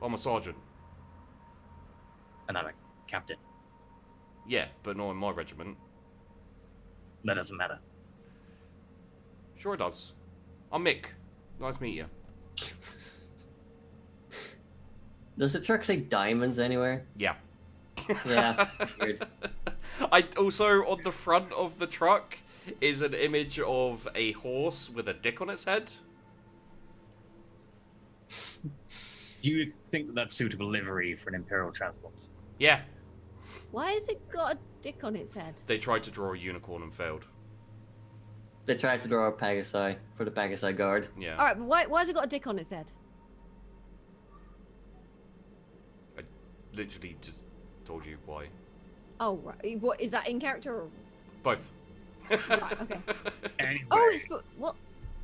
I'm a sergeant. And I'm a captain. Yeah, but not in my regiment. That doesn't matter. Sure it does. I'm Mick. Nice to meet you. Does the truck say diamonds anywhere? Yeah. Yeah. Weird. I also, on the front of the truck, is an image of a horse with a dick on its head. Do you think that that's suitable livery for an Imperial transport? Yeah. Why has it got a dick on its head? They tried to draw a unicorn and failed. They tried to draw a Pegasi for the Pegasi Guard. Yeah. All right, but why has it got a dick on its head? I literally just told you why. Oh, right. What is that in character? Or... Both. Right. Okay. Anyway, Oh, it's what?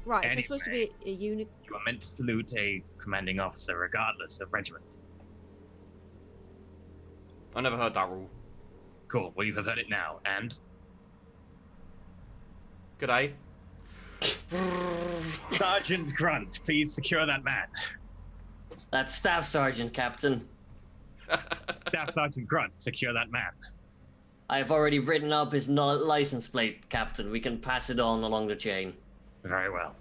Right. Anyway. It's supposed to be a unit. you are meant to salute a commanding officer regardless of regiment. I never heard that rule. Cool. Well, you have heard it now. And G'day. Sergeant Grunt, please secure that man. That's Staff Sergeant, Captain. Staff Sergeant Grunt, secure that man. I have already written up his license plate, Captain. We can pass it on along the chain. Very well.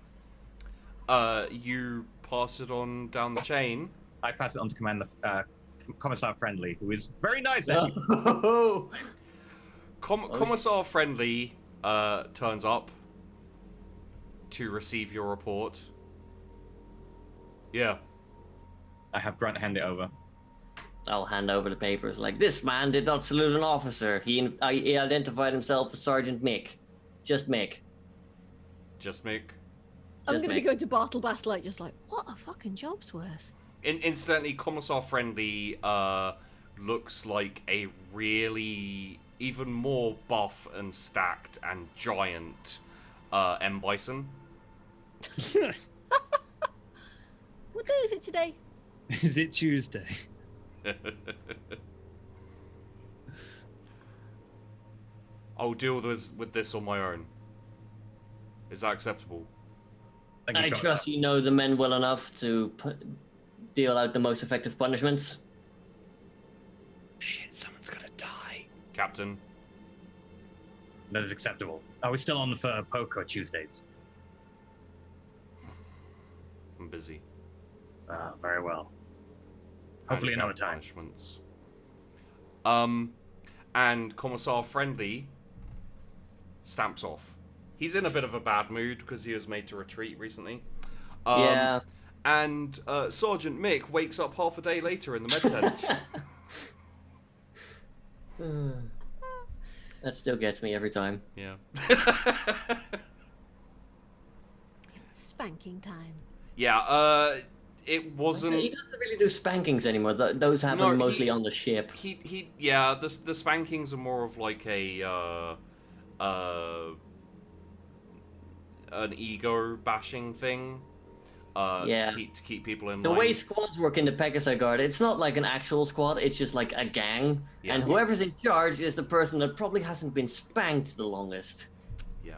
You pass it on down the chain. I pass it on to Commissar Friendly, who is very nice, actually. Commissar Friendly turns up to receive your report. Yeah. I have Grunt hand it over. I'll hand over the papers. Like, this man did not salute an officer. He identified himself as Sergeant Mick. Just Mick. Just make. I'm Just gonna be make- going to Bartlebass like just like what a fucking job's worth. Incidentally, Commissar Friendly looks like a really even more buff and stacked and giant M. Bison. What day is it today? Is it Tuesday? I'll deal with this on my own. Is that acceptable? I trust you know the men well enough to deal out the most effective punishments. Shit, someone's gonna die. Captain. That is acceptable. Are we still on for Poker Tuesdays? I'm busy. Very well. Hopefully another time. Punishments. And Commissar Friendly stamps off. He's in a bit of a bad mood because he was made to retreat recently. Yeah. And Sergeant Mick wakes up half a day later in the med tent. That still gets me every time. Yeah. It's spanking time. Yeah, it wasn't... He doesn't really do spankings anymore. Those happen mostly on the ship. Yeah, the spankings are more of like an ego bashing thing. Yeah. To keep people in The line. way squads work in the Pegasi Guard, it's not like an actual squad, it's just like a gang. Yeah. And whoever's in charge is the person that probably hasn't been spanked the longest. Yeah.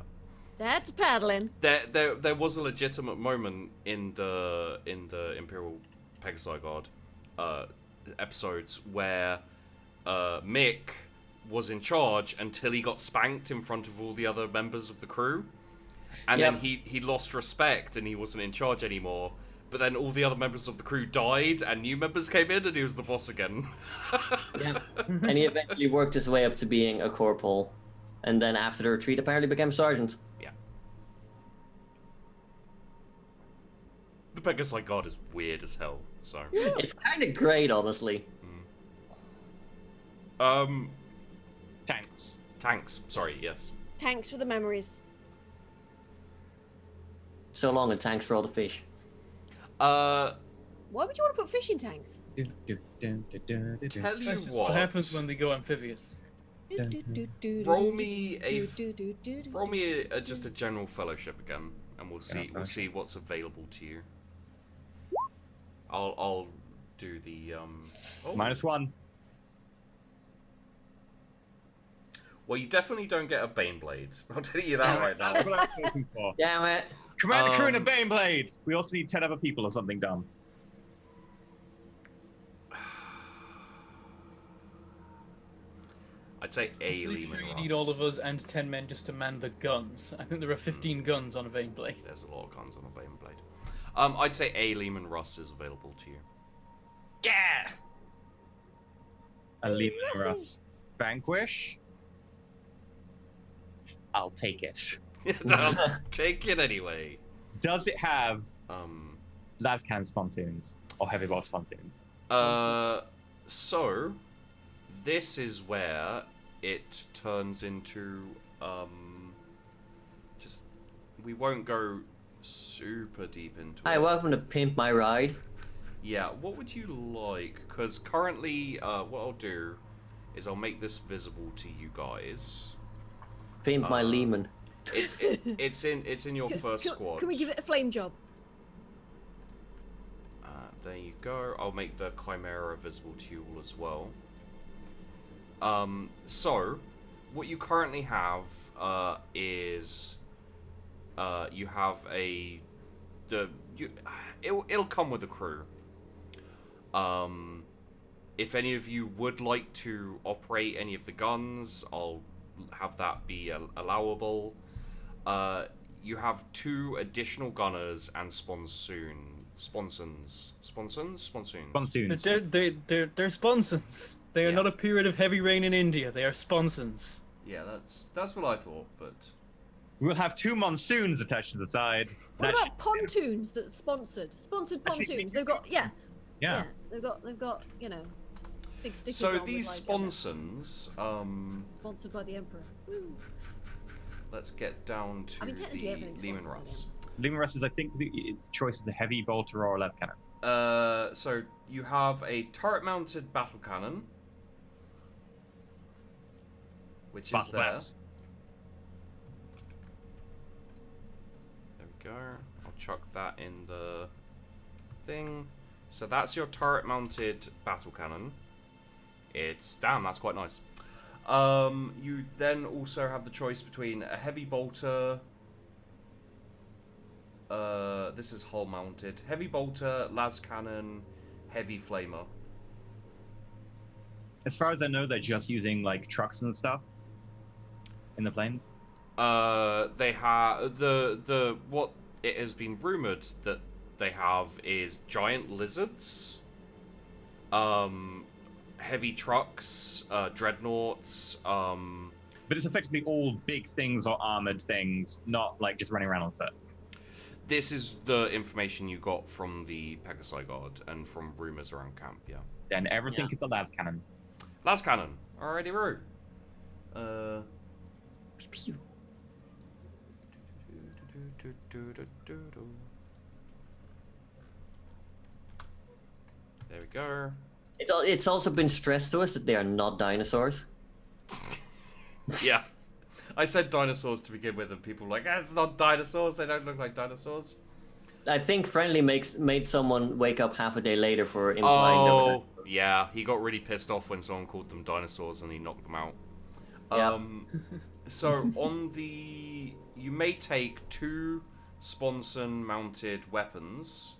That's paddling. There was a legitimate moment in the Imperial Pegasi Guard episodes where Mick was in charge until he got spanked in front of all the other members of the crew. And Yep. then he lost respect and he wasn't in charge anymore. But then all the other members of the crew died and new members came in and he was the boss again. Yeah. And he eventually worked his way up to being a corporal. And then after the retreat apparently became sergeant. Yeah. The Pegasi Guard is weird as hell, so... It's kind of great, honestly. Tanks. Tanks. Sorry, yes. Tanks for the memories. So long and thanks for all the fish. Tell Why would you want to put fish in tanks? you That's just what. what happens when they go amphibious. Roll me just a general fellowship again, and we'll see what's available to you. I'll do the oh. -1. Well, you definitely don't get a Baneblade. I'll tell you that right now. That's what I was hoping for. Damn it. Command the crew in a Baneblade! We also need 10 other people or something dumb. I'd say a Pretty Lehman sure you Russ. need all of us and 10 men just to man the guns. I think there are 15 guns on a Vane Blade. There's a lot of guns on a Baneblade. I'd say a Lehman Russ is available to you. Yeah! A Lehman Russ. Vanquish? I'll take it. I'll take it anyway. Does it have lascannon sponsoons or heavy bolter sponsoons? So this is where it turns into just we won't go super deep into Hi, it. welcome to Pimp My Ride. Yeah, what would you like? Because currently, what I'll do is I'll make this visible to you guys. Pimp My Lehman. It's in your first squad. Can we give it a flame job? There you go. I'll make the Chimera visible to you all as well. So, what you currently have is you have it'll come with a crew. If any of you would like to operate any of the guns, I'll have that be allowable. You have 2 additional gunners and sponsons. They're sponsons. They are not a period of heavy rain in India. They are sponsons. Yeah, that's what I thought, but We'll have 2 monsoons attached to the side. What about pontoons that's sponsored? Sponsored pontoons. They've got Yeah. They've got big stickers. so on these with, like, sponsons, sponsored by the Emperor. Woo. let's get down to technically the everything's Lehman sponsored by Russ. Lehman Russ is, I think, the choice is a heavy bolter or a lascannon. So you have a turret-mounted battle cannon, which is there. Batlebass. There we go. I'll chuck that in the thing. So that's your turret-mounted battle cannon. That's quite nice. You then also have the choice between a heavy bolter. This is hull-mounted. Heavy bolter, las cannon, heavy flamer. As far as I know, they're just using like trucks and stuff in the planes. They have what it has been rumored that they have is giant lizards, heavy trucks, dreadnoughts. But it's effectively all big things or armored things, not like just running around on foot. This is the information you got from the Pegasi Guard and from rumors around camp. Yeah. Then everything is the lascannon. Las cannon. Alrighty, Roo. There we go. It's also been stressed to us that they are not dinosaurs. Yeah. I said dinosaurs to begin with, and people were like, it's not dinosaurs, they don't look like dinosaurs. I think Friendly made someone wake up half a day later for implying them. Oh, yeah, he got really pissed off when someone called them dinosaurs and he knocked them out. Yeah. So you may take 2 sponson mounted weapons.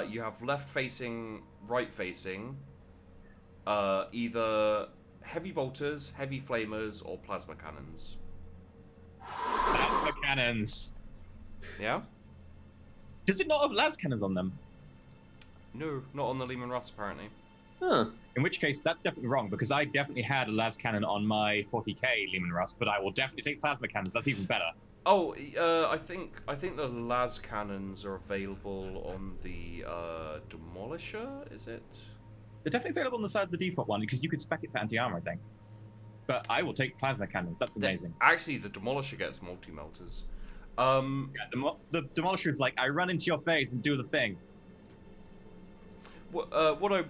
You have left facing, right facing, either heavy bolters, heavy flamers, or plasma cannons. Plasma cannons. Yeah? Does it not have lascannons on them? No, not on the Lehman Russ apparently. Huh. In which case, that's definitely wrong, because I definitely had a lascannon on my 40k Lehman Russ, but I will definitely take plasma cannons. That's even better. Oh, I think the las cannons are available on the Demolisher. Is it? They're definitely available on the side of the default one, because you could spec it for anti-armor, I think. But I will take plasma cannons. That's amazing. Actually, the Demolisher gets multi-melters. Yeah, the Demolisher is like, I run into your face and do the thing. What I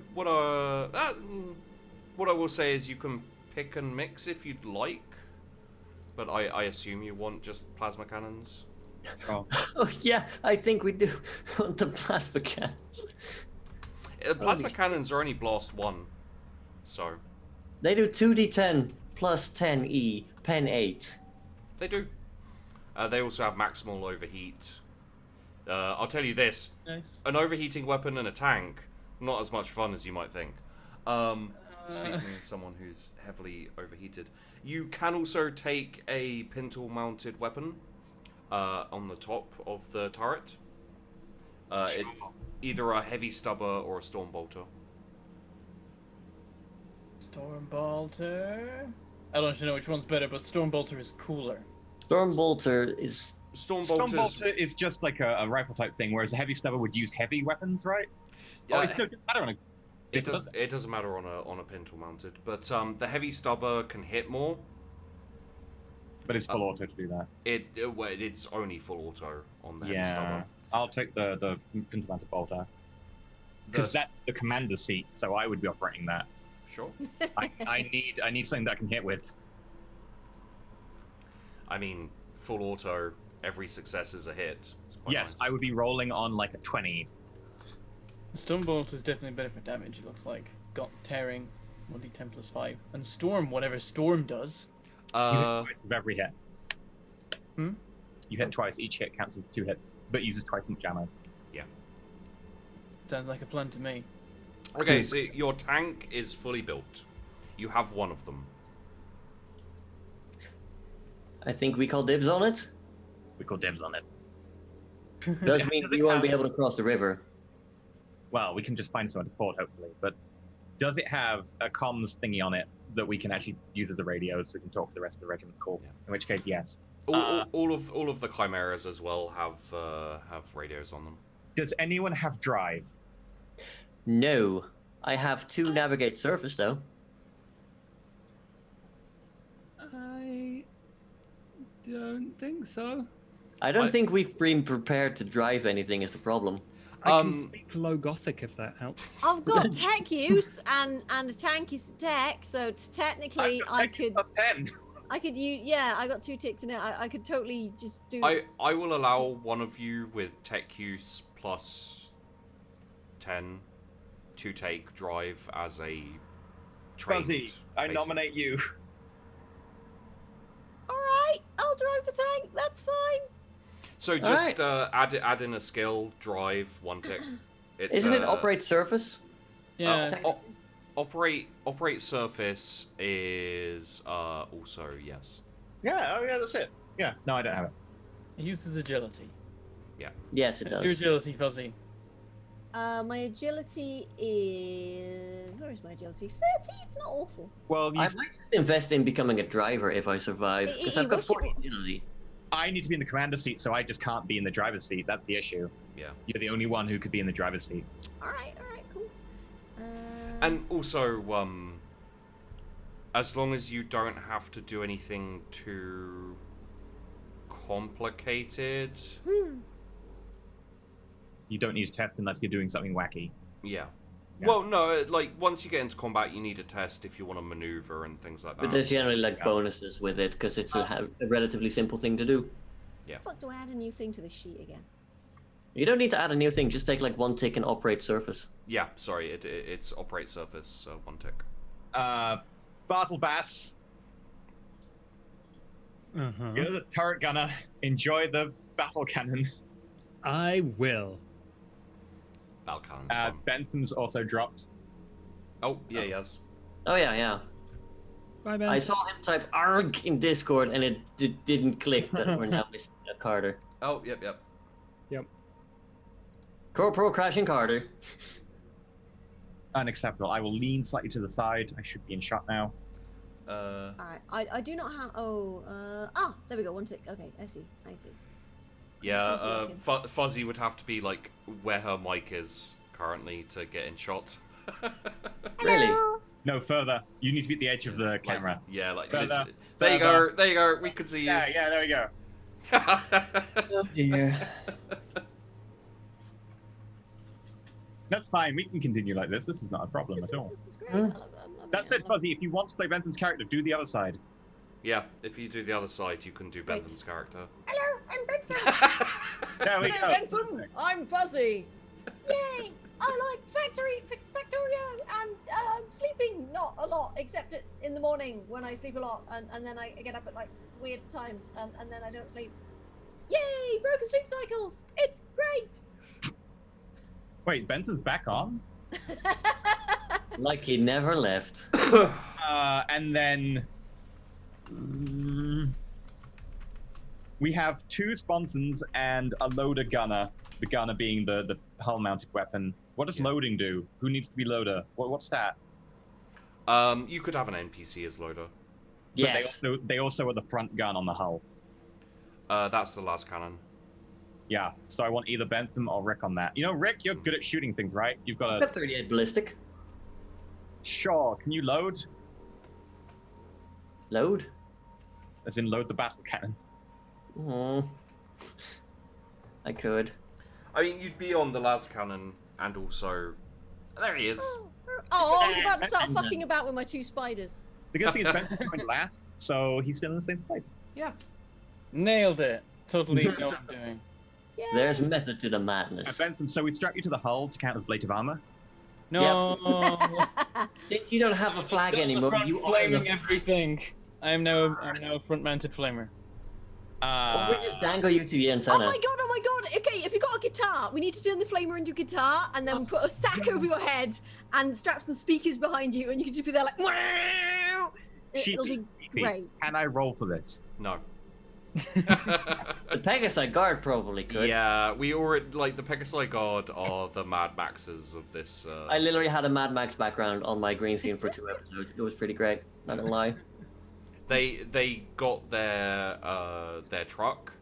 will say is you can pick and mix if you'd like, but I assume you want just plasma cannons. Oh. Oh yeah, I think we do want the plasma cannons. Plasma cannons are only blast 1, so They do 2d10 plus 10e, pen 8. they do. They also have maximal overheat. I'll tell you this: an overheating weapon and a tank, not as much fun as you might think. Speaking of someone who's heavily overheated, you can also take a pintle-mounted weapon on the top of the turret. It's either a heavy stubber or a storm bolter. Stormbolter. I don't know which one's better, but Stormbolter is cooler. Stormbolter is... Stormbolter is just like a rifle type thing, whereas a heavy stubber would use heavy weapons, right? Yeah, it doesn't matter on a... It doesn't matter on a pintle mounted, but the heavy stubber can hit more. But it's full auto to do that. It's only full auto on the heavy stubber. I'll take the pintle mounted bolter. Because that's the commander seat, so I would be operating that. Sure. I need something that I can hit with. I mean, full auto, every success is a hit. Yes, nice. I would be rolling on like a 20. The Stormbolt is definitely better for damage, it looks like. Got tearing, 1d10 plus 5. And Storm, whatever Storm does. You hit twice with every hit. Hmm? You hit twice, each hit counts as 2 hits, but uses twice as much ammo. Yeah. Sounds like a plan to me. Okay, so your tank is fully built. You have one of them. I think we call dibs on it. We call dibs on it. Does mean we won't be able to cross the river. Well, we can just find someone to port, hopefully. But does it have a comms thingy on it that we can actually use as a radio so we can talk to the rest of the regiment? Cool. Yeah. In which case, yes. All of the chimeras as well have radios on them. Does anyone have drive? No. I have 2 navigate surface though. I don't think so. I don't think we've been prepared to drive anything is the problem. I can speak low Gothic if that helps. I've got tech use and a tank is tech, so technically I could. I could use. Yeah, I got 2 ticks in it. I could totally just do. I will allow one of you with tech use plus 10 to take drive as a trained. Fuzzy, I nominate you. All right, I'll drive the tank. That's fine. So just add in a skill, drive, 1 tick. Isn't it operate surface? Yeah. Operate surface is also yes. Yeah. Oh yeah, that's it. Yeah. No, I don't have it. It uses agility. Yeah. Yes, it does. Your agility, Fuzzy. My agility is... Where is my agility? 30? It's not awful. Well, I might just invest in becoming a driver if I survive, because I've got 40 agility. I need to be in the commander seat, so I just can't be in the driver's seat. That's the issue. Yeah. You're the only one who could be in the driver's seat. All right, cool. And also, as long as you don't have to do anything too complicated. You don't need to test unless you're doing something wacky. Yeah. Well, no, like, once you get into combat, you need a test if you want to maneuver and things like that. But there's generally, like, bonuses with it, because it's a relatively simple thing to do. Yeah. Fuck, do I add a new thing to this sheet again? You don't need to add a new thing, just take, like, 1 tick and operate surface. Yeah, sorry, it's operate surface, so 1 tick. Batlebass. You're the turret gunner. Enjoy the battle cannon. I will. Battle cannon's fun. Bentham's also dropped. Oh, yeah, he has. Oh, yeah. Bye, Ben. I saw him type ARG in Discord, and it didn't click that we're now missing a Carter. Oh, yep. Corporal crashing Carter. Unacceptable. I will lean slightly to the side. I should be in shot now. All right, I do not have... there we go, 1 tick. Okay, I see. Yeah, Fuzzy would have to be, like, where her mic is currently to get in shot. Really? No, further. You need to be at the edge of the camera. Like, yeah, like... Further. There you go, we can see you. Yeah, there we go. Oh, dear. That's fine, we can continue like this. This is not a problem at all. This is great. That said, Fuzzy, if you want to play Bentham's character, do the other side. Yeah, if you do the other side, you can do Bentham's character. Hello, I'm Bentham. There we Hello, go. Bentham. I'm Fuzzy. Yay! I like Factorio and sleeping not a lot, except in the morning when I sleep a lot, and then I get up at like weird times, and then I don't sleep. Yay! Broken sleep cycles. It's great. Wait, Bentham's back on? Like he never left. And then we have 2 sponsons and a loader gunner. The gunner being the hull-mounted weapon. What does loading do? Who needs to be loader? What stat? You could have an NPC as loader. Yes. But they also are the front gun on the hull. That's the last cannon. Yeah, so I want either Bentham or Rick on that. You know, Rick, you're good at shooting things, right? You've got Got 38 ballistic. Sure, can you load? Load? As in load the battle cannon. I could. I mean, you'd be on the last cannon, and also... There he is. Oh, I was about to start fucking about with my 2 spiders. The good thing is Bentham's going last, so he's still in the same place. Yeah. Nailed it. Totally know what I'm doing. Yay. There's method to the madness. Bentham, so we strap you to the hull to count as plate of armor. No. Since you don't have a flag anymore, you are flaming everything. I'm now a front-mounted flamer. Or we just dangle you to the antenna. Oh my god! Okay, if you got a guitar, we need to turn the flamer into a guitar, and then put a sack over your head, and strap some speakers behind you, and you can just be there like, wow! It'll be great. Can I roll for this? No. The Pegasi Guard probably could. Yeah, we already, like, the Pegasi Guard are the Mad Maxes of this. I literally had a Mad Max background on my green screen for 2 episodes. It was pretty great, not gonna lie. They got their truck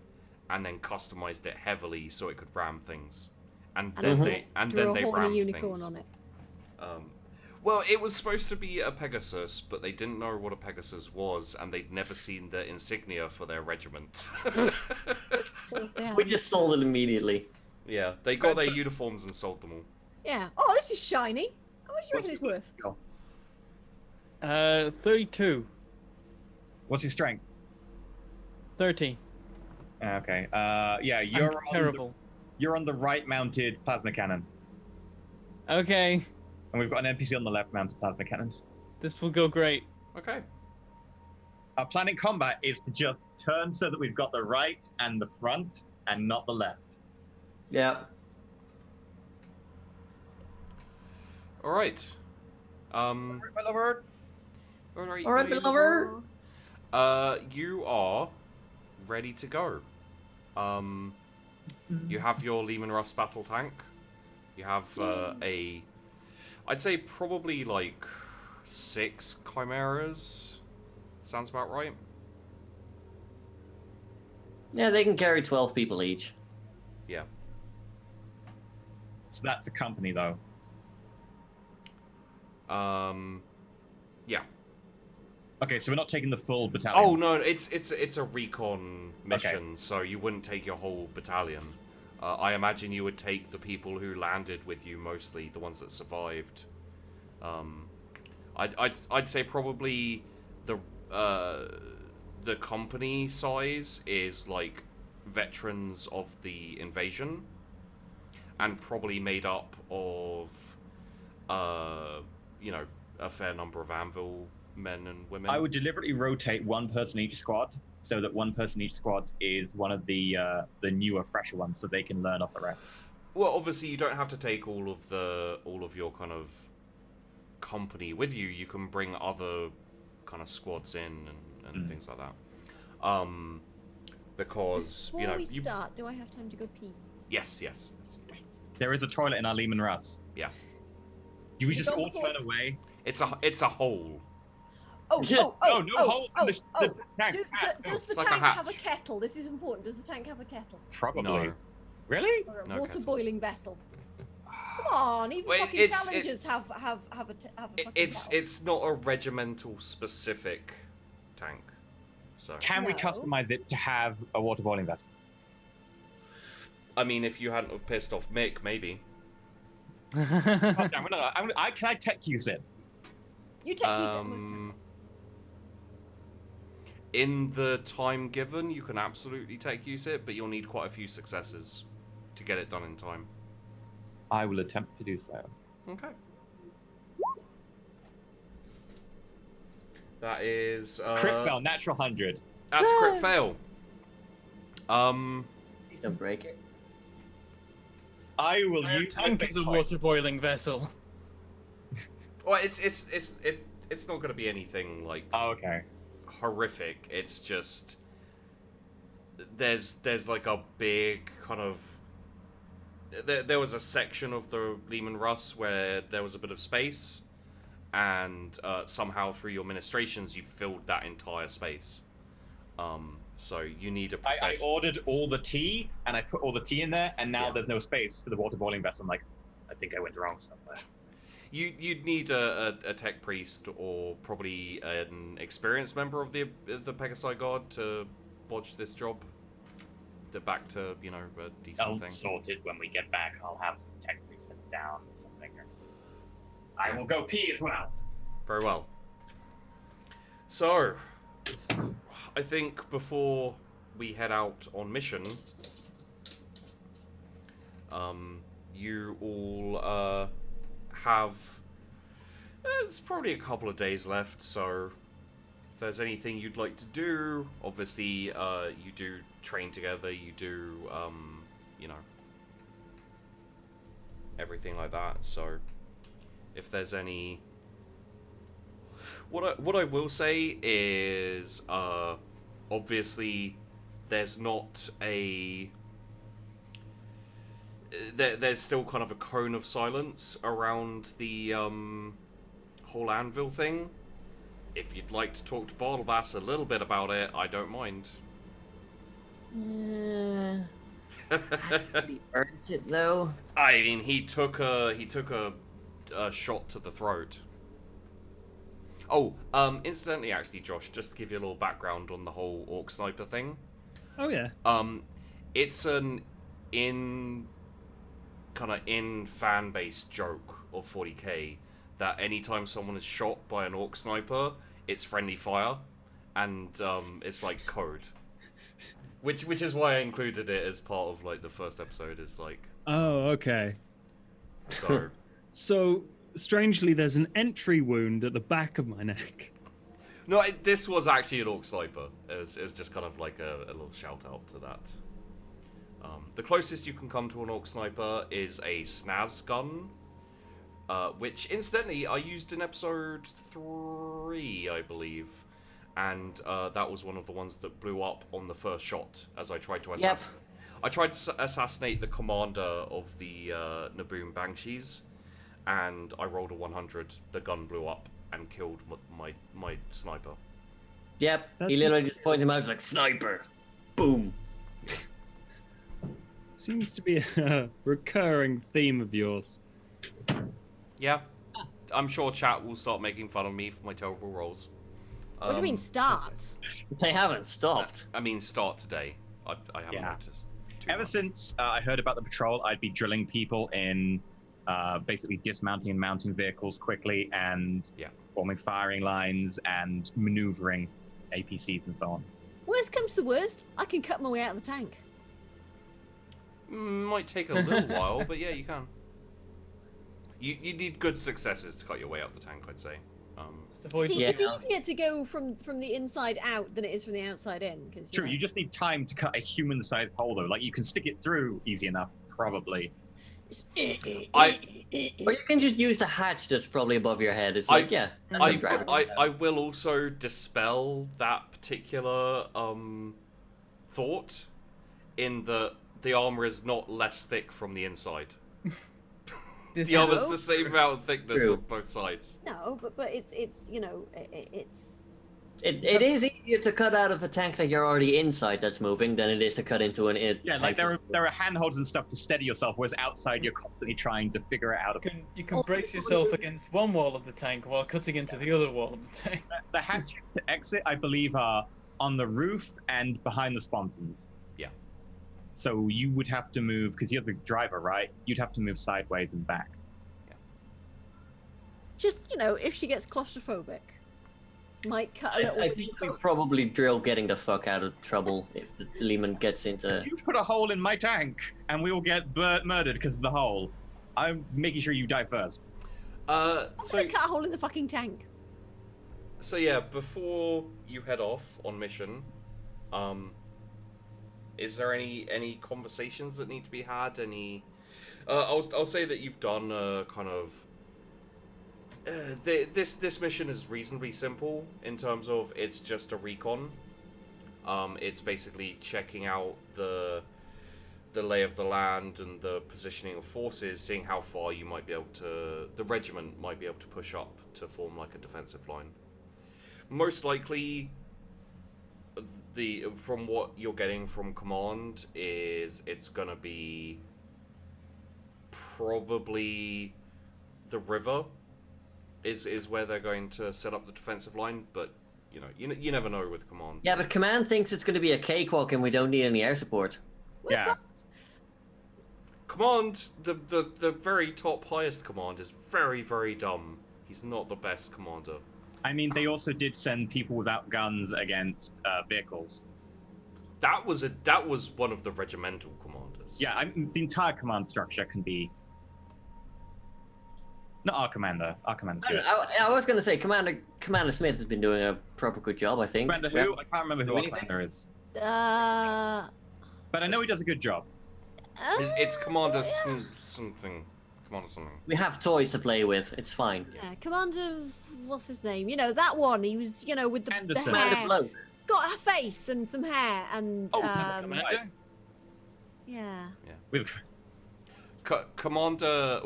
and then customized it heavily so it could ram things, and then they rammed unicorn things. on it. Well, it was supposed to be a Pegasus, but they didn't know what a Pegasus was, and they'd never seen the insignia for their regiment. We just sold it immediately. Yeah, they got their uniforms and sold them all. Yeah. Oh, this is shiny. How much do you reckon it's worth? 32. What's your strength? 30. Okay. Yeah, you're on the right-mounted plasma cannon, Okay. and we've got an NPC on the left-mounted plasma cannon. This will go great. Okay. Our plan in combat is to just turn so that we've got the right and the front, and not the left. Yeah. All right. My lord. All right, belover. You are ready to go. You have your Lehman Russ battle tank. You have I'd say probably like 6 chimeras. Sounds about right. Yeah, they can carry 12 people each. Yeah. So that's a company, though. Yeah. Okay, so we're not taking the full battalion. Oh no, it's a recon mission, okay. So you wouldn't take your whole battalion. I imagine you would take the people who landed with you, mostly the ones that survived. I'd say probably the company size is like veterans of the invasion, and probably made up of a fair number of Anvil men and women. I would deliberately rotate one person each squad, so that one person each squad is one of the newer, fresher ones, so they can learn off the rest. Well, obviously, you don't have to take all of your kind of company with you. You can bring other kind of squads in and things like that. Because before we start, do I have time to go pee? Yes. There is a toilet in our Lehman Russ. Yeah. Do we just all turn away? It's a hole. No holes in the tank. Does the tank have a kettle? This is important. Does the tank have a kettle? Probably. No. Really? Or a No water kettle. boiling vessel? Come on, even fucking challengers have a fucking kettle. It's not a regimental specific tank. So Can we customize it to have a water boiling vessel? I mean, if you hadn't have pissed off Mick, maybe. Oh, damn, no. Can I tech use it? You take use In the time given, you can absolutely tech use it, but you'll need quite a few successes to get it done in time. I will attempt to do so. Okay. That is Crit fail, natural 100. That's a crit fail. Please don't break it. I will use tank is a water boiling vessel. Well, it's not going to be anything like okay. horrific. It's just there's like a big kind of there was a section of the Lehman Russ where there was a bit of space, and somehow through your ministrations you filled that entire space. So you need a I professional. ordered all the tea, and I put all the tea in there, and now there's no space for the water boiling vessel. I'm like, I think I went wrong somewhere. You'd need a tech priest or probably an experienced member of the Pegasi Guard to bodge this job. Back to a decent thing. Sort it when we get back. I'll have some tech priests down or something. I will go pee as well. Very well. So, I think before we head out on mission, you all have... There's probably a couple of days left, so if there's anything you'd like to do, obviously you do train together, you do, everything like that, so if there's any... What I will say is, obviously, there's not a... There's still kind of a cone of silence around the whole anvil thing. If you'd like to talk to Batlebass a little bit about it, I don't mind. Hasn't really earned it though. I mean, he took a shot to the throat. Oh, incidentally, actually, Josh, just to give you a little background on the whole Orc Sniper thing. Oh yeah. It's an in fan-based joke of 40k that anytime someone is shot by an Orc Sniper, it's friendly fire, and it's like code. Which is why I included it as part of like the first episode. Is like. Oh, okay. So. So strangely, there's an entry wound at the back of my neck. No, this was actually an Orc Sniper. It was just kind of like a little shout out to that. The closest you can come to an Orc Sniper is a snaz gun, which incidentally I used in episode 3, I believe, and that was one of the ones that blew up on the first shot as I tried to assassinate the commander of the Naboom Banshees, and I rolled a 100. The gun blew up and killed my sniper. Yep, That's he literally just pointed him out like, sniper! Boom! Seems to be a recurring theme of yours. Yeah, I'm sure chat will start making fun of me for my terrible rolls. What do you mean start? They haven't stopped. I mean, start today. I haven't noticed. Ever since I heard about the patrol, I'd be drilling people in basically dismounting and mounting vehicles quickly and forming firing lines and maneuvering APCs and so on. Worst comes to worst, I can cut my way out of the tank. Might take a little while, but yeah, you can. You need good successes to cut your way out the tank, I'd say. See, it's easier to go from the inside out than it is from the outside in. Cause, True, you just need time to cut a human-sized hole, though. Like, you can stick it through easy enough, probably. Or you can just use the hatch that's probably above your head. It's like, I will also dispel that particular thought in that the armor is not less thick from the inside. The armor's the same amount of thickness on both sides. No, but it's you know it's. It is easier to cut out of a tank that you're already inside that's moving than it is to cut into an yeah, like there are handholds and stuff to steady yourself, whereas outside you're constantly trying to figure it out. You can brace yourself against one wall of the tank while cutting into the other wall of the tank. The hatches to exit, I believe, are on the roof and behind the sponsons. Yeah. So you would have to move, because you're the driver, right? You'd have to move sideways and back. Yeah. Just, you know, if she gets claustrophobic. Might cut a little I think we probably drill getting the fuck out of trouble if the Lehman gets into... You put a hole in my tank, and we will get murdered because of the hole. I'm making sure you die first. I'm gonna cut a hole in the fucking tank. So yeah, before you head off on mission, is there any conversations that need to be had? Any? I'll say that you've done kind of. This mission is reasonably simple in terms of it's just a recon. It's basically checking out the lay of the land and the positioning of forces, seeing how far you might be able to. The regiment might be able to push up to form like a defensive line. Most likely, from what you're getting from command is it's gonna be probably the river is where they're going to set up the defensive line, but you never know with command. Yeah, but command thinks it's going to be a cakewalk and we don't need any air support. Yeah. Command, the very top highest command is very, very dumb. He's not the best commander. I mean, they also did send people without guns against vehicles. That was one of the regimental commanders. Yeah, the entire command structure can be. Not our commander. Our commander's good. I was going to say Commander Smith has been doing a proper good job, I think. Commander who? I can't remember who our commander is. But I know he does a good job. It's Commander something. Commander something. We have toys to play with. It's fine. Yeah, Commander, what's his name? That one. He was, with the hair. Bloke. Got a face and some hair and. Commander? Yeah. With Commander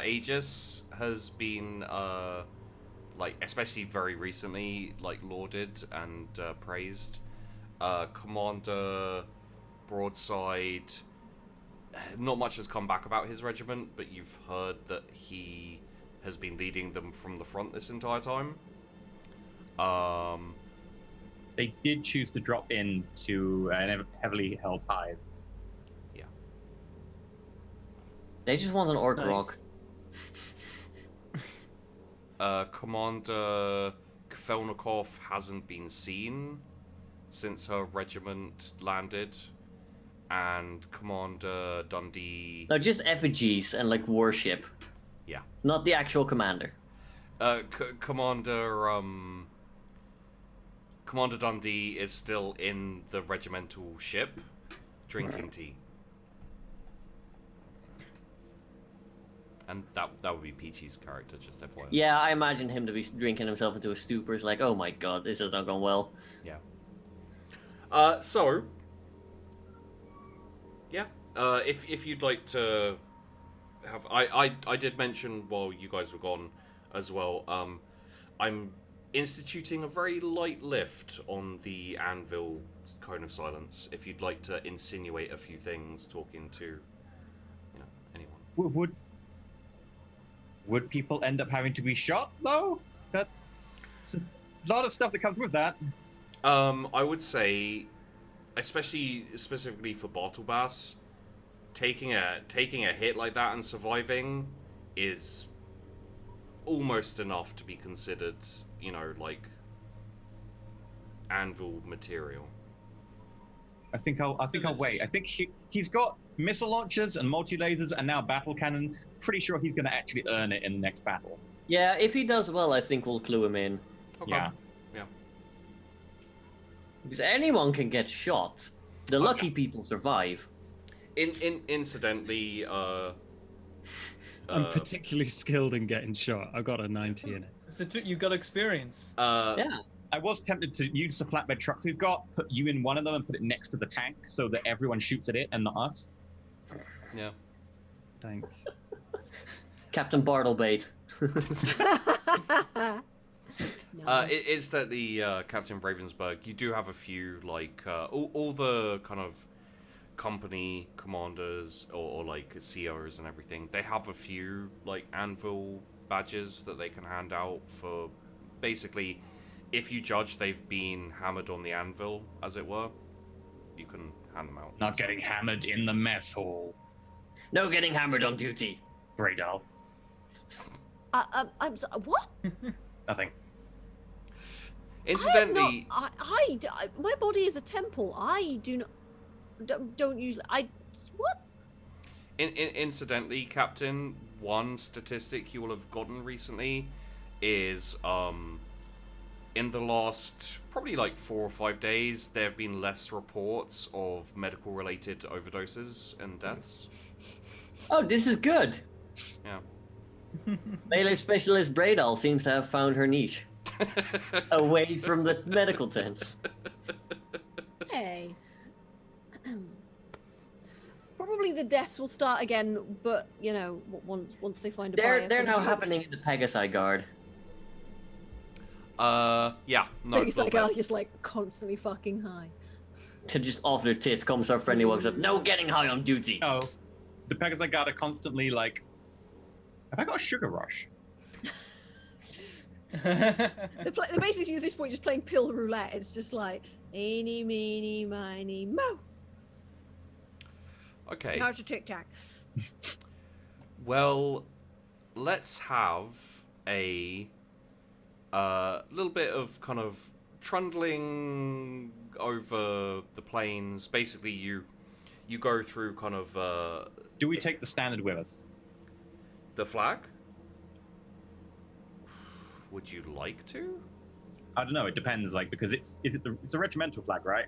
Aegis has been especially very recently lauded and praised. Commander Broadside, not much has come back about his regiment, but you've heard that he has been leading them from the front this entire time. They did choose to drop into a heavily held hive. They just want an orc rock. Commander Kfelnikov hasn't been seen since her regiment landed, and Commander Dundee. No, just effigies and warship. Yeah. Not the actual commander. Commander Dundee is still in the regimental ship, drinking tea. And that would be Peachy's character, just FYI. Yeah, I imagine him to be drinking himself into a stupor. It's like, oh my god, this has not gone well. Yeah. If you'd like to have... I did mention while you guys were gone as well, I'm instituting a very light lift on the Anvil Cone of Silence, if you'd like to insinuate a few things talking to, anyone. Would people end up having to be shot, though? That's a lot of stuff that comes with that. I would say, specifically for Batlebass, taking a hit like that and surviving is almost enough to be considered, Anvil material. I think I'll wait. I think he's got missile launchers and multi-lasers and now battle cannon. Pretty sure he's going to actually earn it in the next battle. Yeah, if he does well, I think we'll clue him in. Okay. Yeah. Because anyone can get shot. The lucky people survive. Incidentally, I'm particularly skilled in getting shot. I got a 90 in it. You got experience. Yeah. I was tempted to use the flatbed trucks we've got, put you in one of them and put it next to the tank so that everyone shoots at it and not us. Yeah. Thanks. Captain Bartlebait. It's that the Captain Ravensburg, you do have a few, all the kind of company commanders or COs and everything, they have a few, Anvil badges that they can hand out for, basically, if you judge they've been hammered on the anvil, as it were, you can hand them out. Not getting hammered in the mess hall. No getting hammered on duty. Braydal. I'm sorry, what? Nothing. Incidentally, my body is a temple. I don't usually. What? Incidentally, Captain, one statistic you will have gotten recently is in the last probably 4 or 5 days, there have been less reports of medical related overdoses and deaths. Oh, this is good. Yeah. Melee specialist Braydal seems to have found her niche. Away from the medical tents. Hey. Probably the deaths will start again, but once they find a buyer. They're now happening in the Pegasi Guard. Yeah. No. Things like are just like constantly fucking high. Just off their tits comes our friendly walks up. No getting high on duty. Oh, the Pegasi Guard are constantly like, have I got a sugar rush? They're basically at this point just playing pill roulette. It's just like, eeny, meeny, miny, mo. Okay. How's your tic-tac? Well, let's have a little bit of kind of trundling over the plains. Basically, you go through kind of... Do we take the standard with us? The flag? Would you like to? I don't know. It depends, like, because it's a regimental flag, right?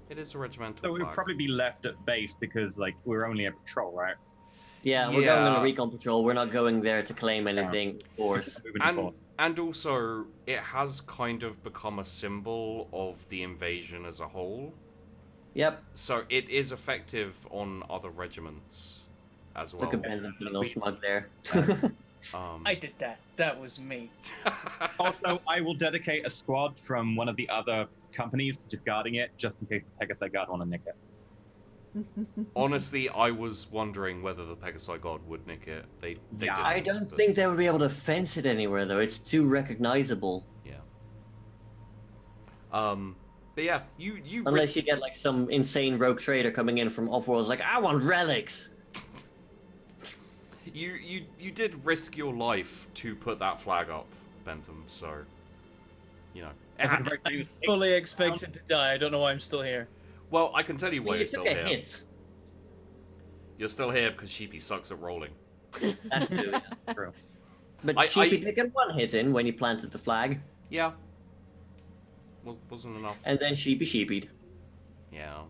It is a regimental So flag. we'll probably be left at base because, like, we're only a patrol, right? Yeah, we're going on a recon patrol. We're not going there to claim anything, of course. And also, it has kind of become a symbol of the invasion as a whole. Yep. So it is effective on other regiments as well. Look at Bentham feeling all smug there. I did that. That was me. Also, I will dedicate a squad from one of the other companies to just guarding it, just in case the Pegasi Guard want to nick it. Honestly, I was wondering whether the Pegasi Guard would nick it. They didn't. I don't think they would be able to fence it anywhere, though. It's too recognizable. Yeah. But yeah, you unless you get like some insane rogue trader coming in from off-worlds, like, I want relics. You did risk your life to put that flag up, Bentham. So, you know. I'm fully expected to die. I don't know why I'm still here. Well, I can tell you why you're still here. Hit. You're still here because Sheepy sucks at rolling. That's true, yeah. True. But Sheepy did get one hit in when he planted the flag. Yeah. Well, wasn't enough. And then Sheepy'd. Yeah.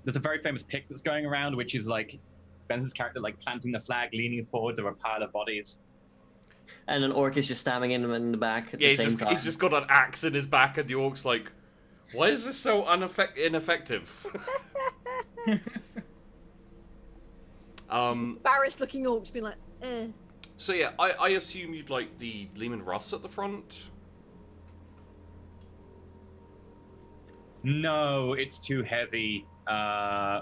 There's a very famous pic that's going around, which is like Benson's character like planting the flag, leaning forwards over a pile of bodies. And an orc is just stabbing him in the back at the same time. He's just got an axe in his back, and the orc's like, why is this so ineffective? Embarrassed looking orcs being like, eh. So yeah, I assume you'd like the Lehman Russ at the front? No, it's too heavy.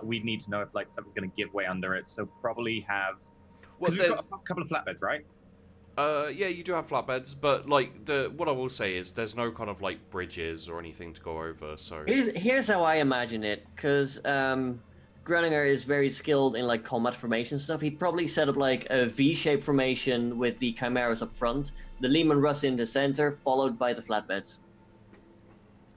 We'd need to know if like something's going to give way under it. So probably have. Because we've got a couple of flatbeds, right? Yeah, you do have flatbeds, but like what I will say is there's no kind of like bridges or anything to go over. So here's how I imagine it, because Gruninger is very skilled in like combat formation stuff. He'd probably set up like a V-shaped formation with the chimeras up front, the Lehman Russ in the center, followed by the flatbeds.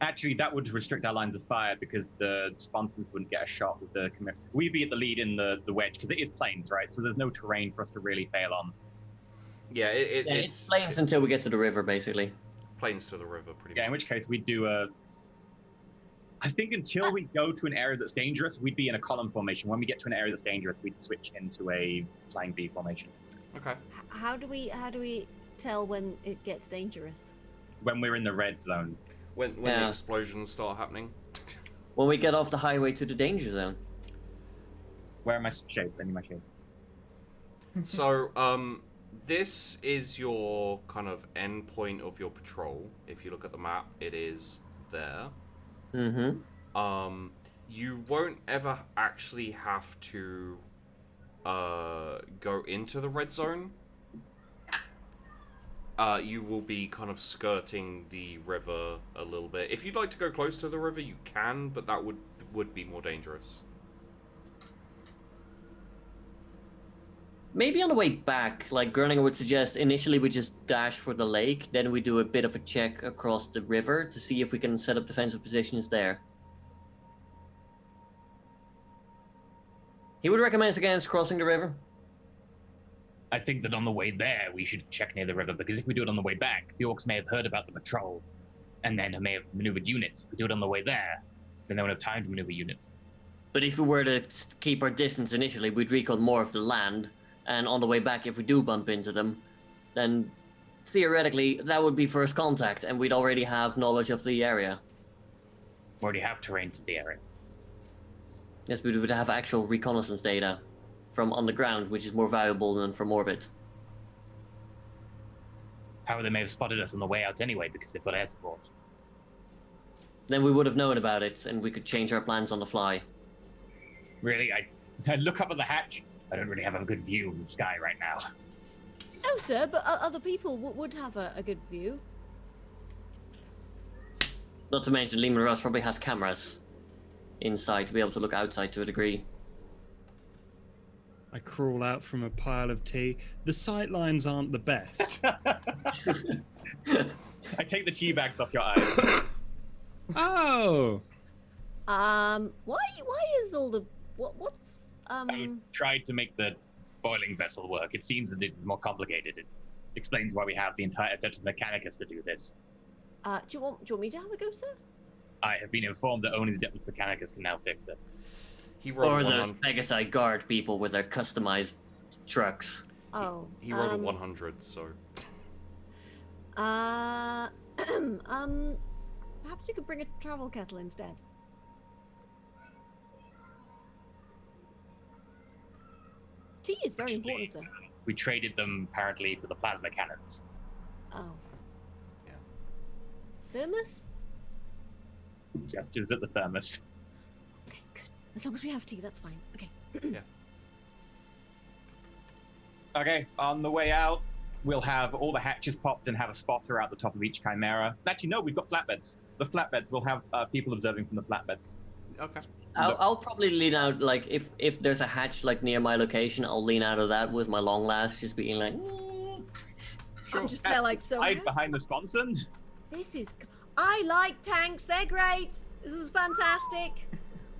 Actually, that would restrict our lines of fire because the sponsons wouldn't get a shot with the chimera. We'd be at the lead in the wedge because it is plains, right? So there's no terrain for us to really fail on. Yeah, it's plains until we get to the river, basically. Plains to the river, pretty much. Yeah, in which case we'd do a... I think until we go to an area that's dangerous, we'd be in a column formation. When we get to an area that's dangerous, we'd switch into a flying V formation. Okay. How do we tell when it gets dangerous? When we're in the red zone. When the explosions start happening. When we get off the highway to the danger zone. Where am I shaped? I need my shape. So, this is your kind of end point of your patrol. If you look at the map, it is there. Mm-hmm. You won't ever actually have to go into the red zone. You will be kind of skirting the river a little bit. If you'd like to go close to the river, you can, but that would be more dangerous. Maybe on the way back, like Gruninger would suggest, initially we just dash for the lake, then we do a bit of a check across the river to see if we can set up defensive positions there. He would recommend against crossing the river. I think that on the way there, we should check near the river, because if we do it on the way back, the orcs may have heard about the patrol, and then may have maneuvered units. If we do it on the way there, then they won't have time to maneuver units. But if we were to keep our distance initially, we'd recon more of the land, and on the way back, if we do bump into them, then theoretically, that would be first contact, and we'd already have knowledge of the area. We already have terrain to the area. Yes, we would have actual reconnaissance data from on the ground, which is more valuable than from orbit. However, they may have spotted us on the way out anyway because they've got air support. Then we would have known about it, and we could change our plans on the fly. Really, I look up at the hatch. I don't really have a good view of the sky right now. No, sir, but other people would have a good view. Not to mention, Lehman Russ probably has cameras inside to be able to look outside to a degree. I crawl out from a pile of tea. The sight lines aren't the best. I take the tea bags off your eyes. Oh! Why is all the... What's... I tried to make the boiling vessel work. It seems that it's more complicated. It explains why we have the entire Adeptus Mechanicus to do this. Do you want me to have a go, sir? I have been informed that only the Adeptus Mechanicus can now fix it. He rolled Or a those 100. Pegasi Guard people with their customized trucks. Oh. He rolled a 100, so... Perhaps you could bring a travel kettle instead. Tea is very important, sir. We traded them apparently for the plasma cannons. Oh. Yeah. Thermos? Gestures at the thermos. Okay, good. As long as we have tea, that's fine. Okay. Yeah. Okay, on the way out, we'll have all the hatches popped and have a spotter out the top of each Chimera. Actually, no, we've got flatbeds. The flatbeds, we'll have people observing from the flatbeds. Okay. I'll probably lean out, like, if there's a hatch, like, near my location, I'll lean out of that with my long last, just being like... I'm just there like, so... Hide behind the sponson. This is... I like tanks, they're great. This is fantastic.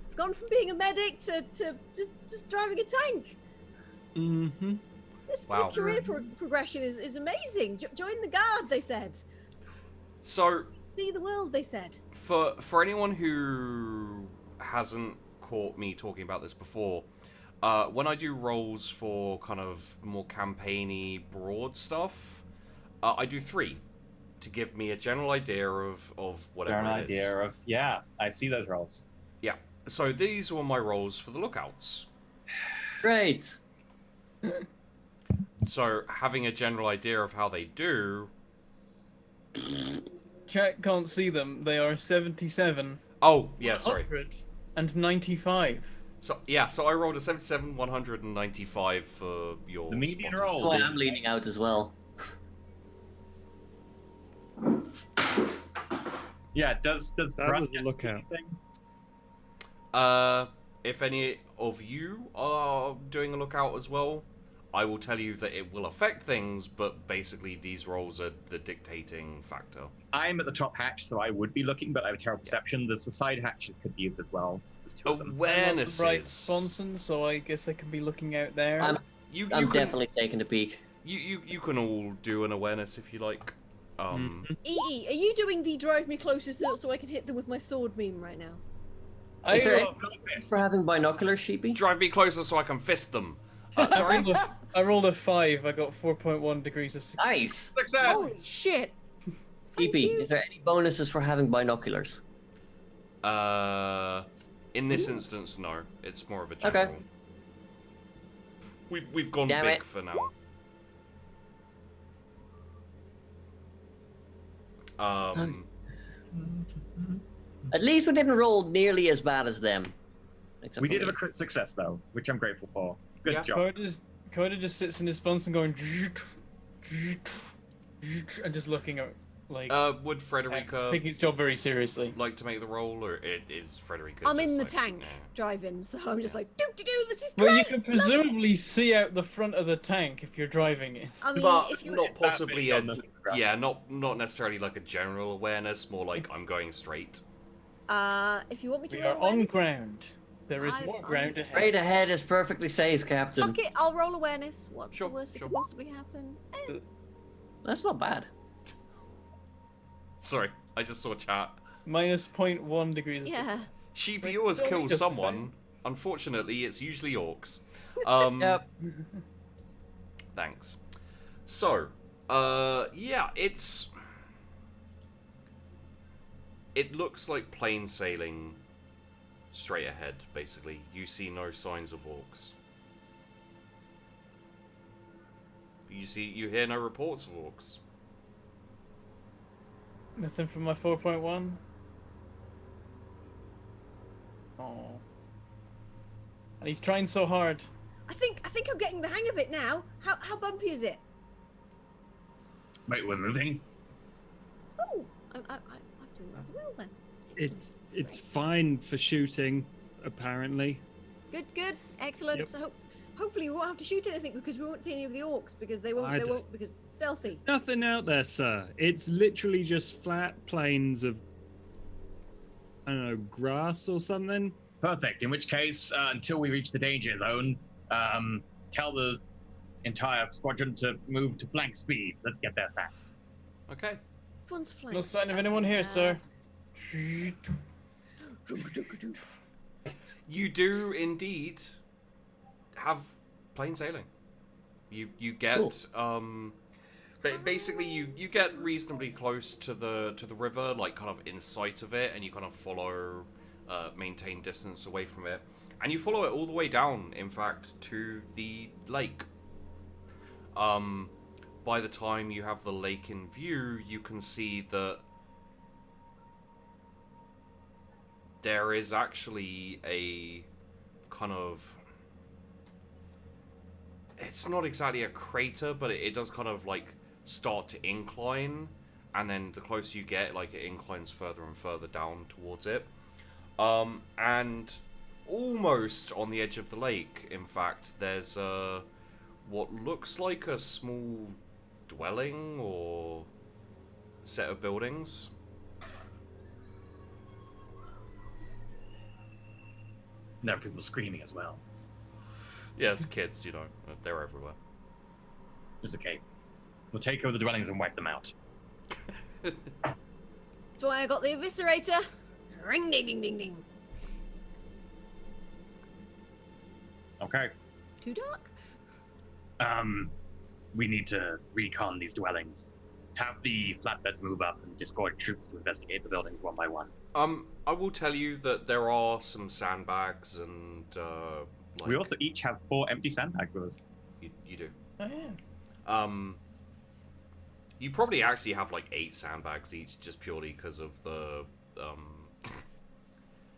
I've gone from being a medic to just driving a tank. Mm-hmm. This Wow. career progression is amazing. Join the guard, they said. So, See the world, they said. for anyone who hasn't caught me talking about this before, when I do rolls for kind of more campaigny, broad stuff, I do 3 to give me a general idea of whatever An it is. idea of, yeah, I see those rolls. Yeah. So these were my rolls for the lookouts. Great! So having a general idea of how they do. Chat can't see them. They are 77, Oh, yeah, sorry. 100, and 95. So yeah, so I rolled a 77, 195 for your The median spotters. roll. Oh, I'm leaning out as well. Yeah, does That Grunt was the get lookout. anything? If any of you are doing a lookout as well, I will tell you that it will affect things, but basically these rolls are the dictating factor. I'm at the top hatch, so I would be looking, but I have a terrible perception. The side hatches could be used as well. There's 2 of them. Awarenesses. The right sponson, so I guess I can be looking out there. I'm You I'm can, definitely taking a peek. you can all do an awareness if you like. EE, are you doing the drive me closer so I can hit them with my sword meme right now? Is there I, any for having binoculars, Sheepy? Drive me closer so I can fist them. sorry? I rolled a 5. I got 4.1 degrees of success. Nice! Success! Holy shit! Sheepy, you. is there any bonuses for having binoculars? In this instance, no. It's more of a general. Okay. We've gone Damn big it. for now. At least we didn't roll nearly as bad as them. Except We for did me. have a crit success, though, which I'm grateful for. Good Yeah. job. Coda just sits in his sponson going... and just looking at, like... Would Frederica taking his job very seriously. like to make the roll, or it is Frederica? I'm just in the like, tank nah. driving, so I'm just like, do this is Well, great. you can presumably see out the front of the tank if you're driving it. I mean, But if you not It's that possibly big a on the grass. yeah, not necessarily like a general awareness. More like I'm going straight. if you want me to We roll are on awareness, ground. There is I'm- more ground ahead. Straight ahead is perfectly safe, Captain. fuck it, I'll roll awareness. What's Sure, the worst that sure. could possibly happen? That's not bad. Sorry, I just saw chat. Minus 0.1 degrees of Yeah. Sheepy always Don't kills justify. someone. Unfortunately, it's usually orcs. Yep. Thanks. So, yeah, it looks like plain sailing straight ahead, basically. You see no signs of orcs. You hear no reports of orcs. Nothing from my 4.1. Oh. And he's trying so hard. I think I'm getting the hang of it now. How bumpy is it? Wait, we're moving? Oh, I'm doing rather well then. It's fine for shooting, apparently. Good, excellent. Yep. So hopefully we won't have to shoot anything because we won't see any of the orcs because they won't because it's stealthy. Nothing out there, sir. It's literally just flat plains of, I don't know, grass or something. Perfect. In which case, until we reach the danger zone, tell the entire squadron to move to flank speed. Let's get there fast. Okay. One's flank. No sign of anyone here, sir. You do indeed have plain sailing. You get basically you get reasonably close to the river, like kind of in sight of it, and you kind of follow, maintain distance away from it, and you follow it all the way down, in fact, to the lake. By the time you have the lake in view, you can see that there is actually a kind of... It's not exactly a crater, but it does kind of, like, start to incline. And then the closer you get, like, it inclines further and further down towards it. And almost on the edge of the lake, in fact, there's what looks like a small dwelling or set of buildings. There are people screaming as well. Yeah, it's kids, you know. They're everywhere. It's okay. We'll take over the dwellings and wipe them out. That's why I got the eviscerator. Ring ding ding ding ding. Okay. Too dark? We need to recon these dwellings. Have the flatbeds move up and disgorge troops to investigate the buildings one by one. I will tell you that there are some sandbags and, like... We also each have 4 empty sandbags with us. You do. Oh, yeah. You probably actually have, like, 8 sandbags each, just purely because of the, Do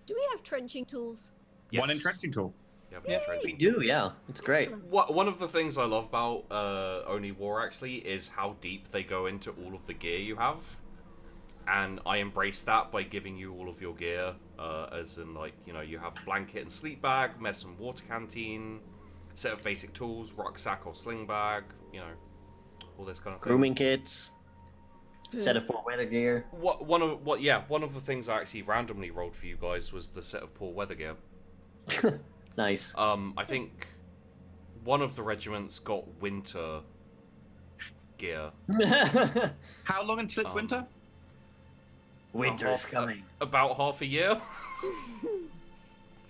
we have trenching tools? Yes. 1 entrenching tool. You have an entrenching. We do, yeah. It's great. One of the things I love about Only War, actually, is how deep they go into all of the gear you have. And I embrace that by giving you all of your gear, as in, like, you know, you have blanket and sleep bag, mess and water canteen, set of basic tools, rucksack or sling bag, you know, all this kind of thing. Grooming kits. Set of poor weather gear. One of the things I actually randomly rolled for you guys was the set of poor weather gear. Nice. I think one of the regiments got winter gear. How long until it's winter? Winter is coming. About half a year.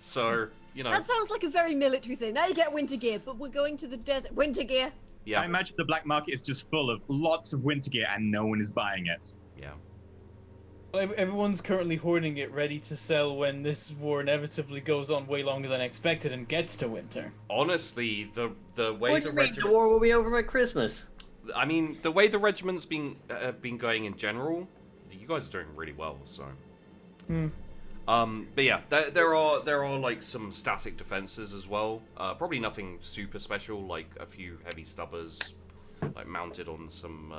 So, you know. That sounds like a very military thing. Now you get winter gear, but we're going to the desert. Winter gear. Yeah. I imagine the black market is just full of lots of winter gear and no one is buying it. Yeah. Well, everyone's currently hoarding it, ready to sell when this war inevitably goes on way longer than expected and gets to winter. Honestly, the way What do the you mean? The regiment... war will be over by Christmas. I mean, the way the regiments have been going in general, you guys are doing really well, so... But yeah, there are like some static defenses as well. Probably nothing super special, like a few heavy stubbers, like mounted on some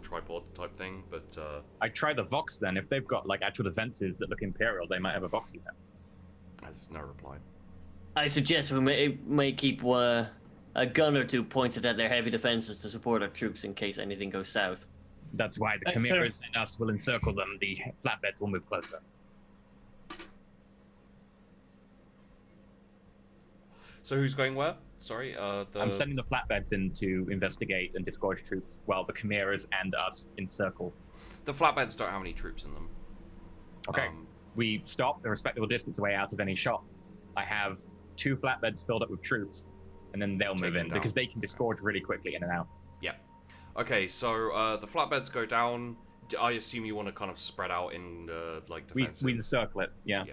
tripod type thing. But I try the Vox then. If they've got like actual defenses that look Imperial, they might have a Vox there. there's no reply. I suggest we may keep a gun or 2 pointed at their heavy defenses to support our troops in case anything goes south. That's why the Chimeras and us will encircle them. The flatbeds will move closer. So who's going where? Sorry, I'm sending the flatbeds in to investigate and disgorge troops while the Chimeras and us encircle. The flatbeds don't have any troops in them. Okay. We stop a respectable distance away out of any shot. I have 2 flatbeds filled up with troops, and then they'll move in because they can disgorge really quickly in and out. Yeah. Okay, so the flatbeds go down. I assume you want to kind of spread out in like defensive. We encircle it. Yeah.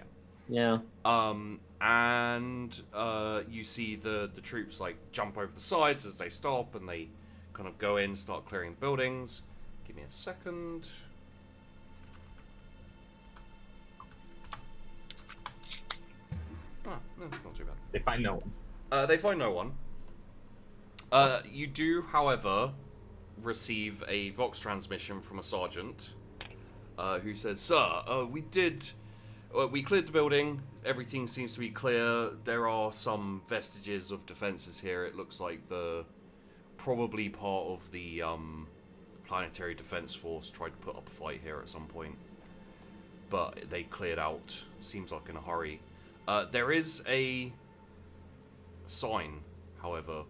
Yeah. And you see the troops like jump over the sides as they stop, and they kind of go in, start clearing buildings. Give me a second. no, it's not too bad. They find no one. They find no one. You do, however, receive a Vox transmission from a sergeant who says, "Sir, we cleared the building. Everything seems to be clear. There are some vestiges of defenses here. It looks like probably part of the Planetary Defense Force tried to put up a fight here at some point, but they cleared out. Seems like in a hurry. There is a sign, however.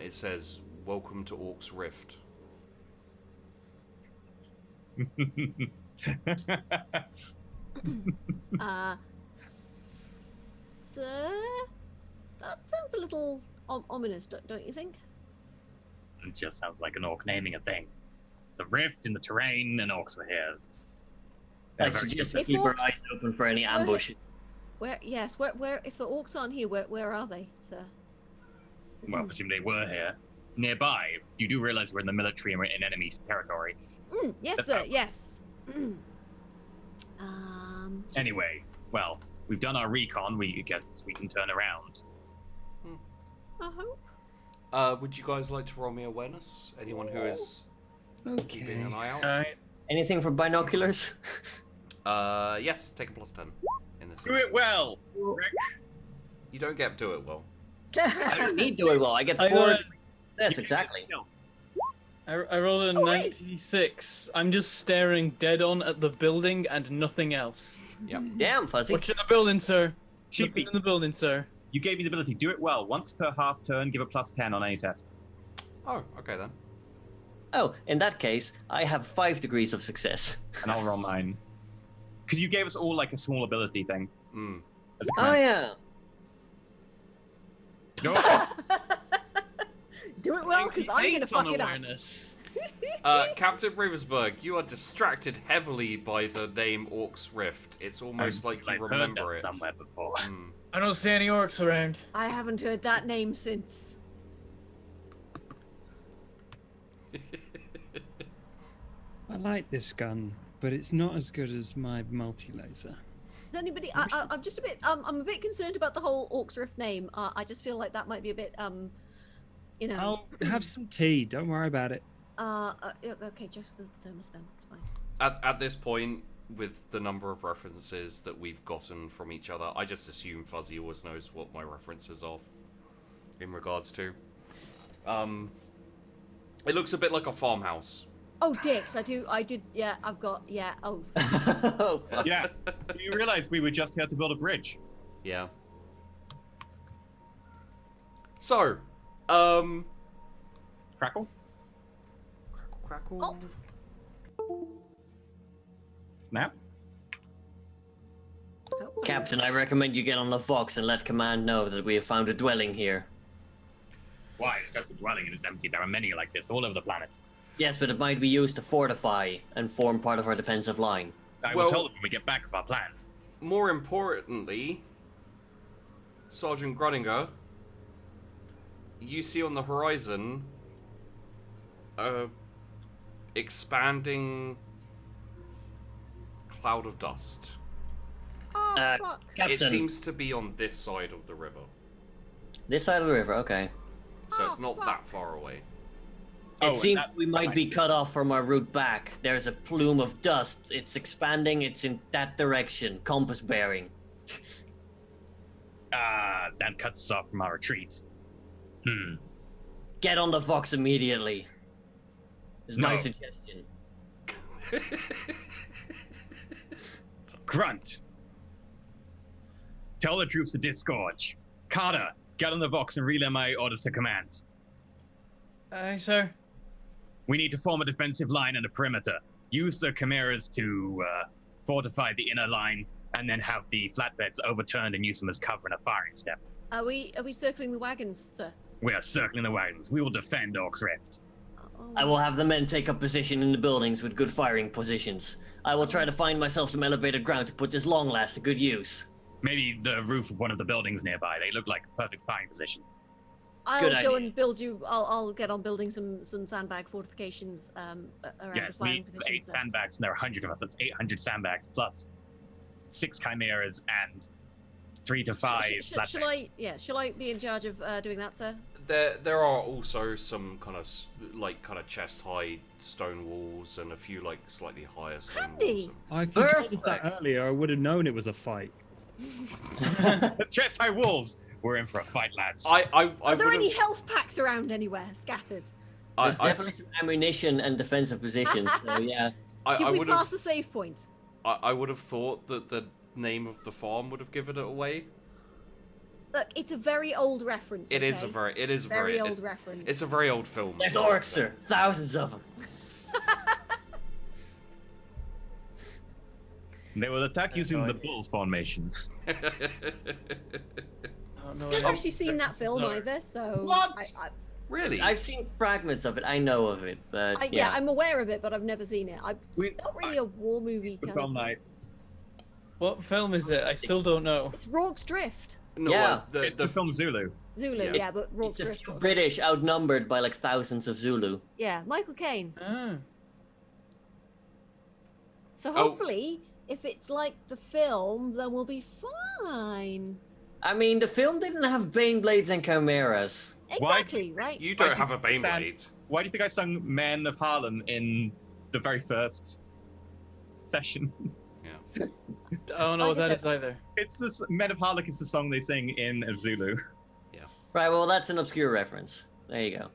It says, 'Welcome to Orc's Rift.'" Sir? That sounds a little ominous, don't you think? It just sounds like an orc naming a thing. The rift in the terrain, and orcs were here. I suggest we keep our eyes open for any ambush. Where? If the orcs aren't here, where are they, sir? Well, presumably they were here. Nearby, you do realize we're in the military and we're in enemy territory. Yes, sir, yes. Anyway, well, we've done our recon. We guess we can turn around. I hope. Would you guys like to roll me awareness? Anyone who is keeping an eye out? Anything for binoculars? Yes, take a +10 in this. Do it well, Rick. You don't get do it well. I don't need to do it well. I get 4. Yes, exactly. I rolled a 96. I'm just staring dead on at the building and nothing else. Yep. Damn, Fuzzy. What's in the building, sir? Should be in the building, sir. You gave me the ability. Do it well. Once per half turn, give a +10 on any test. Oh, okay then. Oh, in that case, I have 5 degrees of success. And I'll roll mine. Because you gave us all like a small ability thing. As a Oh, command. yeah. No. Do it well, because I'm going to fuck it up. Captain Ravensburg, you are distracted heavily by the name Orc's Rift. It's almost like you remember it. Somewhere before. I don't see any orcs around. I haven't heard that name since. I like this gun, but it's not as good as my multi-laser. Does anybody? I'm just a bit. I'm a bit concerned about the whole Orc's Rift name. I just feel like that might be a bit. You know. I'll have some tea. Don't worry about it. Okay, just the thermos then. It's fine. At this point, with the number of references that we've gotten from each other, I just assume Fuzzy always knows what my references are in regards to. It looks a bit like a farmhouse. Oh, dicks! I did. Yeah, I've got. Yeah. Oh. Oh, fuck. Yeah. You realize we were just here to build a bridge. Yeah. So, Crackle? Crackle. Snap? Captain, I recommend you get on the Fox and let command know that we have found a dwelling here. Why? It's just a dwelling and it's empty. There are many like this all over the planet. Yes, but it might be used to fortify and form part of our defensive line. I will tell them when we get back of our plan. More importantly, Sergeant Gruninger, you see on the horizon a expanding cloud of dust. Oh fuck! Captain, It seems to be on this side of the river, this side of the river, okay. so it's not that far away. It seems that's we might fine. be cut off from our route back. There's a plume of dust. It's expanding. It's in that direction. Compass bearing. That cuts us off from our retreat. Get on the Fox immediately. Is my No. suggestion. Grunt. Tell the troops to disgorge. Carter, get on the Vox and relay my orders to command. Aye, sir. We need to form a defensive line and a perimeter. Use the chimeras to fortify the inner line, and then have the flatbeds overturned and use them as cover in a firing step. Are we circling the wagons, sir? We are circling the wagons. We will defend Orc's Rift. Oh. I will have the men take up position in the buildings with good firing positions. I will try to find myself some elevated ground to put this long last to good use. Maybe the roof of one of the buildings nearby. They look like perfect firing positions. I'll Good go idea. and build you. I'll get on building some sandbag fortifications around Yes, the we firing need positions. 8 sandbags, and there are 100 of us. That's 800 sandbags plus. 6 chimeras and 3 to 5. Shall I be in charge of doing that, sir? There are also some kind of chest high stone walls and a few like slightly higher stone Handy. walls. If you told us that earlier, I would have known it was a fight. Chest high walls. We're in for a fight, lads. Are there any health packs around anywhere scattered? There's definitely some ammunition and defensive positions. So yeah. Did we pass the save point? I would have thought that the name of the farm would have given it away. Look, it's a very old reference. It okay? is a very old reference. It's a very old film. There's orcs, sir. Thousands of them. They will attack using the bull formation. I've never actually seen that film either, so... What? Really? I've seen fragments of it. I know of it, but yeah, I'm aware of it, but I've never seen it. It's not really a war movie kind of thing. What film is it? I still don't know. It's Rorke's Drift. No, Yeah. It's the film Zulu. Zulu, yeah, but Rorke's it's a Drift. few British outnumbered by like thousands of Zulu. Yeah, Michael Caine. Ah. So hopefully, if it's like the film, then we'll be fine. I mean, the film didn't have Bane Blades and Chimeras. Exactly, right? You don't have a Bane Blade. Why do you think I sung Men of Harlem in the very first session? Yeah. I don't know what that is either. It's this Men of Harlem is the song they sing in Zulu. Yeah. Right, well, that's an obscure reference. There you go.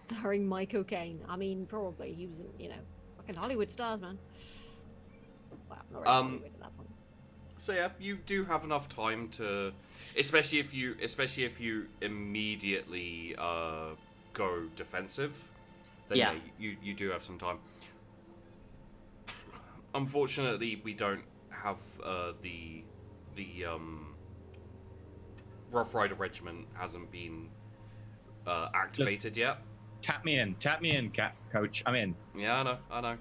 Starring Michael Caine. I mean, probably. He was, fucking Hollywood stars, man. Well, not really Hollywood at that point. So yeah, you do have enough time to, especially if you immediately go defensive. Then Yeah. You do have some time. Unfortunately, we don't have the Rough Rider Regiment hasn't been activated yet. Tap me in, coach. I'm in. Yeah, I know.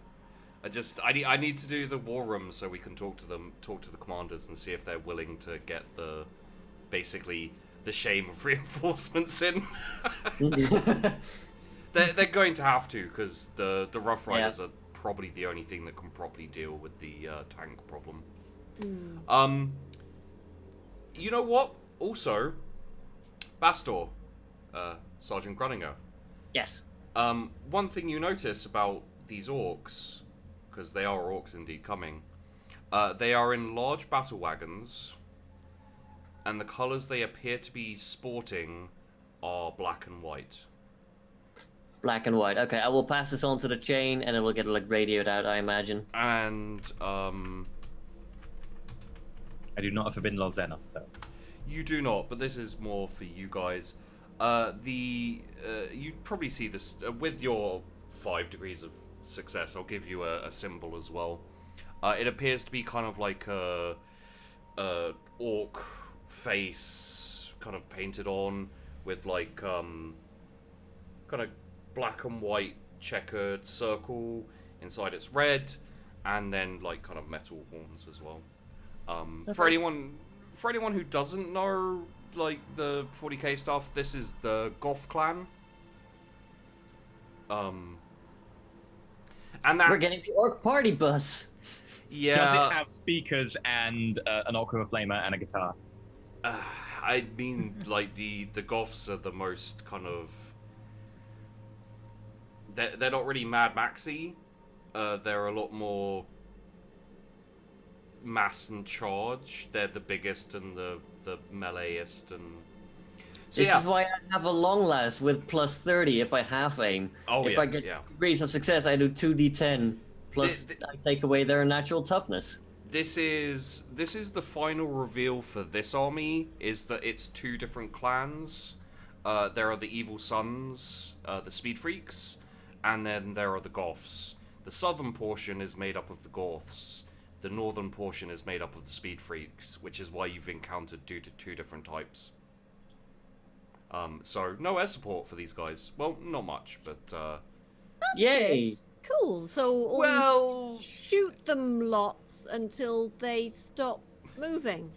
I need to do the war room so we can talk to the commanders and see if they're willing to get basically the shame of reinforcements in. they're going to have to, because the Rough Riders are probably the only thing that can properly deal with the tank problem. You know what? Also, Bastor, Sergeant Gruninger. Yes. One thing you notice about these orcs, because they are orcs indeed coming, they are in large battle wagons, and the colours they appear to be sporting are black and white. Black and white. Okay, I will pass this on to the chain, and it will get radioed out, I imagine. And I do not have forbidden law Xenos, though. You do not, but this is more for you guys. You probably see this with your 5 degrees of success. I'll give you a symbol as well. It appears to be kind of like a orc face, kind of painted on with like kind of black and white checkered circle. Inside it's red, and then like kind of metal horns as well. For anyone who doesn't know like the 40k stuff, this is the Goth clan. And that we're getting the orc party bus. Yeah. Does it have speakers and an orc with a flamer and a guitar? I mean, like the Goths are the most kind of. They're not really Mad Maxy. They're a lot more mass and charge. They're the biggest and the meleeist and. So, this is why I have a long last with plus 30 if I half aim. If I get degrees of success, I do 2d10 plus I take away their natural toughness. This is the final reveal for this army. Is that it's 2 different clans. There are the Evil Sons, the Speed Freaks, and then there are the Goths. The southern portion is made up of the Goths. The northern portion is made up of the Speed Freaks, which is why you've encountered 2 different types. So no air support for these guys. Well, not much, but That's yay! Good. Cool. So shoot them lots until they stop moving.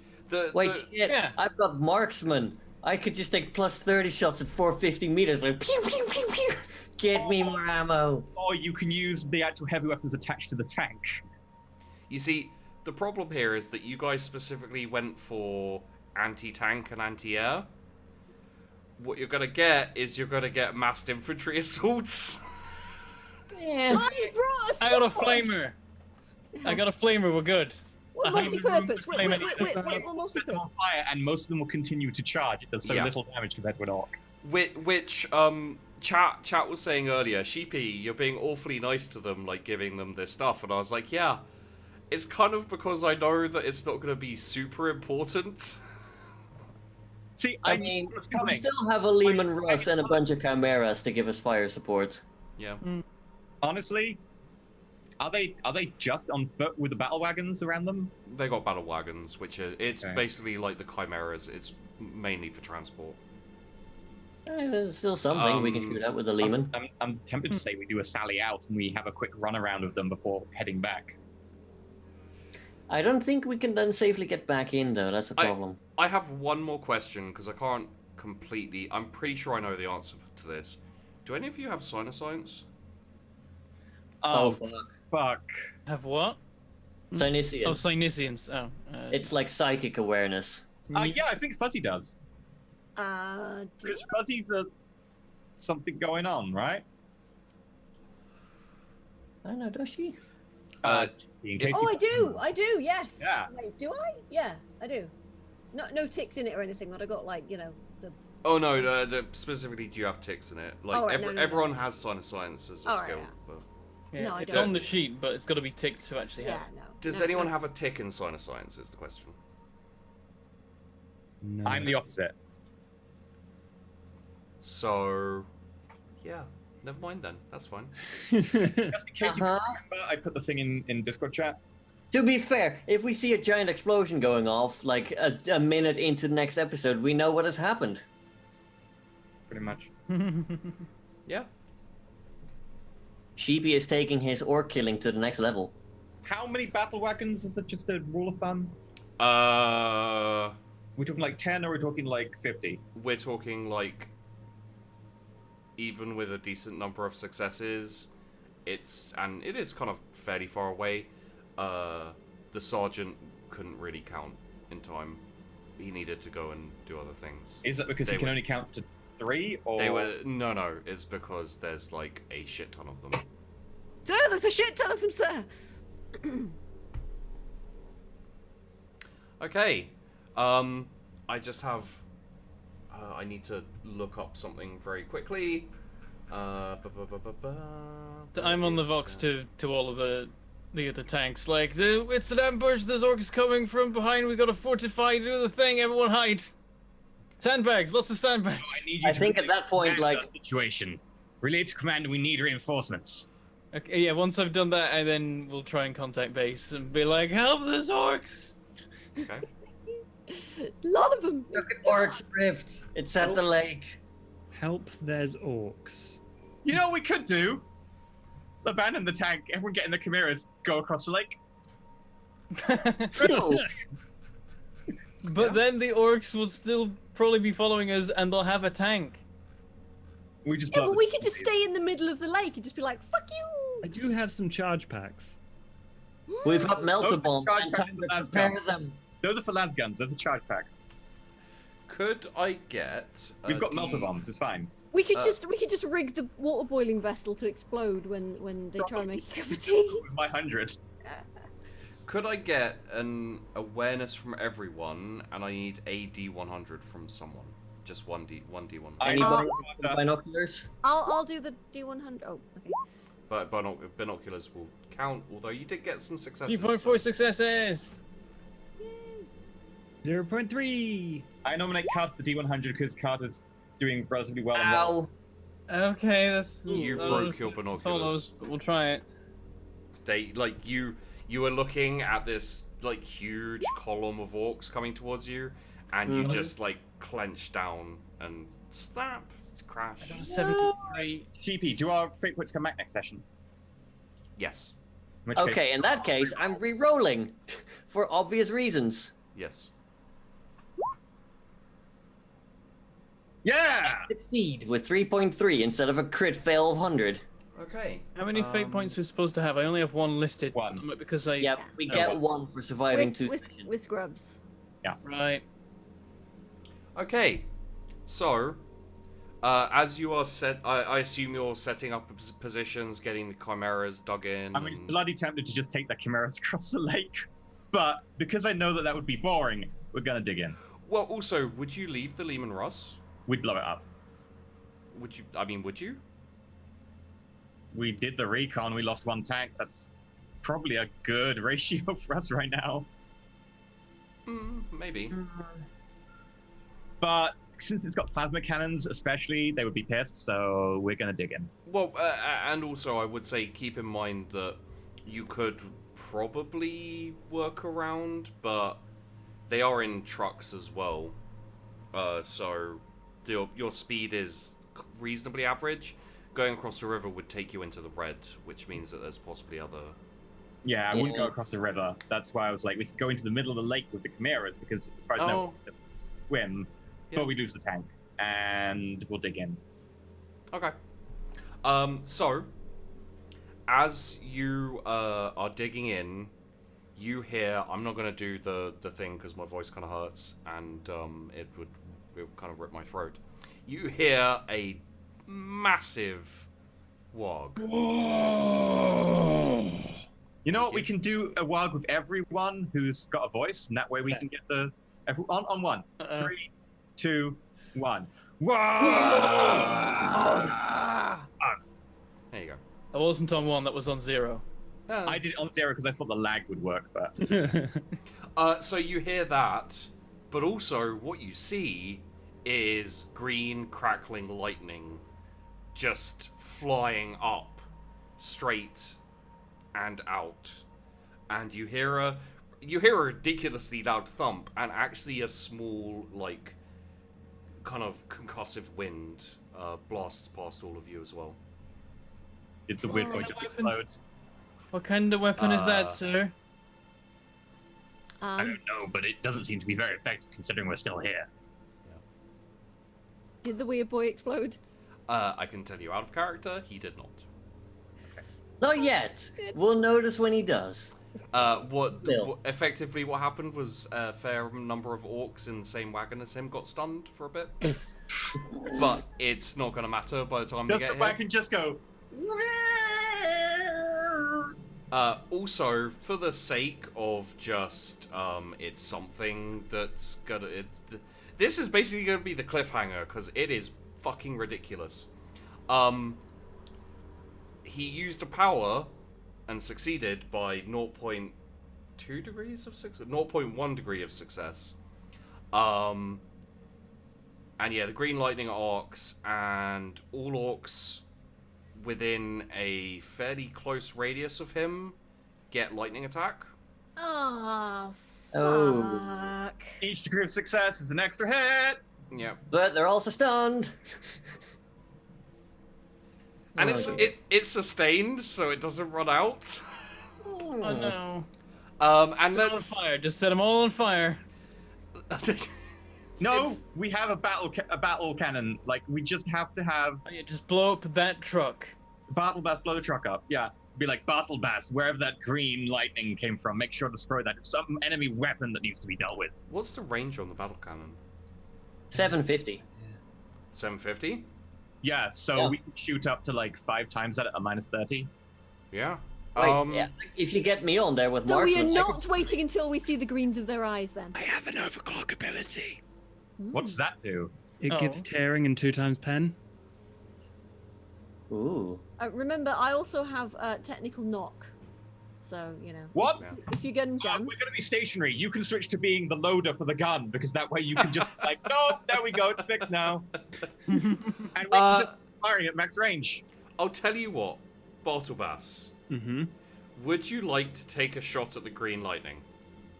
Wait, shit! Yeah. I've got marksman. I could just take plus 30 shots at 450 meters. Like pew pew pew pew. Get me more ammo. Or you can use the actual heavy weapons attached to the tank. You see, the problem here is that you guys specifically went for anti-tank and anti-air. What you're gonna get is you're gonna get massed infantry assaults. Yeah. I got a flamer. We're good. We're multi-purpose. We're multi-purpose. On fire, and most of them will continue to charge. It does so little damage compared to an orc. Which chat was saying earlier, Sheepy, you're being awfully nice to them, like giving them this stuff, and I was like, yeah, it's kind of because I know that it's not going to be super important. See, I mean, we still have a Lehman Russ and a bunch of chimeras to give us fire support. Yeah. Honestly, are they just on foot with the battle wagons around them? They got battle wagons, which are basically like the chimeras. It's mainly for transport. There's still something we can shoot at with the Lehman. I'm tempted to say we do a sally out and we have a quick run around of them before heading back. I don't think we can then safely get back in, though. That's the problem. I have one more question, because I can't completely... I'm pretty sure I know the answer to this. Do any of you have Sinuscience? Oh, fuck. Have what? Sinisians. Oh, Sinisians. Oh. It's like psychic awareness. Yeah, I think Fuzzy does. Because Fuzzy's something going on, right? I don't know, does she? I do, yes. Yeah. Wait, do I? Yeah, I do. No ticks in it or anything, but I got like, the... Oh no, specifically do you have ticks in it? Like everyone has Sinuscience as a skill. Yeah. But... Yeah, no, I it's don't. on the sheet, but it's got to be ticked to actually have. no. Does anyone have a tick in Sinuscience is the question. No. I'm the opposite. So, yeah, never mind then. That's fine. Just in case you remember, I put the thing in Discord chat. To be fair, if we see a giant explosion going off, like a minute into the next episode, we know what has happened. Pretty much. Yeah. Sheepy is taking his orc killing to the next level. How many battle wagons? Is that just a rule of thumb? We're talking like 10 or we're talking like 50? We're talking like... Even with a decent number of successes, it is kind of fairly far away. The sergeant couldn't really count in time. He needed to go and do other things. Is it because he can only count to 3? Or No. It's because there's like a shit ton of them. Sir, there's a shit ton of them, sir. Okay. I just have. I need to look up something very quickly. I'm on the Vox to all of the other tanks. Like, it's an ambush, there's orcs coming from behind, we gotta fortify, do the thing, everyone hide. Sandbags, lots of sandbags. I think at that point, like... Situation. Relay to command, we need reinforcements. Okay, yeah, once I've done that, and then we'll try and contact base and be like, help, there's orcs! Okay. A lot of them. Look at Orcs Rift. It's at the lake. Help, there's orcs. You know what we could do? Abandon the tank, everyone get in the chimeras, go across the lake. True. But then the orcs will still probably be following us and they'll have a tank. We just but we could just stay in the middle of the lake and just be like, fuck you! I do have some charge packs. We've got melter bombs charge and packs time for to las prepare guns. them. Those are for las guns, those are charge packs. Could I get? We've got melter bombs, it's fine. We could just rig the water boiling vessel to explode when they try and make a cup of tea. With my 100. Could I get an awareness from everyone, and I need a D100 from someone? Just one D100. Anybody with binoculars? I'll do the D100. Oh, okay. But binoculars will count, although you did get some successes. 3.4 successes! 0.3. I nominate Card for the D100 because Card is doing relatively well. Ow. Okay, that's... You broke your binoculars. We'll try it. They, like, you were looking at this, like, huge column of orcs coming towards you, and you just, like, clenched down and snap, crash. 73. Sheepy, do our fate points come back next session? Yes. In which case- Okay, in that case, I'm re-rolling. For obvious reasons. Yes. Yeah! Succeed with 3.3 instead of a crit fail of 100. Okay. How many fate points we're supposed to have? I only have one listed. One. Because I. Yeah, we get one for surviving two. We're scrubs. Right. Okay. So, as you are I assume you're setting up positions, getting the chimeras dug in. I'm bloody tempted to just take the chimeras across the lake, but because I know that would be boring, we're gonna dig in. Well, also, would you leave the Lehman Russ? We'd blow it up. Would you? I mean, would you? We did the recon. We lost one tank. That's probably a good ratio for us right now. Maybe. But since it's got plasma cannons, especially, they would be pissed. So we're gonna dig in. Well, and also I would say keep in mind that you could probably work around, but they are in trucks as well. So your speed is reasonably average. Going across the river would take you into the red, which means that there's possibly other... Yeah, I wouldn't go across the river. That's why I was like, we could go into the middle of the lake with the chimeras, because as far as I know, we can swim, but we lose the tank, and we'll dig in. Okay. So, as you are digging in, you hear... I'm not going to do the thing because my voice kind of hurts, and it would kind of rip my throat. You hear a massive wog. Whoa. You know what? We can do a wog with everyone who's got a voice, and that way we can get the on one. 3, 2, 1. Whoa! There you go. I wasn't on 1. That was on 0. I did it on 0 because I thought the lag would work, but. So you hear that, but also what you see is green crackling lightning just flying up straight and out, and you hear a ridiculously loud thump, and actually a small, like, kind of concussive wind blasts past all of you as well. Did the weird boy just explode? What kind of weapon is that, sir? I don't know, but it doesn't seem to be very effective considering we're still here. Did the weird boy explode? I can tell you out of character, he did not. Not yet. We'll notice when he does. Effectively what happened was a fair number of orcs in the same wagon as him got stunned for a bit. But it's not going to matter by the time they get Does the here. wagon just go... Also, for the sake of just, it's something that's gonna... This is basically going to be the cliffhanger, because it is fucking ridiculous. He used a power and succeeded by 0.2 degrees of success, 0.1 degree of success. And yeah, the green lightning orcs, and all orcs within a fairly close radius of him get lightning attack. Oh, Oh. fuck. Each degree of success is an extra hit. Yeah. But they're also stunned. And it's sustained, so it doesn't run out. Oh no. And Set them on let's... fire. Just set them all on fire. No, we have a battle cannon. Like, we just have to have... Oh, yeah, just blow up that truck. Batlebass, blow the truck up. Yeah. Be like, Batlebass, wherever that green lightning came from, make sure to spray that. It's some enemy weapon that needs to be dealt with. What's the range on the battle cannon? 750. 750? Yeah, so we can shoot up to like 5 times at a minus 30. Yeah. Wait, yeah, if you get me on there with So we are marksman, not waiting until we see the greens of their eyes, then. I have an overclock ability. What does that do? It gives tearing and 2 times pen. Ooh. Remember, I also have technical knock. So, you know. What? If you get in We're jams. going to be stationary. You can switch to being the loader for the gun, because that way you can just like, no, there we go, it's fixed now. And we can just firing at max range. I'll tell you what, Battlebass. Mm-hmm. Would you like to take a shot at the green lightning?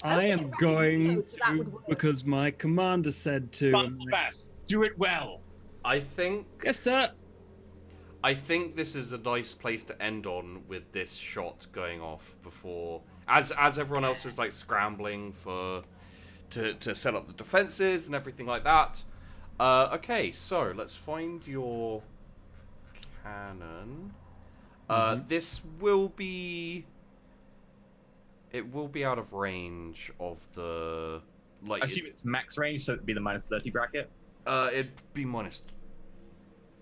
I am Right, going no, so that would to, work. because my commander said to. Batlebass, do it well. I think Yes, sir. this is a nice place to end on with this shot going off before, as everyone else is like scrambling to set up the defenses and everything like that. Okay, so let's find your cannon. This will be... It will be out of range of the... Like, I assume it's max range, so it'd be the minus 30 bracket. it'd be minus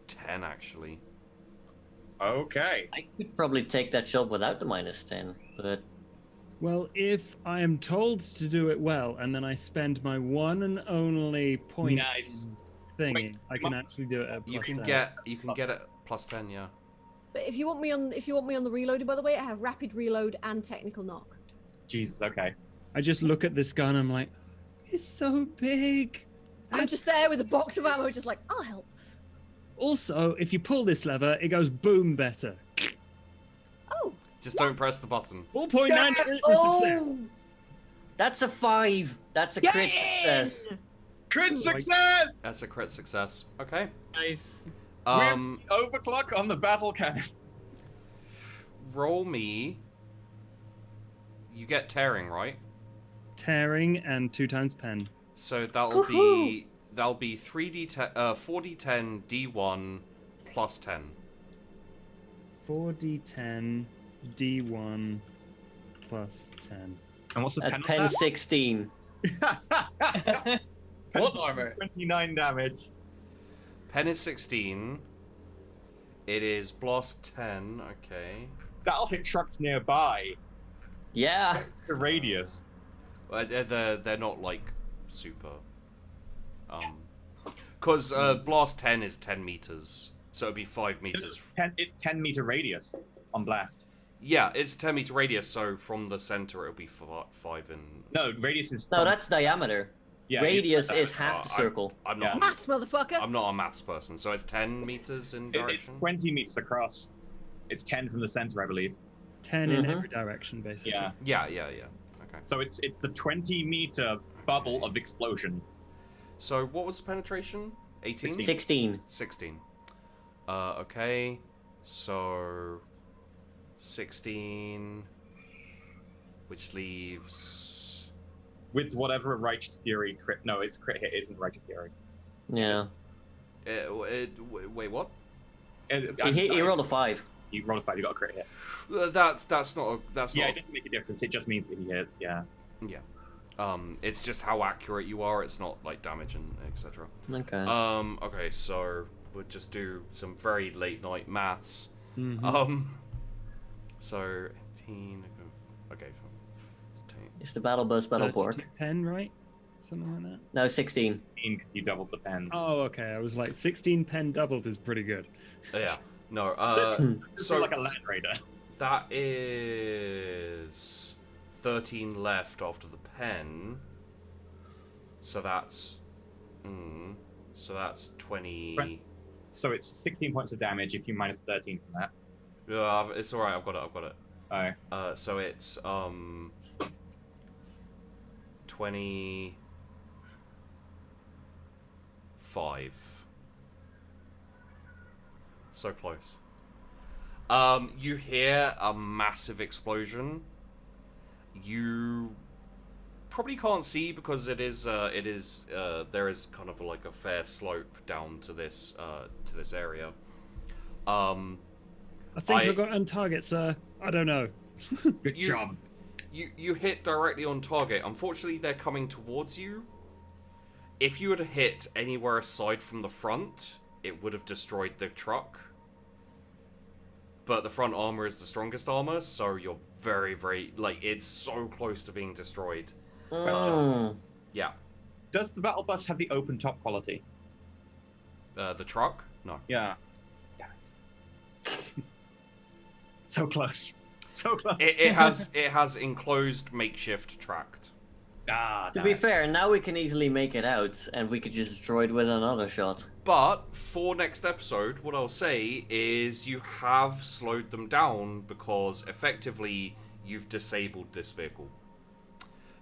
10, actually. Okay. I could probably take that shot without the minus 10, but Well, if I am told to do it well, and then I spend my one and only point Nice. thingy, Wait, I can actually do it at You plus can 10. get it plus 10, yeah. But if you want me on the reloaded, by the way, I have rapid reload and technical knock. Jesus, okay. I just look at this gun, I'm like, it's so big. I'm just there with a box of ammo, just like, I'll help. Also, if you pull this lever, it goes boom better. Oh. Just don't press the button. 4.9 success. Oh. that's a 5. That's a crit success. Crit success! That's a crit success. Okay. Nice. Um, With overclock on the battle cannon. roll me... You get tearing, right? Tearing and 2 times pen. So that'll be 3d10, 4d10 d1 plus 10. 4d10 d1 plus 10. And what's the At pen pen on 16. that? What armor? 29 damage. Pen is 16. It is blast 10. Okay. That'll hit trucks nearby. Yeah. The radius. They're not like super. Because blast 10 is 10 meters, so it'd be 5 meters. It's 10 meter radius on blast. Yeah, it's 10 meter radius, so from the center it'll be 5 in. No, radius is. No, that's diameter. Yeah, Radius you- is half the circle. I'm not. Maths, motherfucker. I'm not a maths person, so it's 10 meters in It's direction. 20 meters across. It's 10 from the center, I believe. 10 in every direction, basically. Yeah. Yeah. Okay. So it's a 20 meter bubble of explosion. So what was the penetration? 18? 16. 16. Okay. So 16, which leaves. With whatever a Righteous Fury crit. No, it's crit hit isn't Righteous Fury. Yeah. Wait, what? He rolled a 5. You roll a 5, you got a crit hit. That's not. That's Yeah, not. it doesn't make a difference. It just means that he hits. Yeah. Yeah. It's just how accurate you are. It's not like damage and etc. Okay. Okay, so we'll just do some very late night maths. Mhm. So 18. Okay. 18. It's the battle bus, battle pork. 32 pen, right? Something like that. No, 16. Because you doubled the pen. Oh, okay. I was like, 16 pen doubled is pretty good. Yeah. No. Just So like a Land Raider. that is 13 left after the pen. So that's. So that's 20. So it's 16 points of damage if you minus 13 from that. Yeah, it's alright. I've got it. Oh. So it's 25. So close. You hear a massive explosion. You probably can't see because there is kind of like a fair slope down to this area. I think I got on target, sir. I don't know. Good job. You hit directly on target. Unfortunately, they're coming towards you. If you had hit anywhere aside from the front, it would have destroyed the truck. But the front armor is the strongest armor, so you're very, very... Like, it's so close to being destroyed. Yeah. Does the battle bus have the open top quality? The truck? No. Yeah. So close. So close. It has enclosed makeshift tracked. To be fair, now we can easily make it out, and we could just destroy it with another shot. But for next episode, what I'll say is you have slowed them down because effectively you've disabled this vehicle.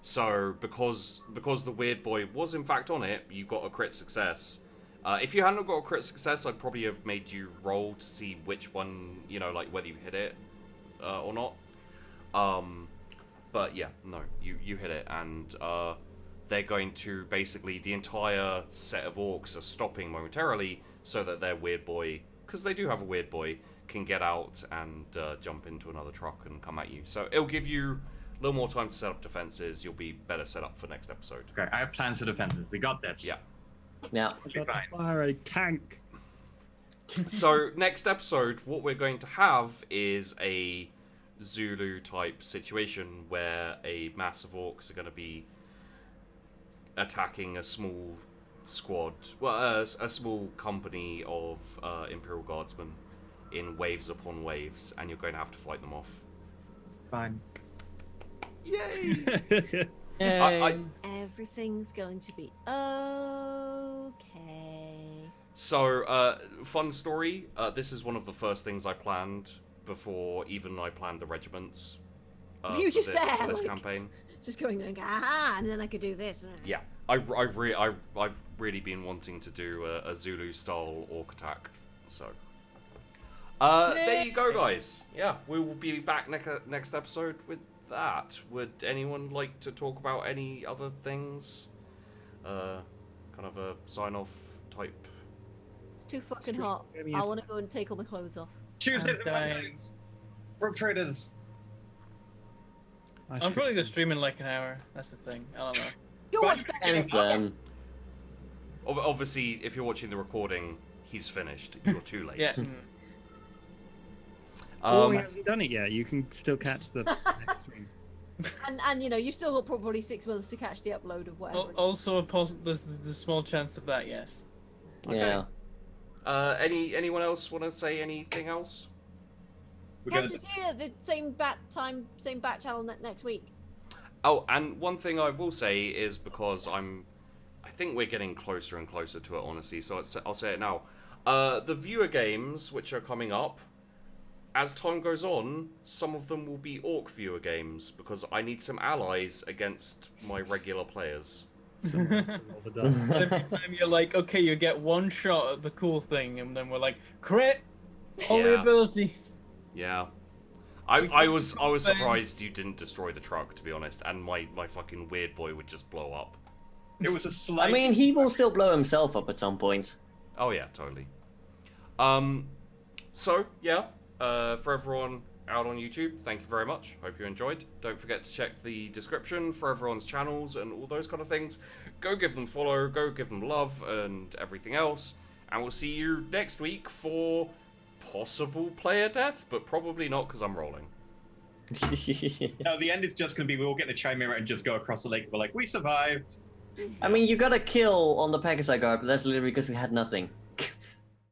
So because the weird boy was in fact on it, you got a crit success. If you hadn't got a crit success, I'd probably have made you roll to see which one, like whether you hit it or not. But yeah, no, you hit it, and they're going to basically, the entire set of orcs are stopping momentarily so that their weird boy because they do have a weird boy, can get out and jump into another truck and come at you. So it'll give you a little more time to set up defenses. You'll be better set up for next episode. Okay, I have plans for defenses. We got this. Yeah. Yeah. Got to fire a tank. So next episode, what we're going to have is a Zulu type situation where a mass of orcs are going to be attacking a small squad, well, a small company of Imperial Guardsmen in waves upon waves, and you're going to have to fight them off. Fine. Yay! Yay. Everything's going to be okay. So, fun story. This is one of the first things I planned before even I planned the regiments. You just there, for this like, campaign. Just going like, aha, and then I could do this. Yeah, I've really been wanting to do a Zulu style orc attack. So, there you go, guys. Yeah, we will be back next episode with that. Would anyone like to talk about any other things? Kind of a sign-off type. It's too fucking hot. I want to go and take all my clothes off. Tuesdays and Fridays. Rope traders. I'm probably just streaming like an hour. That's the thing. I don't know. You watch Bentham. Obviously, if you're watching the recording, he's finished. You're too late. Yeah. Oh, he hasn't done it yet. You can still catch the next stream. And you know, you've still got probably 6 months to catch the upload of whatever. Also, there's the small chance of that, yes. Yeah. Anyone else want to say anything else? Catch us here at the same bat time, same bat channel next week. Oh, and one thing I will say is, because I think we're getting closer and closer to it, honestly, so I'll say it now. The viewer games, which are coming up, as time goes on, some of them will be orc viewer games, because I need some allies against my regular players. Every time you're like, okay, you get one shot at the cool thing, and then we're like, crit! All the Yeah. abilities. Yeah. I was surprised you didn't destroy the truck, to be honest, and my fucking weird boy would just blow up. It was a slight. I mean, he will still blow himself up at some point. Oh yeah, totally. So yeah, for everyone out on YouTube, thank you very much. Hope you enjoyed. Don't forget to check the description for everyone's channels and all those kind of things. Go give them follow, go give them love and everything else. And we'll see you next week for possible player death, but probably not, because I'm rolling. No, the end is just going to be we all get a chimera and just go across the lake and we're like, we survived. I mean, you got a kill on the Pegasus Guard, but that's literally because we had nothing.